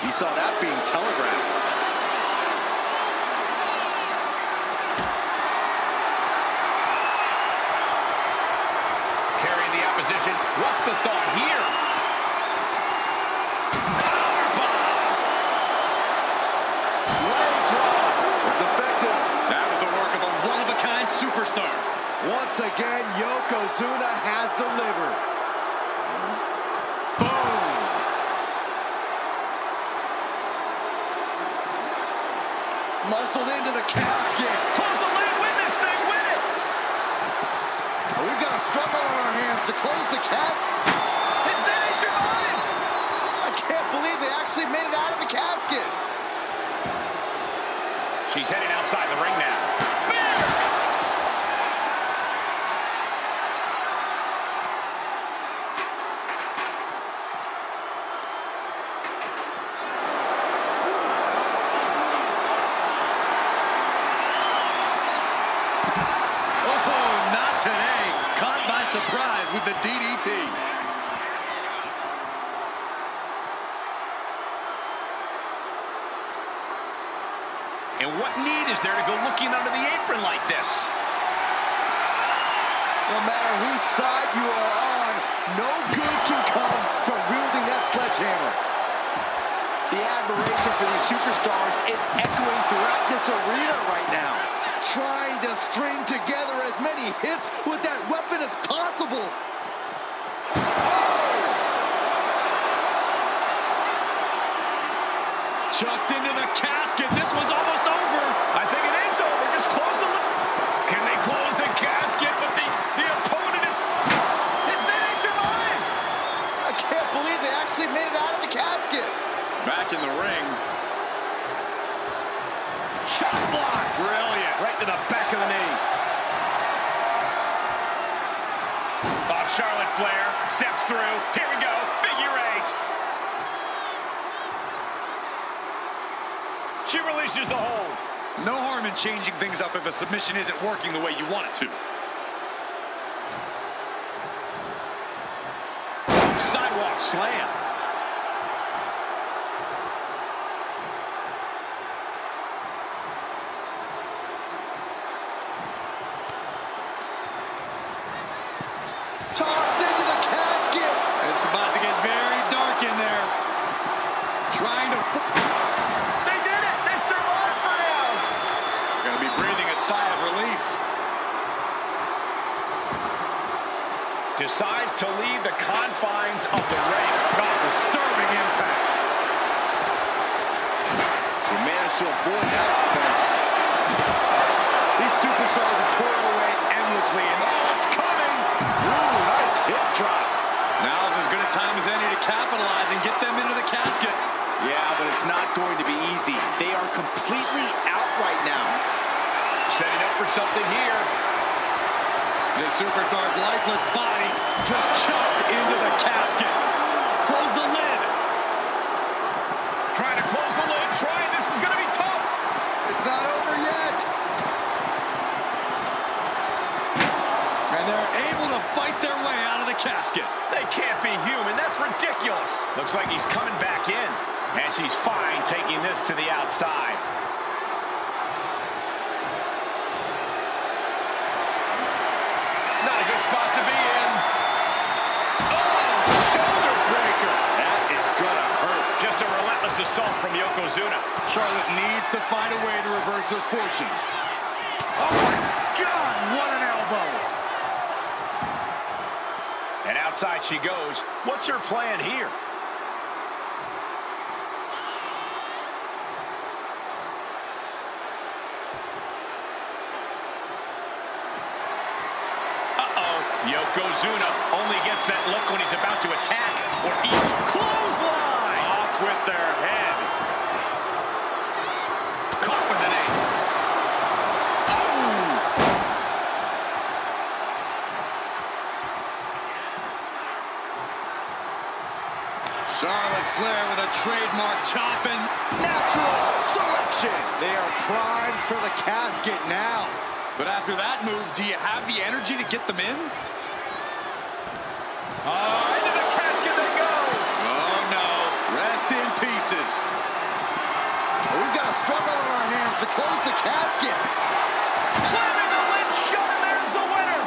You saw that being telegraphed. Carrying the opposition the thought here? Leg drop. It's effective. That was the work of a one-of-a-kind superstar. Once again, Yokozuna has delivered. Boom. Muscled into the casket. Close the lid, win this thing, win it! We've got a struggle on our hands to close the casket. And then he survives! I can't believe they actually made it out of the casket. She's heading outside the ring now. Oh, not today. Caught by surprise with the DDT. And what need is there to go looking under the apron like this? No matter whose side you are on, no good can come from wielding that sledgehammer. The admiration for these superstars is echoing throughout this arena right now. Trying to string together as many hits with that weapon as possible. Chucked into the casket. This one's almost over. I think it is over. Just close the lid. Can they close the casket? But the opponent is... And then he survives! I can't believe they actually made it out of the casket. Back in the ring. Shot block! Brilliant. Right to the back of the knee. Oh, Charlotte Flair steps through. Here we go. Figure eight. She releases the hold. No harm in changing things up if a submission isn't working the way you want it to. Sidewalk slam. Tossed into the casket. It's about to get very dark in there. Trying to... They did it. They survived for now. Gonna be breathing a sigh of relief. Decides to leave the confines of the ring. Oh, disturbing impact. She managed to avoid that offense. These superstars have toiled away endlessly, and It's coming. Ooh, nice hip drop. now's as good a time as any to capitalize and get them into the casket. Yeah, but it's not going to be easy. They are completely out right now. Setting up for something here. This superstar's lifeless body just chucked into the casket. Close the lid. Trying to close the lid. Trying. This is going to be tough. It's not over yet. And they're able to fight their way out of the casket. They can't be human. That's ridiculous. Looks like he's coming back in. And she's fine taking this to the outside. Not a good spot to be in. Oh, shoulder breaker. That is gonna hurt. Just a relentless assault from Yokozuna. Charlotte needs to find a way to reverse her fortunes. Oh my God, what an elbow. And outside she goes. What's her plan here? Yokozuna only gets that look when he's about to attack or eat. Clothesline! Off with their head. Caught with the knee. Oh! Charlotte Flair with a trademark chopping. Natural selection. They are primed for the casket now. But after that move, do you have the energy to get them in? Into the casket they go. Oh no, rest in pieces. We've got a struggle on our hands to close the casket. Slamming the lid shut, and there's the winner.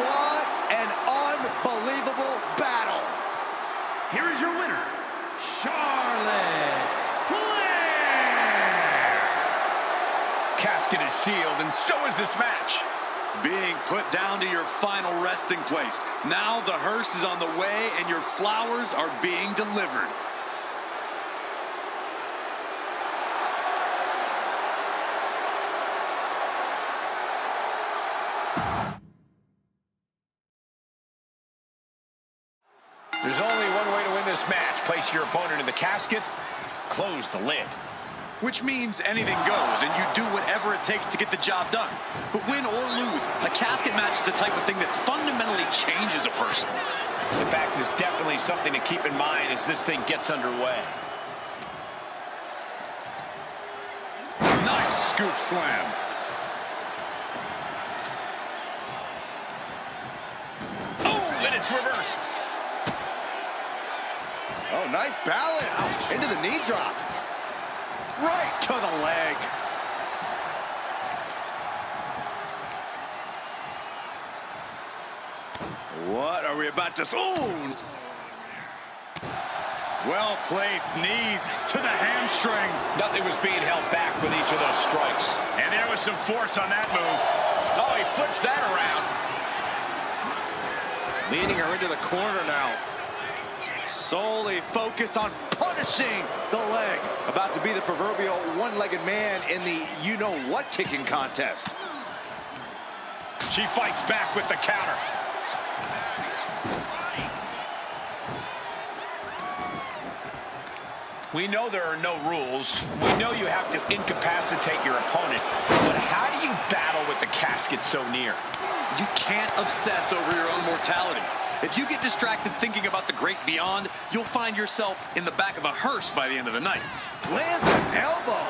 What an unbelievable battle. casket is sealed, and so is this match. Being put down to your final resting place. Now the hearse is on the way, and your flowers are being delivered. There's only one way to win this match. Place your opponent in the casket, close the lid. Which means anything goes, and you do whatever it takes to get the job done. But win or lose, a casket match is the type of thing that fundamentally changes a person. The fact is definitely something to keep in mind as this thing gets underway. Nice scoop slam. Oh, and it's reversed. Oh, nice balance. Ouch. Into the knee drop. Right to the leg. What are we about to... Ooh! Well-placed knees to the hamstring. Nothing was being held back with each of those strikes. And there was some force on that move. Oh, he flips that around. Leading her into the corner now. Solely focused on punishing the leg. About to be the proverbial one-legged man in the you-know-what kicking contest. She fights back with the counter. We know there are no rules. We know you have to incapacitate your opponent. But how do you battle with the casket so near? You can't obsess over your own mortality. If you get distracted thinking about the great beyond, you'll find yourself in the back of a hearse by the end of the night. Lands an elbow.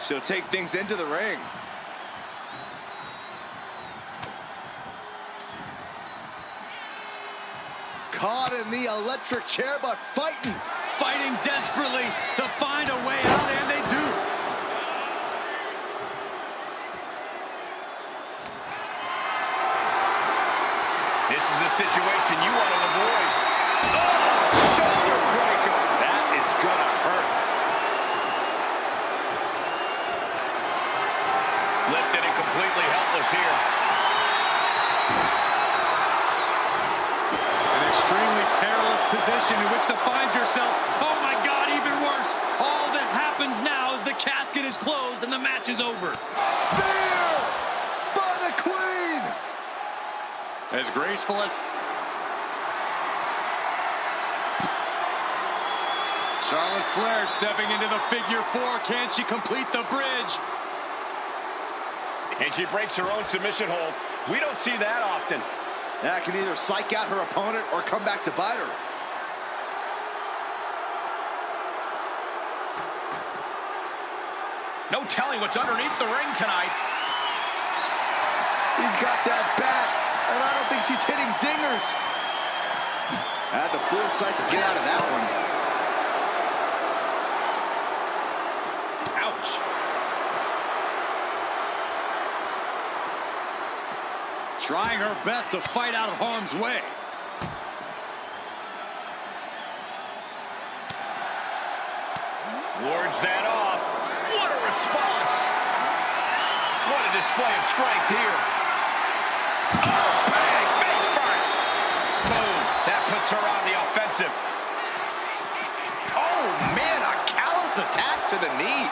She'll take things into the ring. Caught in the electric chair, but fighting Desperately to find a way out, and they do. This is a situation you want to avoid. Oh, shoulder breaker. That is gonna hurt. Lifted and completely helpless here. An extremely perilous position in which to find yourself. Oh my God, even worse. All that happens now is the casket is closed and the match is over. spear by the Queen. As graceful as... Charlotte Flair stepping into the figure four. Can she complete the bridge? And she breaks her own submission hold. We don't see that often. That can either psych out her opponent or come back to bite her. No telling what's underneath the ring tonight. He's got that bat, and I don't think she's hitting dingers. Had the foresight to get out of that one. Ouch. Trying her best to fight out of harm's way. Wards that off. What a response. What a display of strength here. Oh, bang, face first. Boom, that puts her on the offensive. Oh, man, a callous attack to the knee.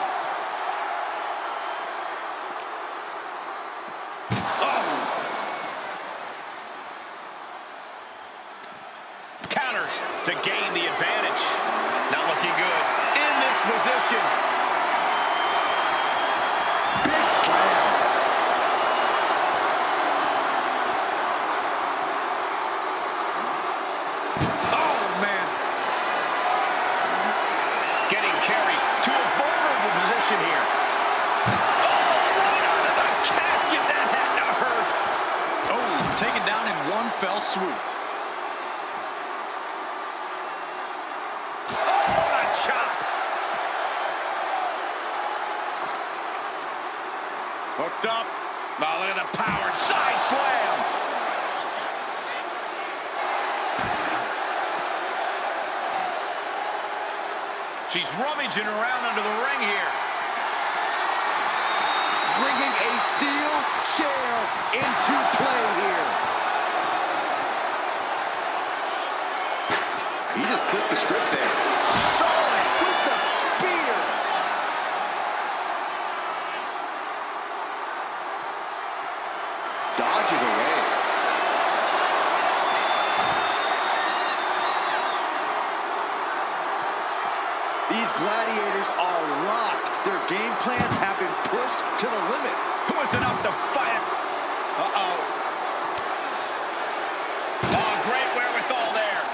Counters to gain the advantage. Not looking good in this position. Big slam. Oh, man. Getting carried to a vulnerable position here. Oh, right onto the casket. That had to hurt. Oh, taken down in one fell swoop. Chop. Hooked up. Oh, look at the power. Side slam. She's rummaging around under the ring here. Bringing a steel chair into play here. He just flipped the script there. Charlotte with the spear. Dodges away. These gladiators are locked. Their game plans have been pushed to the limit. Who is enough to fight us? Uh-oh. Oh, great wherewithal there.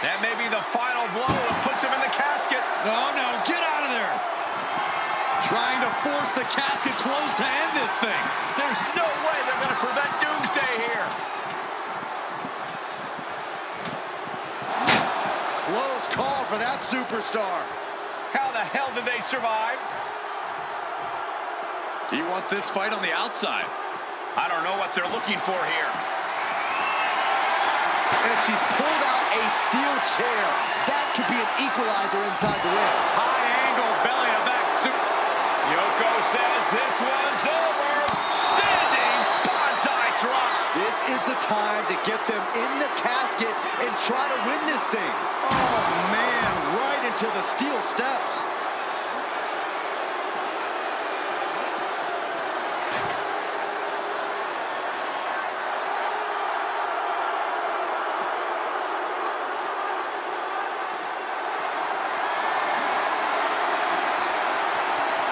That may be the final blow that puts him in the casket. Oh, no, get out of there. Trying to force the casket close to end this thing. There's no way they're going to prevent Doomsday here. Close call for that superstar. How the hell did they survive? He wants this fight on the outside. I don't know what they're looking for here. And she's pulled out a steel chair. That could be an equalizer inside the ring. High angle, belly to back super. Yoko says this one's over. Standing bonsai drop. This is the time to get them in the casket and try to win this thing. Oh, man, right into the steel steps.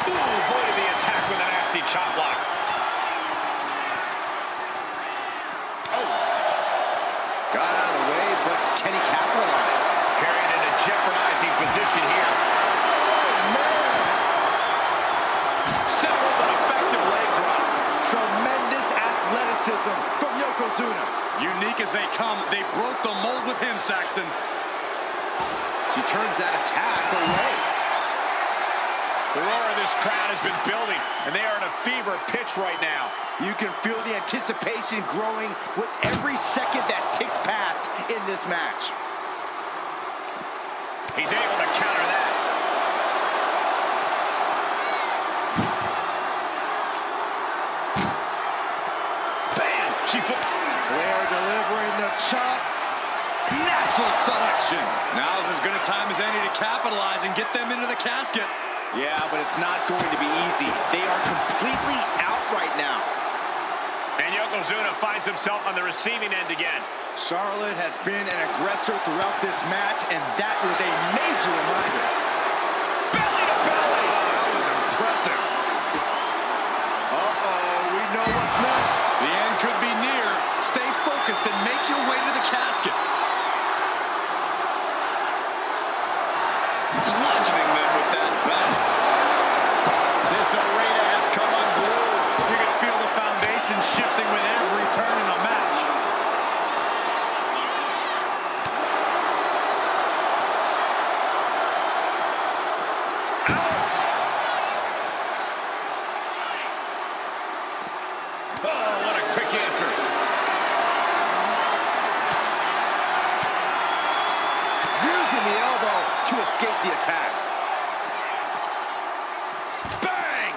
Avoided the attack with a nasty chop block. Got out of the way, but can he capitalize? Carried in a jeopardizing position here. Oh, man. Settled an effective leg drop. Tremendous athleticism from Yokozuna. Unique as they come, they broke the mold with him, Saxton. She turns that attack away. The roar of this crowd has been building, and they are in a fever pitch right now. You can feel the anticipation growing with every second that ticks past in this match. He's able to counter that. Bam! Flair delivering the chop. Natural selection. Now is as good a time as any to capitalize and get them into the casket. Yeah, but it's not going to be easy. They are completely out right now. And Yokozuna finds himself on the receiving end again. Charlotte has been an aggressor throughout this match, and that was a major reminder. Belly to belly! Oh, that was impressive. Uh-oh, we know what's next. The end could be near. Stay focused and make your way to the casket. Bludgeoning them with that bat. This arena has come unglued. You can feel the foundation shifting with every turn in the match. Ouch! Oh, what a quick answer. Using the elbow to escape the attack. Bang!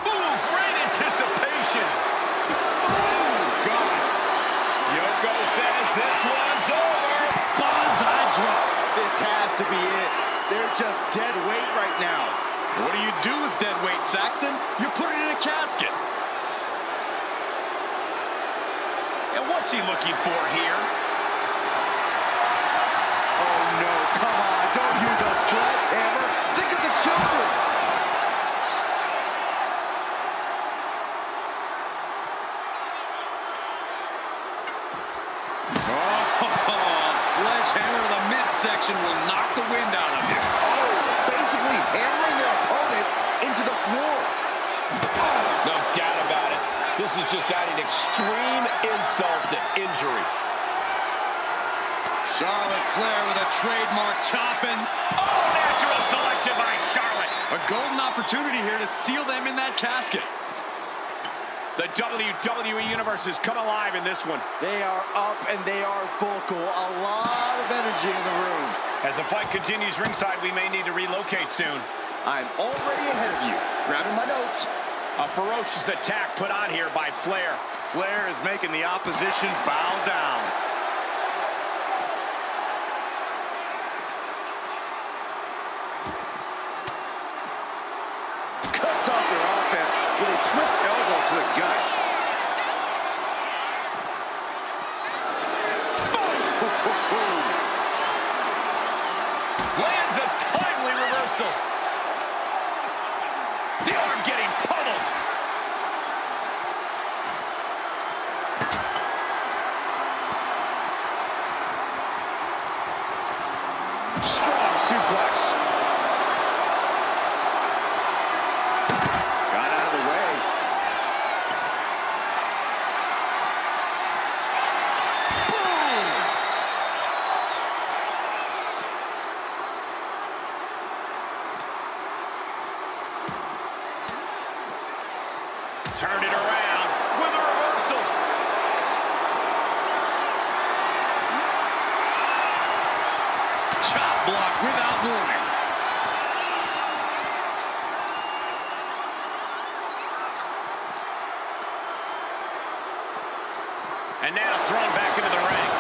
Ooh, great anticipation. Oh, God. Yoko says this one's over. Bonsai drop. This has to be it. They're just dead weight right now. What do you do with dead weight, Saxton? You put it in a casket. And what's he looking for here? Oh, no, come on. Don't use a sledgehammer. Think of the children. Oh, sledgehammer to the midsection will knock the wind out of you. Oh, basically hammering their opponent into the floor. No doubt about it. This is just adding extreme insult to injury. Charlotte Flair with a trademark chopping. Oh, natural selection by Charlotte. A golden opportunity here to seal them in that casket. The WWE Universe has come alive in this one. They are up and they are vocal. A lot of energy in the room. As the fight continues ringside, we may need to relocate soon. I'm already ahead of you. Grabbing my notes. A ferocious attack put on here by Flair. Flair is making the opposition bow down. Cuts off their offense with a swift elbow to the gut. Lands a timely reversal. The arm getting pummeled. Strong suplex. Got out of the way. Boom! Turned it around with a reversal. Chop block without warning. And now thrown back into the ring.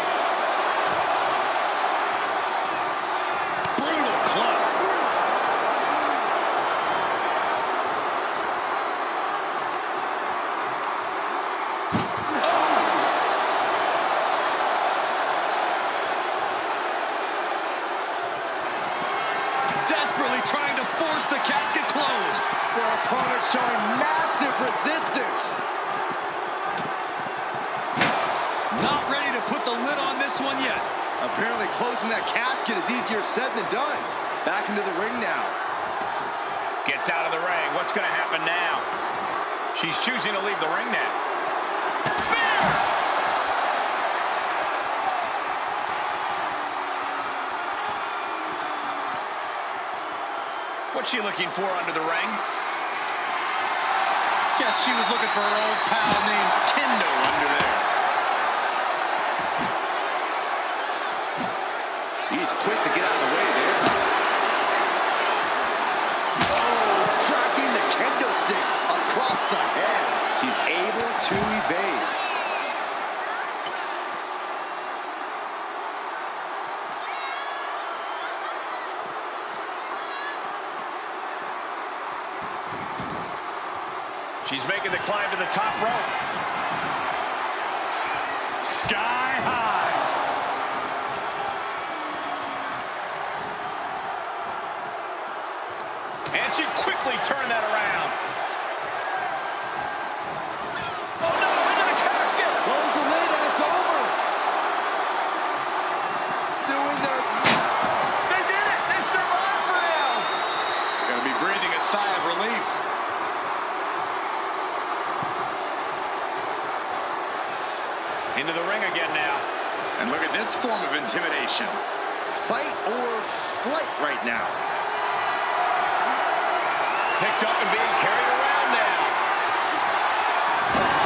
Brutal club. Desperately trying to force the casket closed. Their opponent showing massive resistance. Not ready to put the lid on this one yet. Apparently closing that casket is easier said than done. Back into the ring now. Gets out of the ring. What's going to happen now? She's choosing to leave the ring now. Spear! What's she looking for under the ring? Guess she was looking for her old pal named Kendo under there. He's quick to get out of the way there. Oh, tracking the kendo stick across the head. She's able to evade. She's making the climb to the top rope. Sky high. And she quickly turned that around. Oh no, into the casket! Close the lid and it's over. Doing their... They did it! They survived for now! Gonna be breathing a sigh of relief. Into the ring again now. And look at this form of intimidation. Fight or flight right now. Picked up and being carried around now.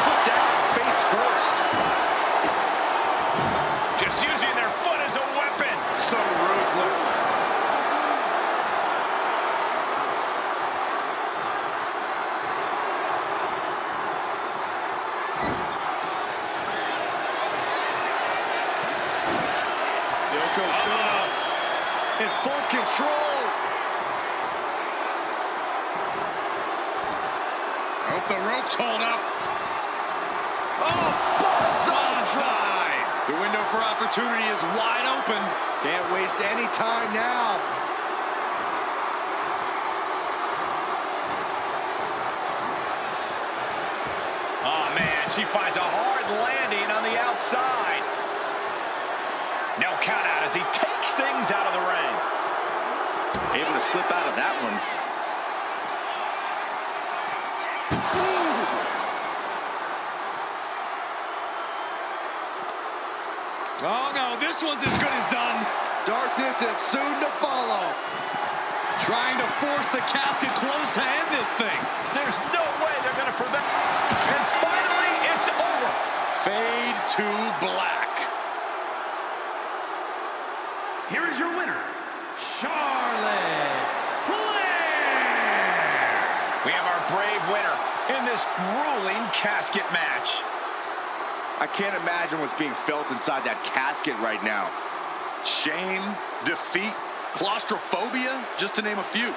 Put down face first. Just using their foot as a weapon. So ruthless. In full control. Hope the ropes hold up. Oh, Bonsai. The window for opportunity is wide open. Can't waste any time now. Oh man, she finds a hard landing on the outside. No count out as he takes things out of the ring. Able to slip out of that one. Oh no, this one's as good as done. Darkness is soon to follow. Trying to force the casket closed to end this thing. There's no way they're going to prevent. And finally, winner in this grueling casket match. I can't imagine what's being felt inside that casket right now. Shame, defeat, claustrophobia, just to name a few.